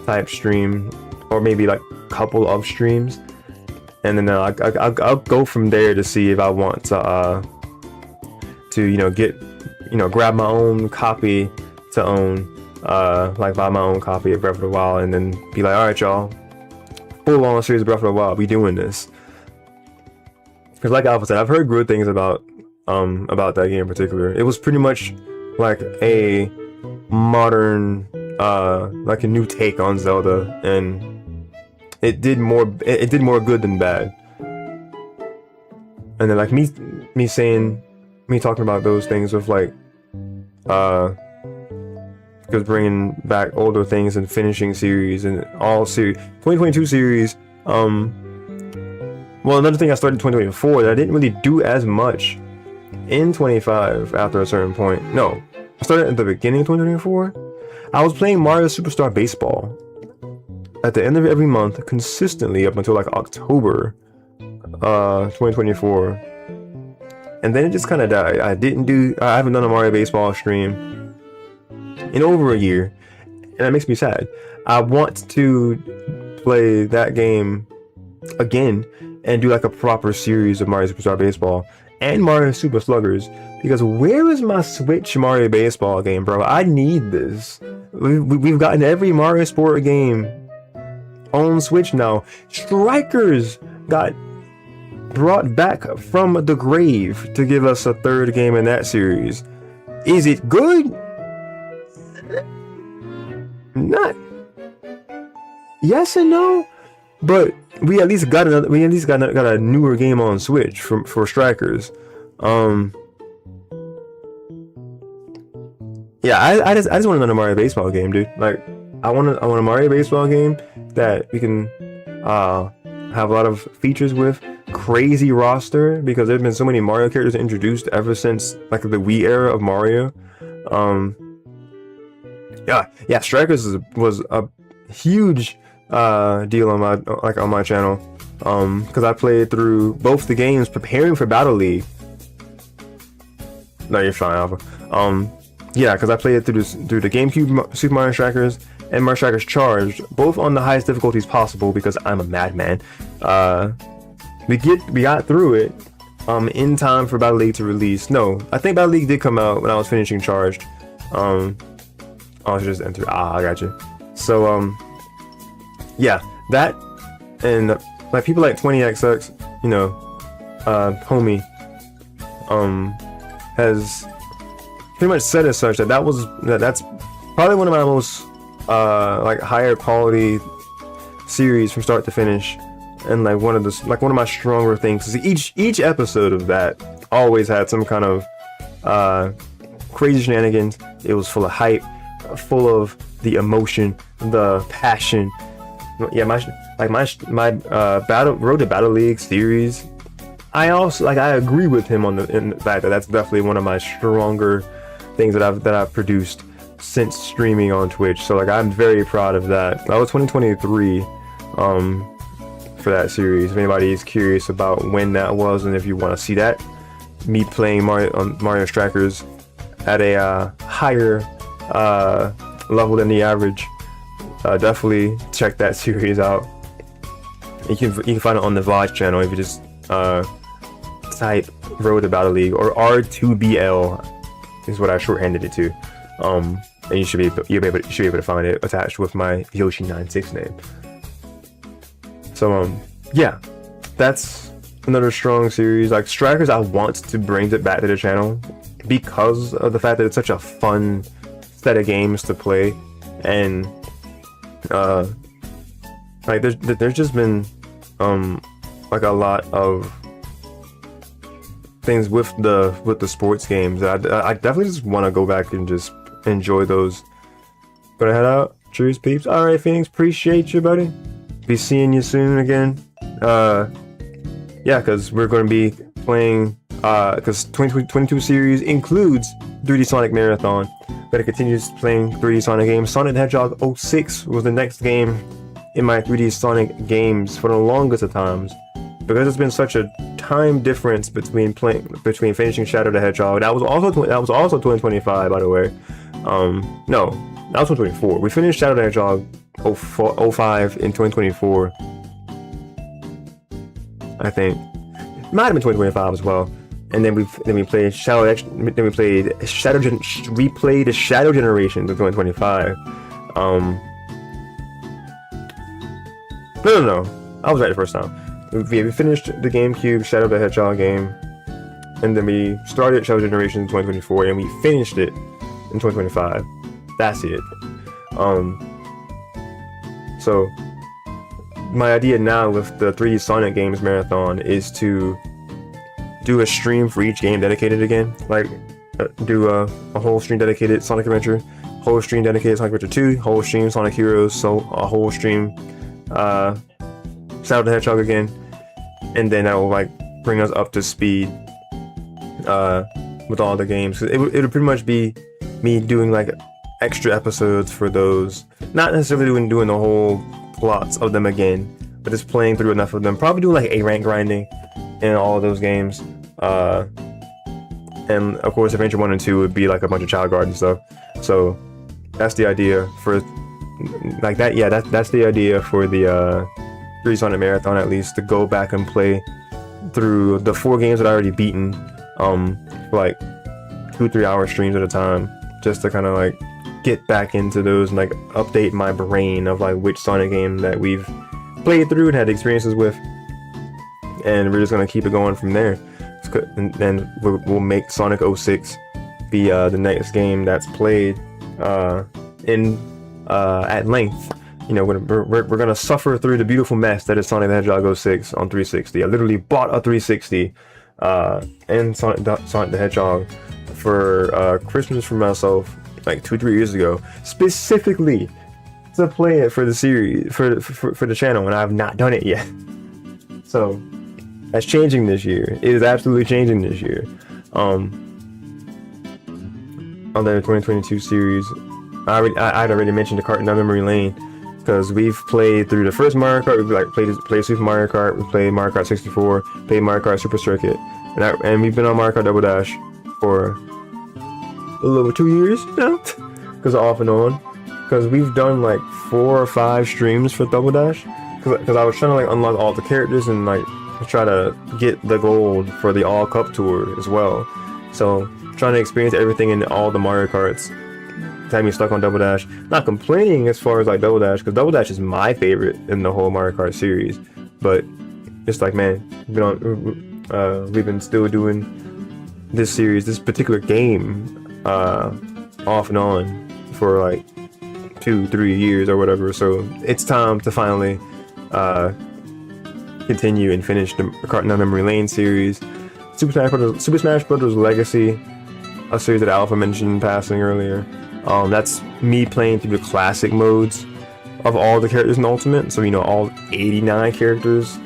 type stream, or maybe like a couple of streams, and then I'll go from there to see if I want to grab my own copy to own, like buy my own copy of Breath of the Wild, and then be like, all right, y'all, full on series of Breath of the Wild, we doing this. Because like Alpha said, I've heard good things about that game in particular. It was pretty much like a modern, like a new take on Zelda, and it did more good than bad. And then like me talking about those things with like, because bringing back older things and finishing series and all series, 2022 series, well, another thing I started in 2024 that I didn't really do as much in 25 after a certain point. No, I started at the beginning of 2024. I was playing Mario Superstar Baseball at the end of every month consistently up until like October 2024, and then it just kind of died. I haven't done a Mario Baseball stream in over a year, and that makes me sad. I want to play that game again and do like a proper series of Mario Superstar Baseball and Mario Super Sluggers, because where is my Switch Mario Baseball game, bro? I need this. We've gotten every Mario Sport game on Switch now. Strikers got brought back from the grave to give us a third game in that series. Is it good? Not. Yes and no, but we at least got a newer game on Switch for Strikers. Yeah, I just want another Mario Baseball game, dude. Like, I want a Mario Baseball game that we can have a lot of features with. Crazy roster, because there's been so many Mario characters introduced ever since like the Wii era of Mario. Yeah, Strikers was a huge deal on my channel, because I played through both the games preparing for Battle League. No, you're fine, Alpha. Yeah, because I played it through the GameCube Super Mario Strikers and Mario Strikers Charged, both on the highest difficulties possible because I'm a madman. We got through it in time for Battle League to release. No, I think Battle League did come out when I was finishing Charged. I should just enter. I got you. So yeah, that and like people like 20XX, you know, homie, has pretty much said as such that's probably one of my most like higher quality series from start to finish, and like one of my stronger things. Each episode of that always had some kind of crazy shenanigans. It was full of hype, full of the emotion, the passion. Yeah, my Road to Battle League series. I agree with him in the fact that that's definitely one of my stronger things that I've produced since streaming on Twitch. So like, I'm very proud of that. That was 2023 for that series. If anybody is curious about when that was, and if you want to see that, me playing Mario Strikers at a higher level than the average, definitely check that series out. You can find it on the VoDs channel if you just type Road to Battle League, or R2BL is what I shorthanded it to, and you should be able to find it attached with my Yoshean96 name. So yeah, that's another strong series. Like Strikers, I want to bring it back to the channel because of the fact that it's such a fun set of games to play, and like there's just been like a lot of things with the sports games. I definitely just want to go back and just enjoy those. Gonna head out. Cheers, peeps. All right, Phoenix. Appreciate you, buddy. Be seeing you soon again. Yeah, because we're going to be playing. Because 2022 series includes 3D Sonic Marathon, but it continues playing 3D Sonic games. Sonic the Hedgehog 06 was the next game in my 3D Sonic games for the longest of times, because it's been such a time difference between finishing Shadow the Hedgehog. That was also 2025, by the way. No, that was 2024. We finished Shadow the Hedgehog 05 in 2024, I think. Might have been 2025 as well. And then we played the Shadow Generations of 2025. No, I was right the first time. We finished the GameCube Shadow the Hedgehog game, and then we started Shadow Generations in 2024, and we finished it in 2025. That's it. So my idea now with the 3D Sonic games marathon is to do a stream for each game dedicated again. Like do a whole stream dedicated Sonic Adventure, whole stream dedicated Sonic Adventure 2, whole stream Sonic Heroes, so a whole stream Shadow the Hedgehog again, and then that will like bring us up to speed with all the games. It would pretty much be me doing like extra episodes for those. Not necessarily doing the whole plots of them again, but just playing through enough of them. Probably doing like A rank grinding in all of those games. And of course, Adventure 1 and 2 would be like a bunch of Child Guard and stuff. So that's the idea for like that. Yeah, that's the idea for the 3 Sonic Marathon, at least, to go back and play through the 4 games that I already beaten, like 2-3 hour streams at a time, just to kind of like get back into those and like update my brain of like which Sonic game that we've played through and had experiences with, and we're just gonna keep it going from there. And then we'll make Sonic 06 be the next game that's played at length. You know, we're gonna suffer through the beautiful mess that is Sonic the Hedgehog 06 on 360. I literally bought a 360 and Sonic the Hedgehog for Christmas for myself like 2-3 years ago, specifically to play it for the series, for the channel, and I have not done it yet. So that's changing this year. It is absolutely changing this year. On the 2022 series, I'd already mentioned the Carton Down Memory Lane, because we've played through the first Mario Kart. We've like played Super Mario Kart. We played Mario Kart 64. Played Mario Kart Super Circuit, and we've been on Mario Kart Double Dash for a little over 2 years now, because off and on. Because we've done like 4 or 5 streams for Double Dash, because I was trying to like unlock all the characters and like try to get the gold for the All Cup tour as well. So trying to experience everything in all the Mario Karts. Had me stuck on Double Dash. Not complaining as far as like Double Dash, because Double Dash is my favorite in the whole Mario Kart series. But it's like, man, we've been still doing this series, this particular game, off and on for like 2-3 years or whatever. So it's time to finally continue and finish the Carton Down Memory Lane series. Super Smash Bros. Legacy, a series that Alpha mentioned in passing earlier. That's me playing through the classic modes of all the characters in Ultimate. So, you know, all 89 characters.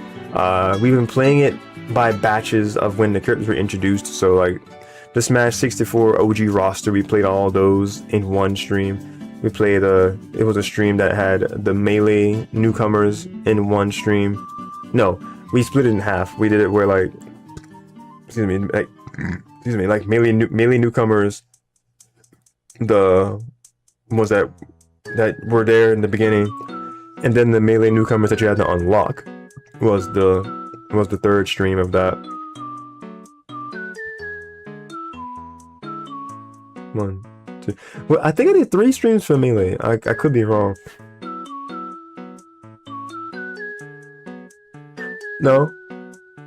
We've been playing it by batches of when the characters were introduced. So, like, the Smash 64 OG roster, we played all those in one stream. We played, it was a stream that had the Melee newcomers in one stream. No, we split it in half. We did it where, like, like Melee newcomers, the ones that were there in the beginning, and then the Melee newcomers that you had to unlock was the third stream of that. 1, 2. Well, I think I did 3 streams for Melee. I could be wrong. No,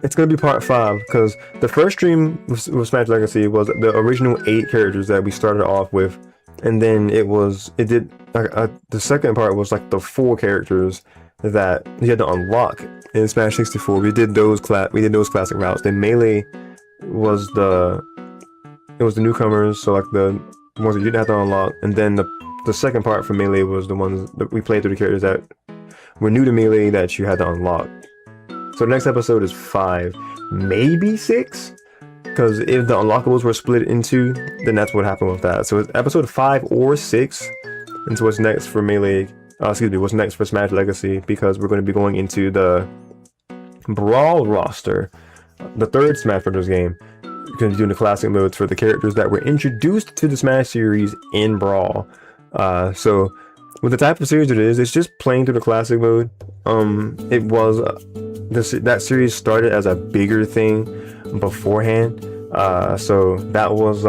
it's gonna be part 5, because the first stream with Smash Legacy was the original 8 characters that we started off with, and then the second part was like the 4 characters that you had to unlock in Smash 64. We did those classic routes. Then Melee was the newcomers, so like the ones that you didn't have to unlock, and then the second part for Melee was the ones that we played through the characters that were new to Melee that you had to unlock. So the next episode is 5, maybe 6, because if the unlockables were split into, then that's what happened with that. So it's episode 5 or 6, and so what's next for Melee, what's next for Smash Legacy, because we're going to be going into the Brawl roster, the third Smash Bros. Game. We're going to be doing the classic modes for the characters that were introduced to the Smash series in Brawl. So with the type of series it is, it's just playing through the classic mode. It was that series started as a bigger thing beforehand, so that was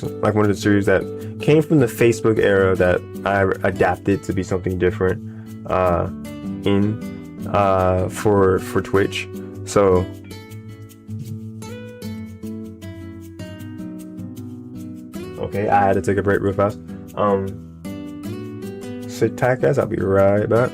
like one of the series that came from the Facebook era that I adapted to be something different for Twitch. So okay, I had to take a break real fast. Sit tight, guys, I'll be right back.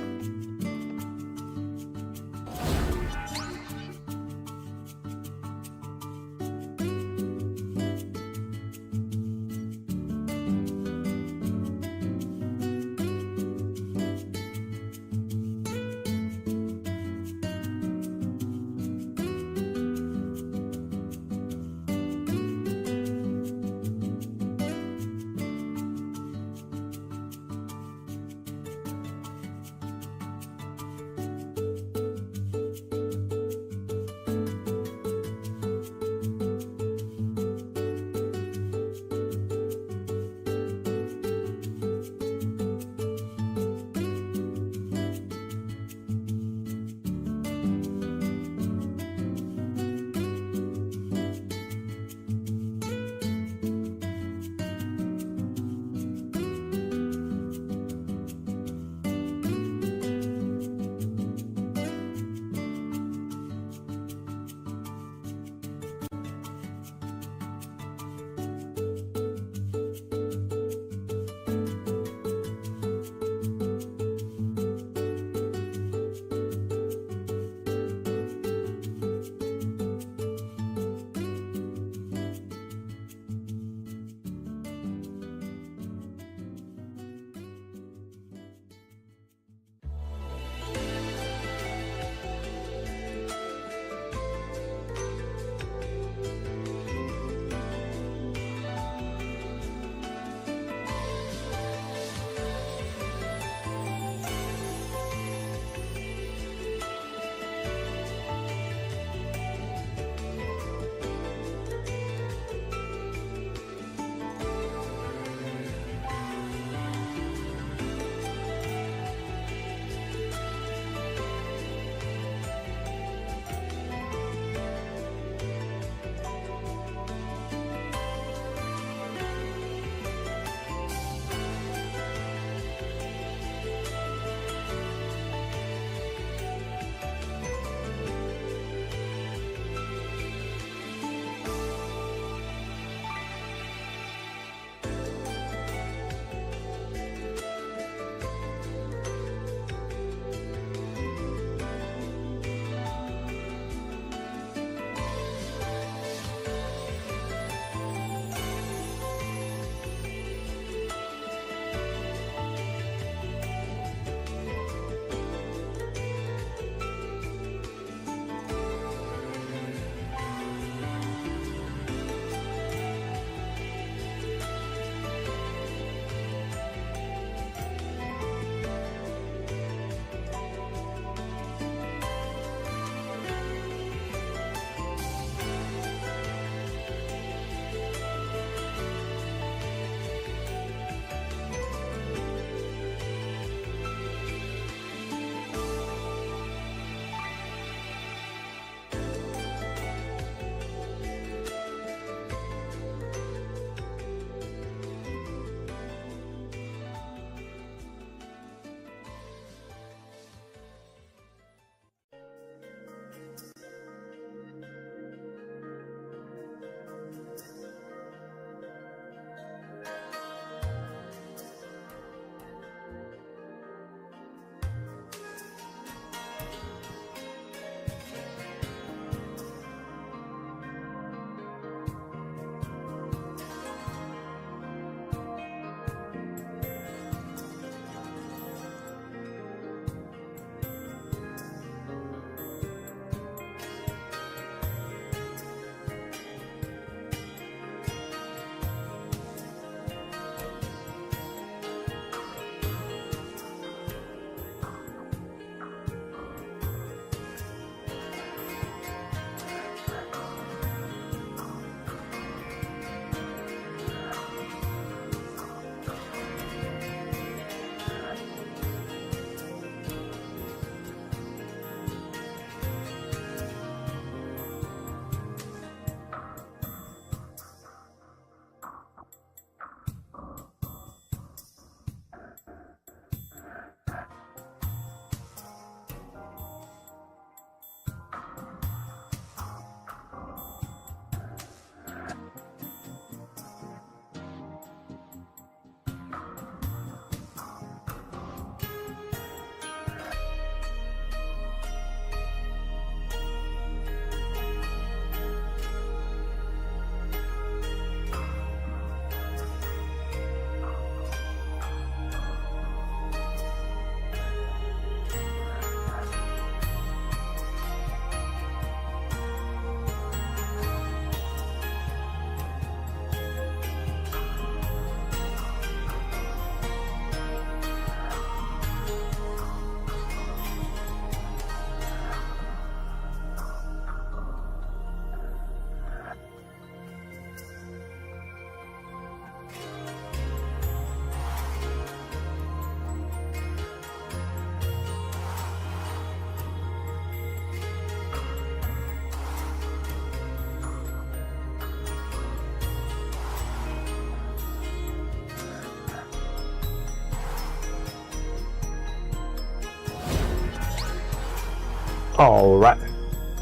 All right,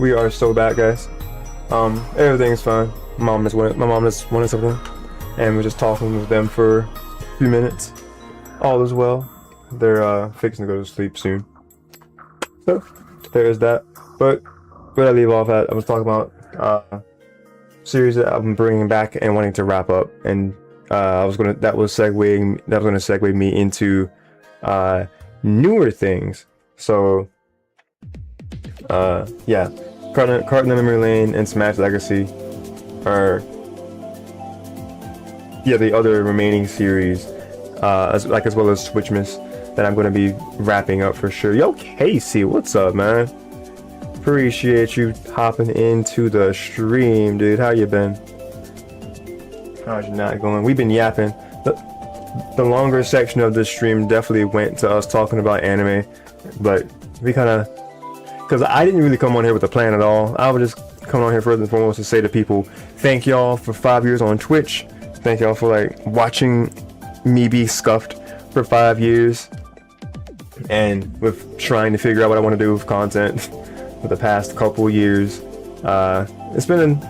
we are so back, guys. Everything's fine. My mom just wanted something, and we're just talking with them for a few minutes. All is well. They're fixing to go to sleep soon. So there's that. But where I leave off at, I was talking about series that I'm bringing back and wanting to wrap up, and that was gonna segue me into newer things. So yeah, Card in the Memory Lane and Smash Legacy are the other remaining series, as well as Switchmas that I'm going to be wrapping up for sure. Yo, Casey, what's up, man? Appreciate you hopping into the stream, dude. How you been? How's your night going? We've been yapping. The longer section of this stream definitely went to us talking about anime, but we kind of, because I didn't really come on here with a plan at all. I would just come on here first and foremost to say to people, thank y'all for 5 years on Twitch. Thank y'all for like watching me be scuffed for 5 years, and with trying to figure out what I want to do with content for the past couple years. It's been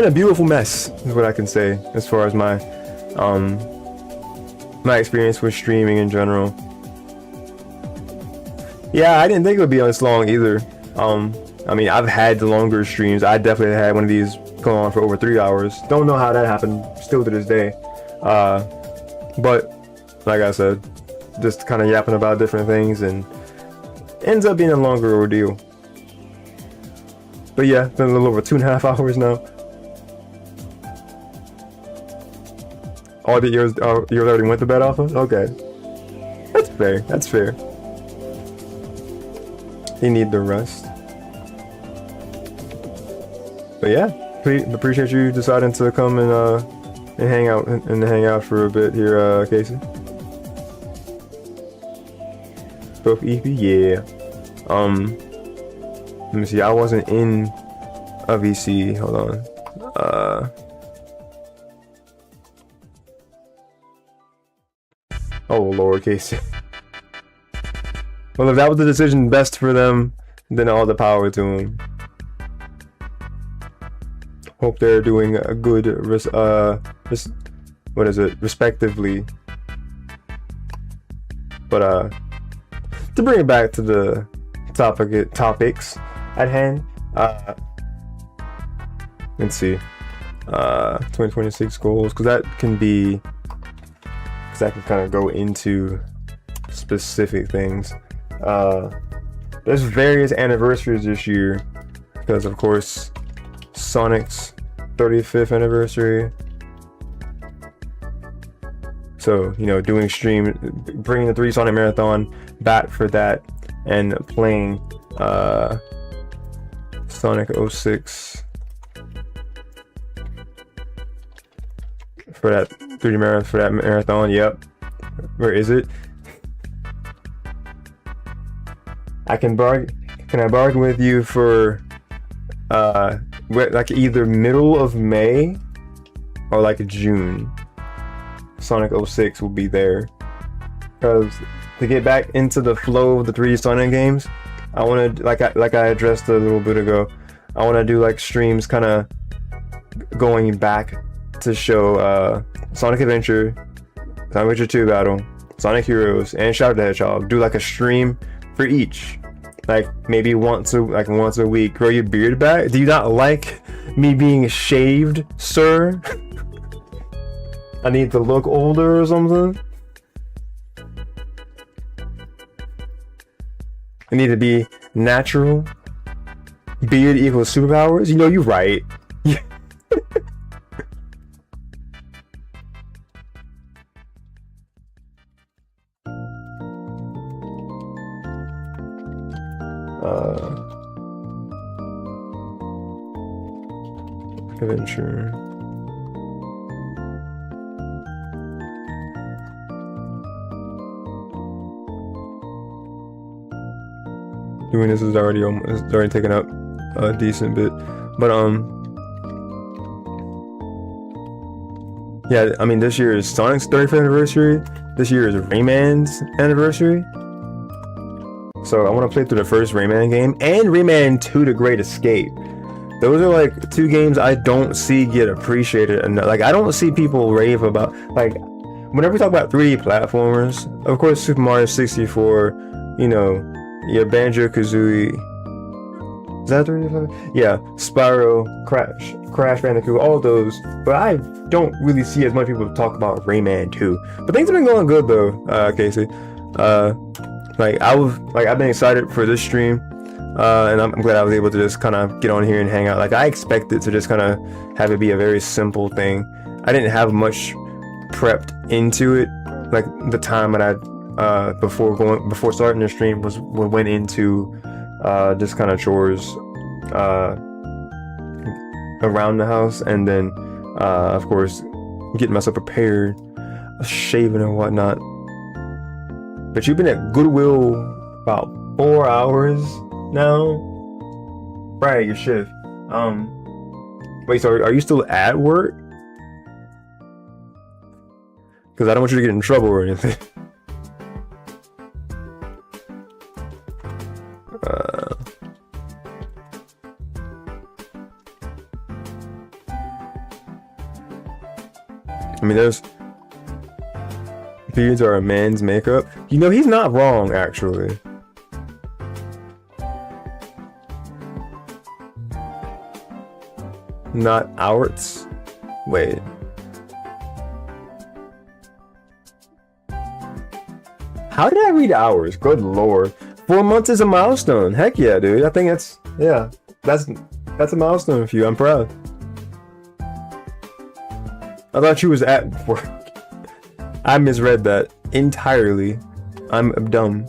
a beautiful mess, is what I can say as far as my experience with streaming in general. Yeah, I didn't think it would be this long either. I mean, I've had the longer streams. I definitely had one of these go on for over 3 hours. Don't know how that happened still to this day. But like I said, just kind of yapping about different things, and ends up being a longer ordeal. But yeah, it's been a little over 2.5 hours now. All the years already went to bed off of? Okay. That's fair. That's fair. You need the rest. But yeah, appreciate you deciding to come and hang out for a bit here, Casey. Both EP, yeah. Let me see. I wasn't in a VC. Hold on. Oh Lord, Casey. Well, if that was the decision best for them, then all the power to them. Hope they're doing a good, respectively. But to bring it back to the topics at hand, let's see, 2026 goals, because that can kind of go into specific things. There's various anniversaries this year, because of course Sonic's 35th anniversary. So, you know, doing bringing the 3 Sonic Marathon back for that, and playing Sonic 06 for that 3D marathon. Yep. Where is it? Can I bargain with you for like either middle of May or like June? Sonic 06 will be there, because to get back into the flow of the 3D Sonic games, I want to, like I addressed a little bit ago, I want to do like streams kind of going back to show Sonic Adventure, Sonic Adventure 2 Battle, Sonic Heroes, and Shadow the Hedgehog. Do like a stream for each, like maybe once a week. Grow your beard back. Do you not like me being shaved, sir? I need to look older or something? I need to be natural. Beard equals superpowers? You know, you're right. Adventure. Doing this is already taken up a decent bit, but yeah, I mean, this year is Sonic's 35th anniversary. This year is Rayman's anniversary. So I want to play through the first Rayman game and Rayman 2: The Great Escape. Those are like two games I don't see get appreciated enough. Like I don't see people rave about, like whenever we talk about 3D platformers, of course Super Mario 64, you know, your Banjo-Kazooie, is that 3D platform? Yeah, Spyro, Crash Bandicoot, all those. But I don't really see as much people talk about Rayman 2. But things have been going good though, Casey. I've been excited for this stream, and I'm glad I was able to just kind of get on here and hang out. Like I expected to just kind of have it be a very simple thing. I didn't have much prepped into it. Like the time that I before starting the stream went into just kind of chores around the house, and then of course getting myself prepared, shaving and whatnot. But you've been at Goodwill about 4 hours now? Right, your shift. Wait, so are you still at work? Because I don't want you to get in trouble or anything. I mean, beards are a man's makeup. You know, he's not wrong, actually. Not ours. Wait. How did I read hours? Good lord. 4 months is a milestone. Heck yeah, dude. I think that's a milestone for you. I'm proud. I thought you was at work. I misread that entirely. I'm dumb.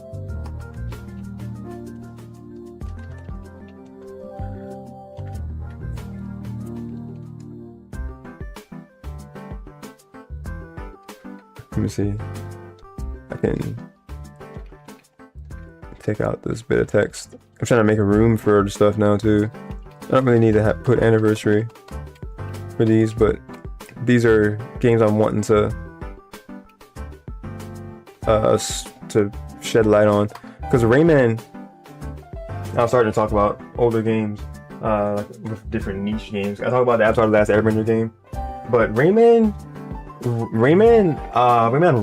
Let me see. I can take out this bit of text. I'm trying to make a room for the stuff now too. I don't really need to put anniversary for these, but these are games I'm wanting to shed light on, because Rayman, I was starting to talk about older games, like with different niche games. I talked about the Avatar: The Last Airbender game, but Rayman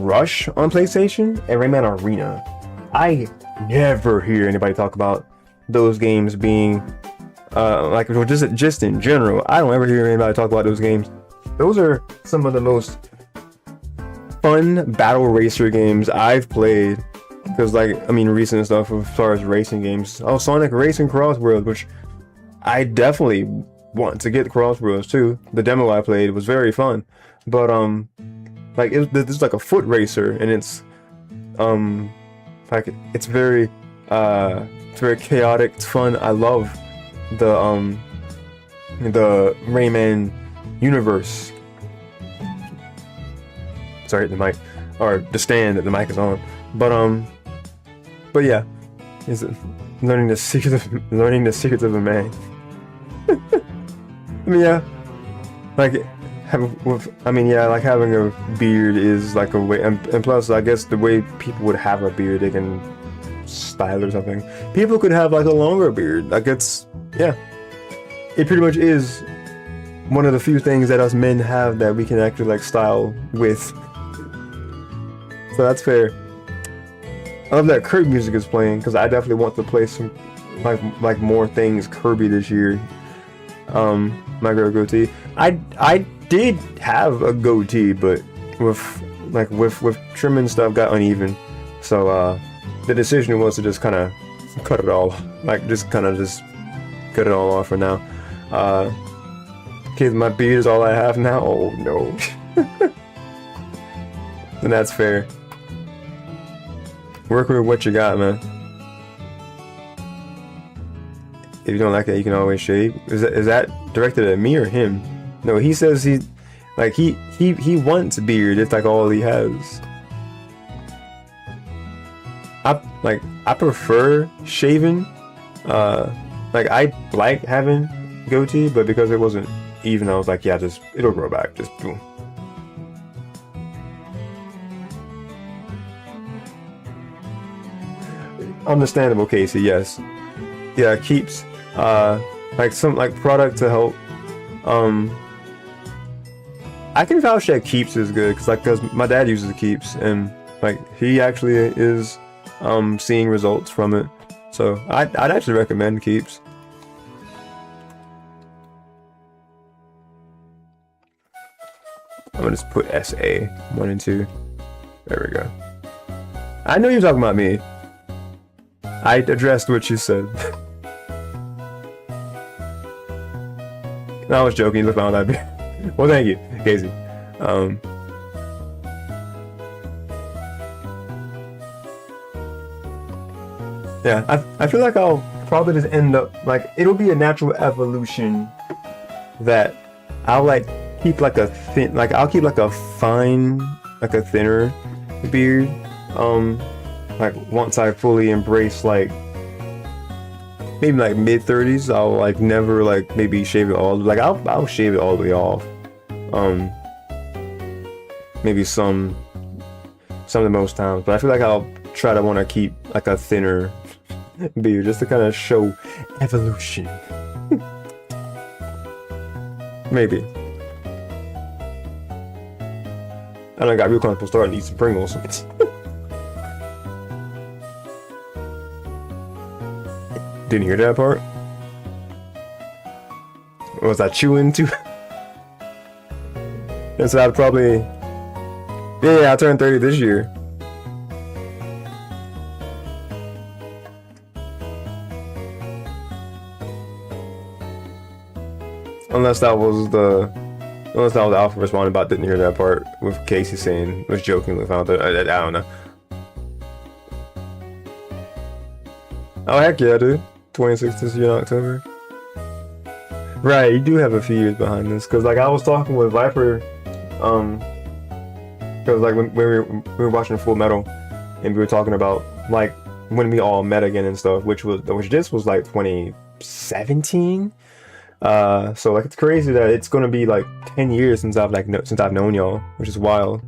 Rush on PlayStation and Rayman Arena, I never hear anybody talk about those games being like just in general. I don't ever hear anybody talk about those games. Those are some of the most fun battle racer games I've played. Because, like, I mean, recent stuff as far as racing games. Oh, Sonic Racing Crossworld, which I definitely want to get Crossworlds too. The demo I played was very fun. But like it's like a foot racer, and it's like it's very chaotic. It's fun. I love the Rayman universe. Sorry, the mic, or the stand that the mic is on. But yeah, is it learning the secrets of a man? I mean, yeah, like like having a beard is like a way, and plus, I guess the way people would have a beard, they can style or something. People could have like a longer beard. Like it pretty much is one of the few things that us men have that we can actually like style with. So that's fair. I love that Kirby music is playing, because I definitely want to play some like more things Kirby this year. My girl goatee. I did have a goatee, but with trim and stuff got uneven. So the decision was to just kind of cut it all, just cut it all off for now. Kids, my beard is all I have now. Oh no. And that's fair. Work with what you got, man. If you don't like that, you can always shave. Is that directed at me or him? No, he says he wants a beard. It's like all he has. I prefer shaving. Like I like having goatee, but because it wasn't even, I was like, yeah, it'll grow back. Just boom. Understandable, Casey. Yes. Yeah, keeps. Like some like product to help. I can vouch that Keeps is good because my dad uses Keeps and like he actually is seeing results from it. So I'd actually recommend Keeps. I'm gonna just put SA 1 and 2. There we go. I know you're talking about me. I addressed what you said. No, I was joking. You look on that. Well, thank you, Casey. Yeah, I feel like I'll probably just end up like it'll be a natural evolution that I'll like keep like a thin I'll keep like a fine like a thinner beard like once I fully embrace like maybe like mid-30s. I'll like never like maybe shave it all like I'll shave it all the way off. Maybe some of the most times, but I feel like I'll try to want to keep like a thinner beard just to kind of show evolution. Maybe. I done got real comfortable starting to eat some Pringles. Didn't hear that part? Was I chewing too? And so I'd probably... Yeah, I turned 30 this year. Unless that was the Alpha responding about didn't hear that part with Casey saying was jokingly found that I don't know. Oh heck yeah, dude. 26 this year in October. Right, you do have a few years behind this, cause like I was talking with Viper, cause like when we were watching Full Metal, and we were talking about like when we all met again and stuff, which this was like 2017. So like it's crazy that it's gonna be like 10 years since I've known y'all, which is wild.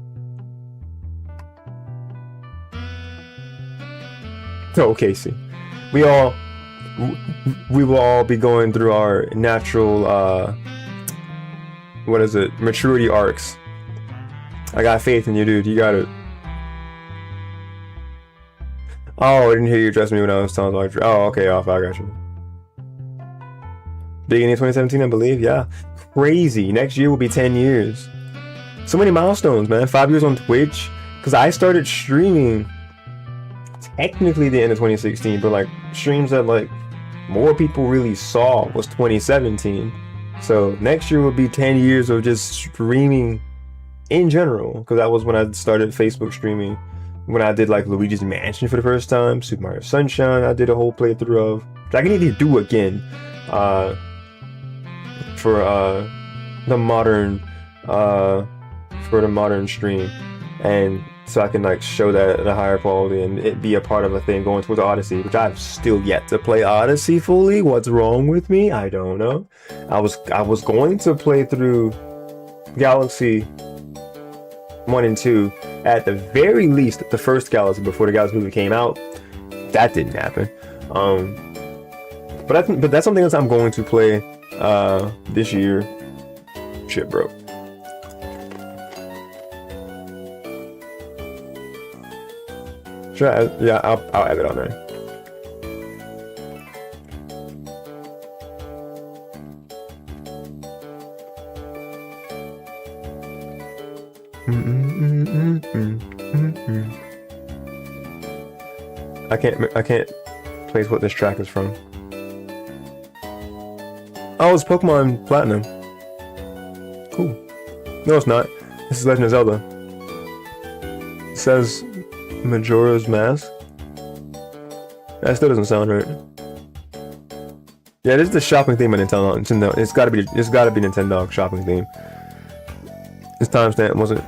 So Casey, we will all be going through our natural maturity arcs. I got faith in you, dude. You got it. Oh, I didn't hear you address me when I was telling like, oh, okay, off. I got you. Beginning of 2017, I believe. Yeah, crazy. Next year will be 10 years. So many milestones, man. 5 years on Twitch. Because I started streaming technically the end of 2016, but like streams that like more people really saw was 2017. So next year will be 10 years of just streaming in general, because that was when I started Facebook streaming, when I did like Luigi's Mansion for the first time, Super Mario Sunshine I did a whole playthrough of, which I can need to do again for the modern stream, and so I can like show that at a higher quality and it be a part of a thing going towards Odyssey, which I've still yet to play Odyssey fully. What's wrong with me? I don't know. I was going to play through Galaxy 1 and 2 at the very least, the first Galaxy before the Galaxy movie came out. That didn't happen. But that's something else I'm going to play this year. Shit, bro. Sure, yeah, I'll add it on there. I can't place what this track is from. Oh, it's Pokemon Platinum. Cool. No, it's not. This is Legend of Zelda. It says Majora's Mask. That still doesn't sound right. Yeah, this is the shopping theme of Nintendo. It's gotta be Nintendo shopping theme. This timestamp wasn't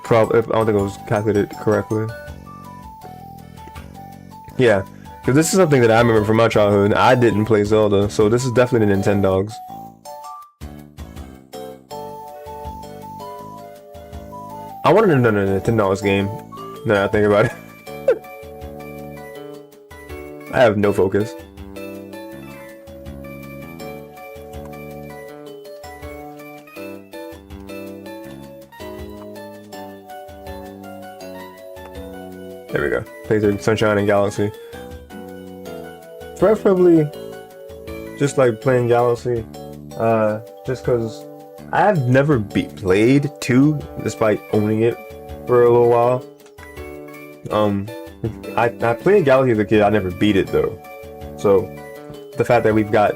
probably. I don't think it was calculated correctly. Yeah, because this is something that I remember from my childhood. I didn't play Zelda, so this is definitely the Nintendogs. I wanted to know the Nintendogs game. Now I think about it. I have no focus. There we go. Play through Sunshine and Galaxy. Preferably just like playing Galaxy. Just because I've never played 2 despite owning it for a little while. I played Galaxy as a kid, I never beat it though. So the fact that we've got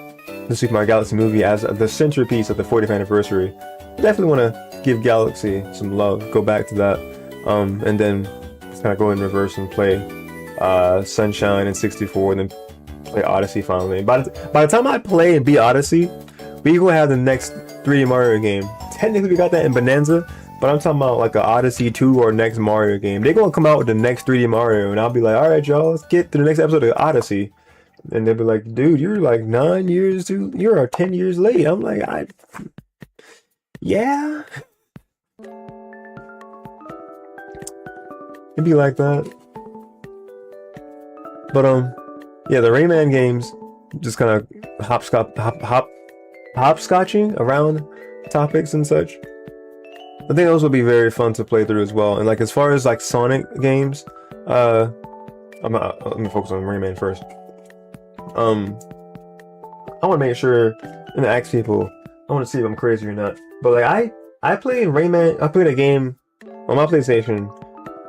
the Super Mario Galaxy movie as the centerpiece of the 40th anniversary, I definitely want to give Galaxy some love, go back to that, and then just kind of go in reverse and play Sunshine and 64, and then play Odyssey finally. By the time I play and beat Odyssey, we gonna have the next 3D Mario game. Technically we got that in Bonanza, but I'm talking about like a Odyssey 2 or next Mario game. They're gonna come out with the next 3D Mario, and I'll be like, alright y'all, let's get to the next episode of Odyssey. And they'll be like, dude, you're like 9 years too, you're 10 years late. I'm like, yeah. It'd be like that. But yeah, the Rayman games just kind of hopscotching around topics and such. I think those would be very fun to play through as well. And like as far as like Sonic games, let me focus on Rayman first. I want to make sure and ask people. I want to see if I'm crazy or not. But like I played Rayman. I played a game on my PlayStation.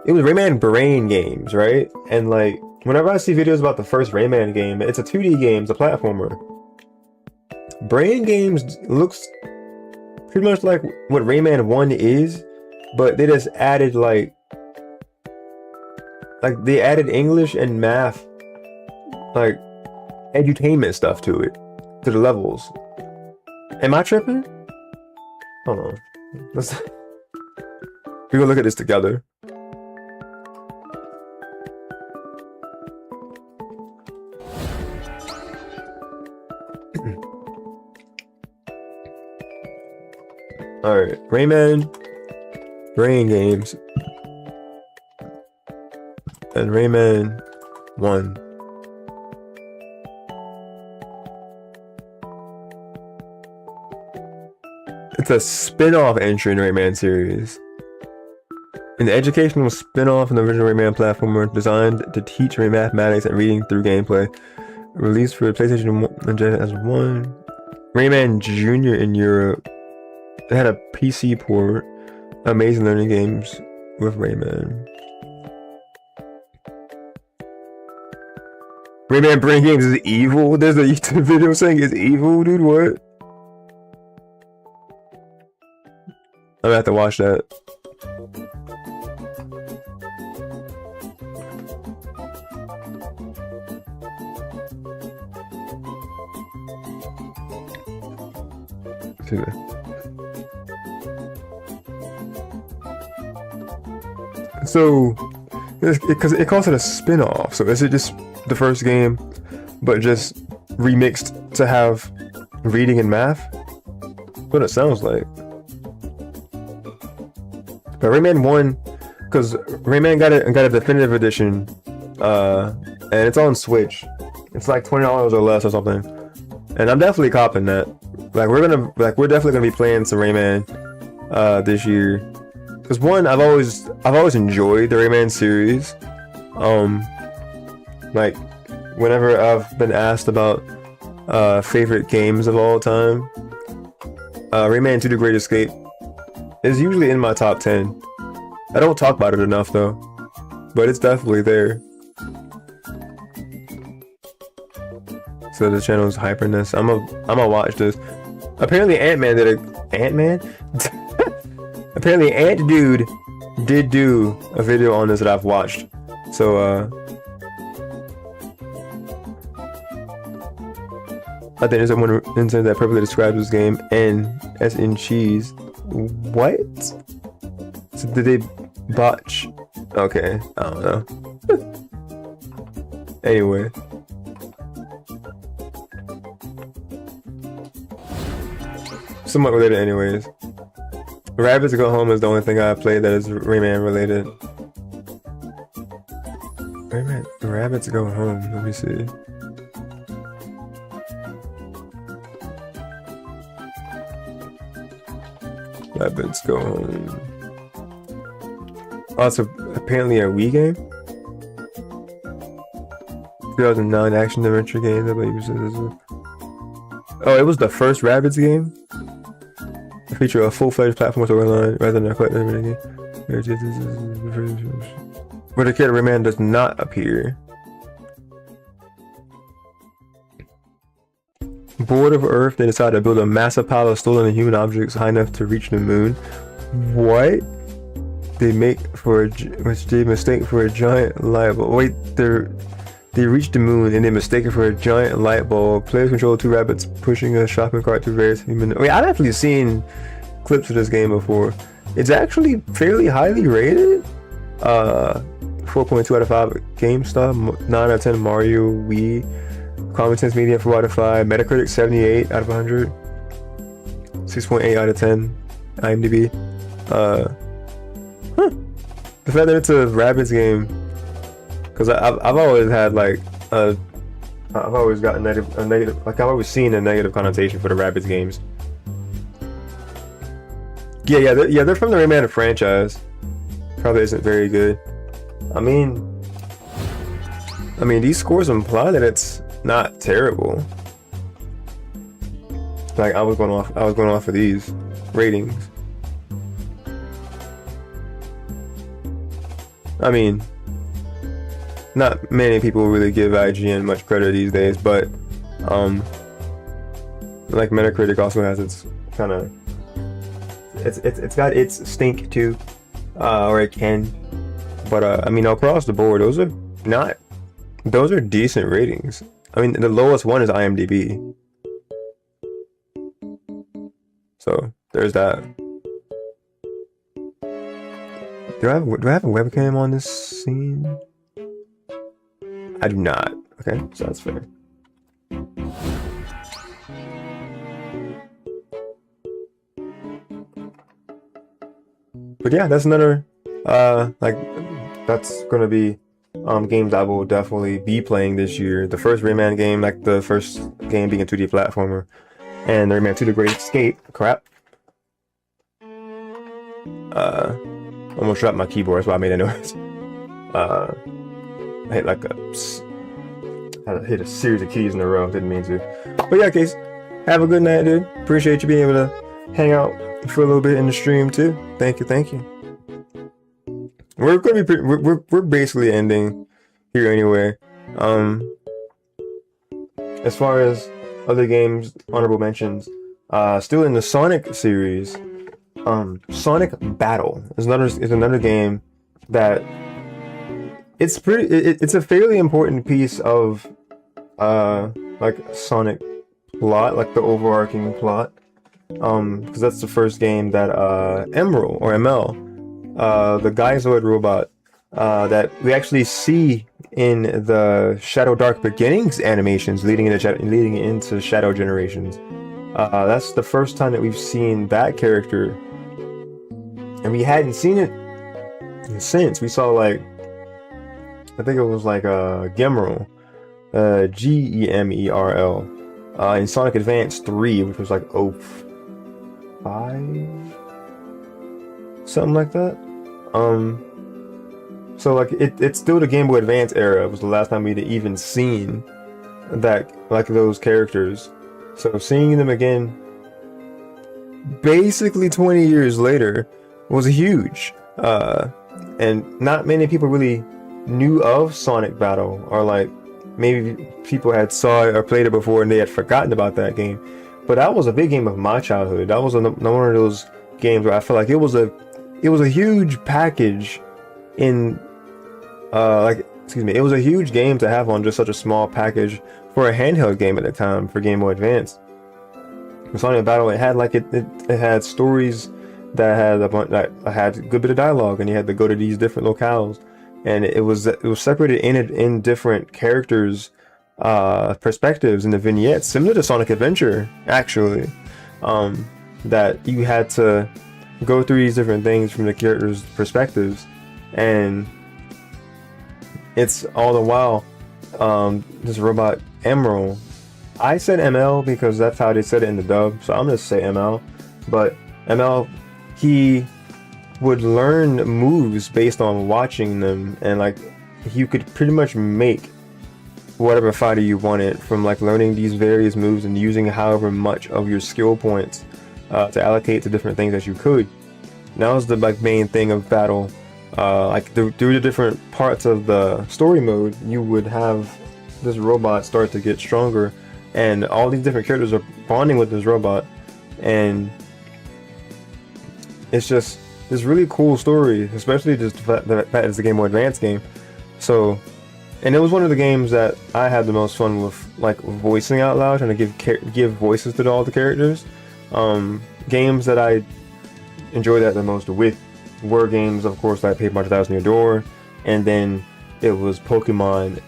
It was Rayman Brain games, right? And like whenever I see videos about the first Rayman game, it's a 2D game, it's a platformer. Brain games looks pretty much like what Rayman 1 is, but they just added like they added English and math, like edutainment stuff to it, to the levels. Am I tripping? Hold on. We're gonna look at this together. Alright, Rayman Brain games and Rayman 1. It's a spin-off entry in the Rayman series. An educational spin-off in the original Rayman platformer designed to teach mathematics and reading through gameplay. Released for PlayStation 1 as 1. Rayman Jr. in Europe. It had a PC port. Amazing learning games with Rayman. Rayman Brain games is evil? There's a YouTube video saying it's evil, dude, what? I'm gonna have to watch that. So, because it calls it a spin-off, so is it just the first game, but just remixed to have reading and math? What it sounds like. But Rayman 1, because Rayman got a definitive edition, and it's on Switch. It's like $20 or less or something, and I'm definitely copping that. Like we're definitely gonna be playing some Rayman this year. Because one, I've always enjoyed the Rayman series. Like whenever I've been asked about favorite games of all time, Rayman 2: The Great Escape is usually in my top 10. I don't talk about it enough though, but it's definitely there. So the channel's hyperness. I'm gonna watch this. Apparently Ant-Man did a Ant-Man? Apparently Ant Dude did do a video on this that I've watched. So I think there's someone inside that perfectly describes this game, and as in cheese. What? So did they botch? Okay, I don't know. Anyway. Somewhat related anyways. Rabbids Go Home is the only thing I played that is Rayman related. The rabbits go home. Let me see. Rabbits go home. Oh, it's apparently a Wii game. 2009 action adventure game. Oh, it was the first Rabbids game. It featured a full-fledged platform storyline rather than a collective game. Where the character Rayman does not appear. Bored of Earth, they decide to build a massive pile of stolen human objects high enough to reach the moon. What? They mistake for a giant light bulb. Wait, they reach the moon and they mistake it for a giant light bulb. Players control two rabbits pushing a shopping cart through various human. Wait, I've actually seen clips of this game before. It's actually fairly highly rated. 4.2 out of 5 GameStop, 9 out of 10 Mario Wii. Common Sense Media 4 out of 5. Metacritic 78 out of 100. 6.8 out of 10 IMDb. The fact that it's a Rabbids game, because I've always had like I've always got a negative, like I've always seen a negative connotation for the Rabbids games. Yeah, they're from the Rayman franchise. Probably isn't very good. I mean, these scores imply that it's not terrible. Like I was going off of these ratings. I mean, not many people really give IGN much credit these days, but like Metacritic also has its kind of it's got its stink too, or it can. But I mean, across the board, those are decent ratings. I mean, the lowest one is IMDb. So there's that. Do I have a webcam on this scene? I do not. Okay, so that's fair. But yeah, that's another that's gonna be games I will definitely be playing this year. The first Rayman game, like the first game being a 2D platformer, and the Rayman 2: The Great Escape. Crap. Almost dropped my keyboard, that's why I made a noise. I hit a series of keys in a row, didn't mean to. But yeah, Case, have a good night, dude. Appreciate you being able to hang out for a little bit in the stream too. Thank you. We're gonna be we're basically ending here anyway. As far as other games, honorable mentions, still in the Sonic series. Sonic Battle is another game that it's a fairly important piece of like Sonic plot, like the overarching plot, because that's the first game that Emerald or ML, the Geyzoid robot that we actually see in the Shadow Dark Beginnings animations leading into Shadow Generations. That's the first time that we've seen that character. And we hadn't seen it since. We saw, like, I think it was like Gemerl, Gemerl, in Sonic Advance 3, which was like 05, something like that. So like it's still the Game Boy Advance era. It was the last time we'd even seen that, like, those characters. So seeing them again, basically 20 years later, was huge. And not many people really knew of Sonic Battle, or like maybe people had saw it or played it before and they had forgotten about that game. But that was a big game of my childhood. That was one of those games where I felt like it was a huge package in it was a huge game to have on just such a small package for a handheld game at the time for Game Boy Advance. Sonic Battle, it had it had stories that had a good bit of dialogue, and you had to go to these different locales, and it was separated in different characters' perspectives in the vignettes, similar to Sonic Adventure, actually. That you had to go through these different things from the characters' perspectives, and it's all the while this robot Emerald. I said ML because that's how they said it in the dub, so I'm gonna say ML. But ML, he would learn moves based on watching them, and like you could pretty much make whatever fighter you wanted from like learning these various moves and using however much of your skill points to allocate to different things that you could. And that was the like main thing of battle. Like through the different parts of the story mode, you would have this robot start to get stronger, and all these different characters are bonding with this robot, and it's just this really cool story, especially just the fact that it's a Game Boy Advance game. So, and it was one of the games that I had the most fun with, like voicing out loud, trying to give voices to all the characters. Games that I enjoyed that the most with were games, of course, like Paper Mario 1000 Year Door, and then it was Pokemon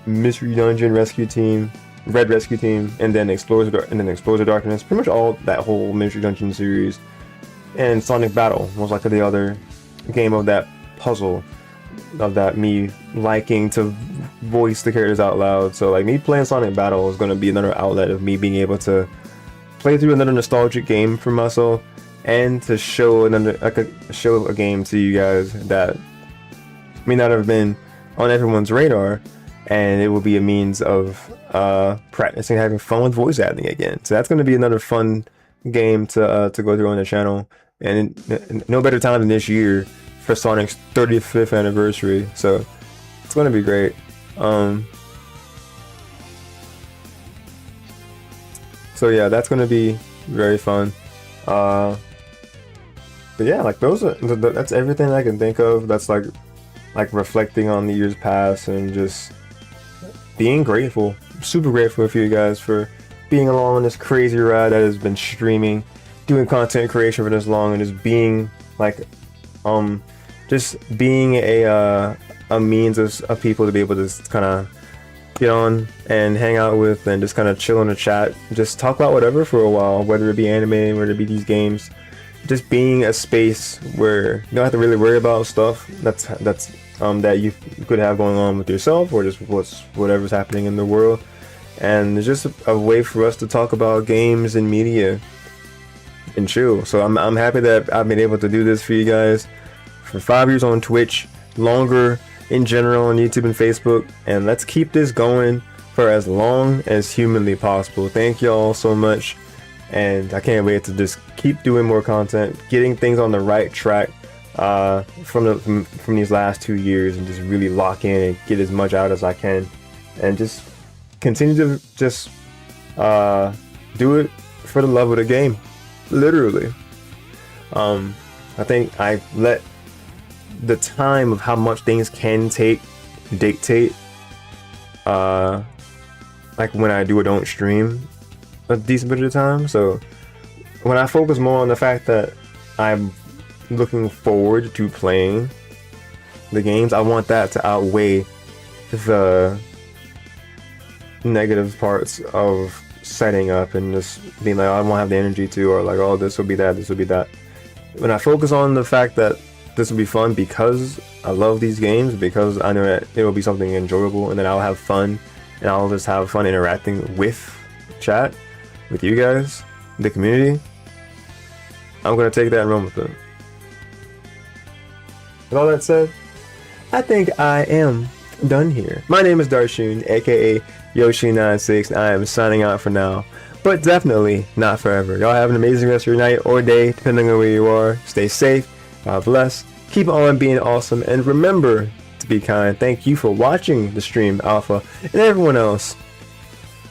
Mystery Dungeon Rescue Team, Red Rescue Team, and then Explorers of Darkness. Pretty much all that whole Mystery Dungeon series. And Sonic Battle was like the other game of that puzzle, of that me liking to voice the characters out loud. So like me playing Sonic Battle is going to be another outlet of me being able to play through another nostalgic game for myself, and to show a game to you guys that may not have been on everyone's radar, and it will be a means of practicing having fun with voice acting again. So that's going to be another fun game to go through on the channel, and no better time than this year for Sonic's 35th anniversary. So it's going to be great. So yeah, that's going to be very fun. But yeah, like that's everything I can think of. That's like reflecting on the years past and just being grateful, super grateful for you guys for being along on this crazy ride that has been streaming, doing content creation for this long, and just being like, just being a means of people to be able to kind of get on and hang out with, and just kind of chill in the chat, just talk about whatever for a while, whether it be anime, whether it be these games, just being a space where you don't have to really worry about stuff that you could have going on with yourself, or just whatever's happening in the world. And it's just a way for us to talk about games and media and chill. So I'm happy that I've been able to do this for you guys for 5 years on Twitch, longer in general on YouTube and Facebook, and let's keep this going for as long as humanly possible. Thank y'all so much, and I can't wait to just keep doing more content, getting things on the right track from these last 2 years, and just really lock in and get as much out as I can, and just continue to just do it for the love of the game, literally. I think I let the time of how much things can take dictate like when I do or don't stream a decent bit of the time. So when I focus more on the fact that I'm looking forward to playing the games, I want that to outweigh the negative parts of setting up and just being like, oh, I won't have the energy to, or like, oh, this will be that. When I focus on the fact that this will be fun because I love these games, because I know that it will be something enjoyable, and then I'll have fun, and I'll just have fun interacting with chat, with you guys, the community, I'm going to take that and run with it. With all that said, I think I am done here. My name is Darshoon, aka Yoshean96, and I am signing out for now, but definitely not forever. Y'all have an amazing rest of your night or day, depending on where you are. Stay safe, God bless, keep on being awesome, and remember to be kind. Thank you for watching the stream, Alpha, and everyone else.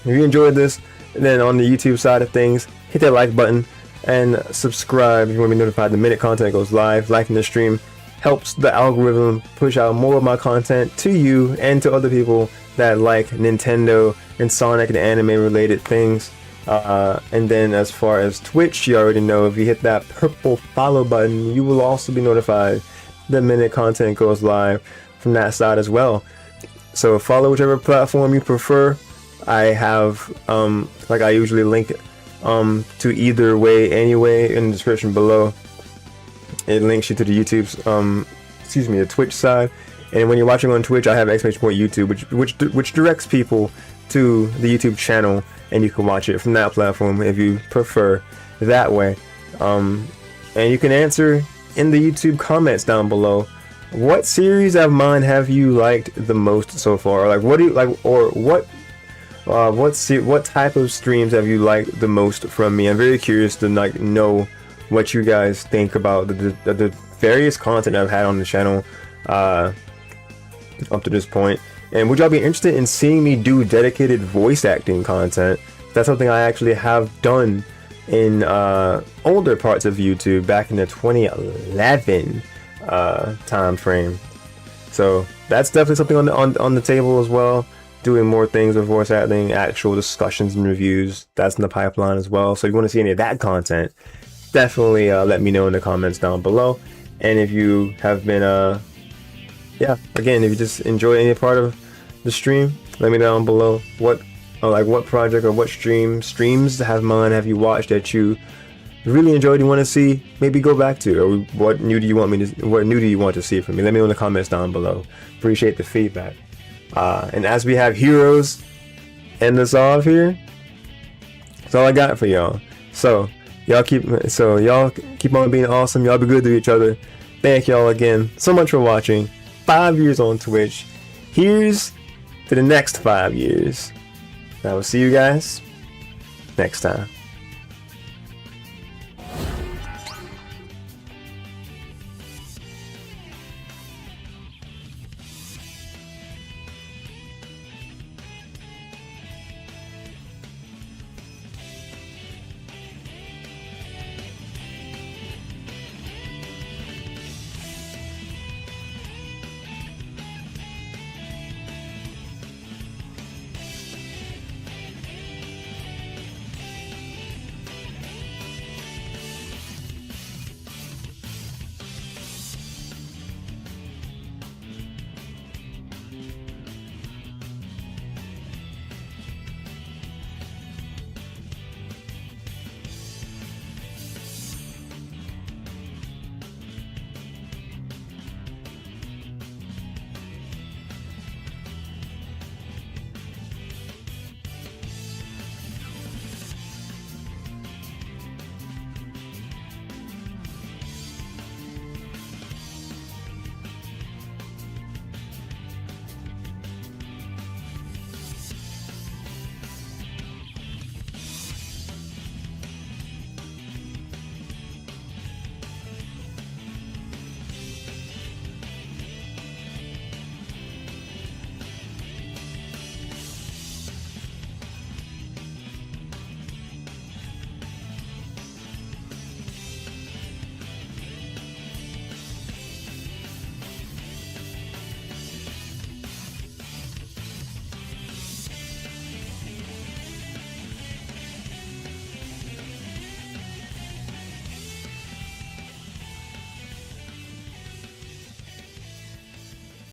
If you enjoyed this, then on the YouTube side of things, hit that like button and subscribe if you want to be notified the minute content goes live. Liking the stream helps the algorithm push out more of my content to you and to other people that like Nintendo and Sonic and anime related things. And then as far as Twitch, you already know, if you hit that purple follow button, you will also be notified the minute content goes live from that side as well. So follow whichever platform you prefer. I have like I usually link to either way anyway in the description below. It links you to the YouTube's the Twitch side, And when you're watching on Twitch, I have !YouTube, which directs people to the YouTube channel, and you can watch it from that platform if you prefer that way. And you can answer in the YouTube comments down below, what series of mine have you liked the most so far? Or like, what do you like, or what type of streams have you liked the most from me? I'm very curious to like know what you guys think about the various content I've had on the channel up to this point. And would y'all be interested in seeing me do dedicated voice acting content? That's something I actually have done in older parts of YouTube back in the 2011 time frame. So that's definitely something on the table as well. Doing more things with voice acting, actual discussions and reviews, that's in the pipeline as well. So if you want to see any of that content, definitely let me know in the comments down below. And if you have been again, if you just enjoy any part of the stream, let me know down below what project or what streams have you watched that you really enjoyed, you want to see maybe go back to, or what new do you want to see from me? Let me know in the comments down below. Appreciate the feedback. And as we have heroes end us off here, that's all I got for y'all. So y'all keep on being awesome. Y'all be good to each other. Thank y'all again so much for watching. 5 years on Twitch. Here's to the next 5 years. I will see you guys next time.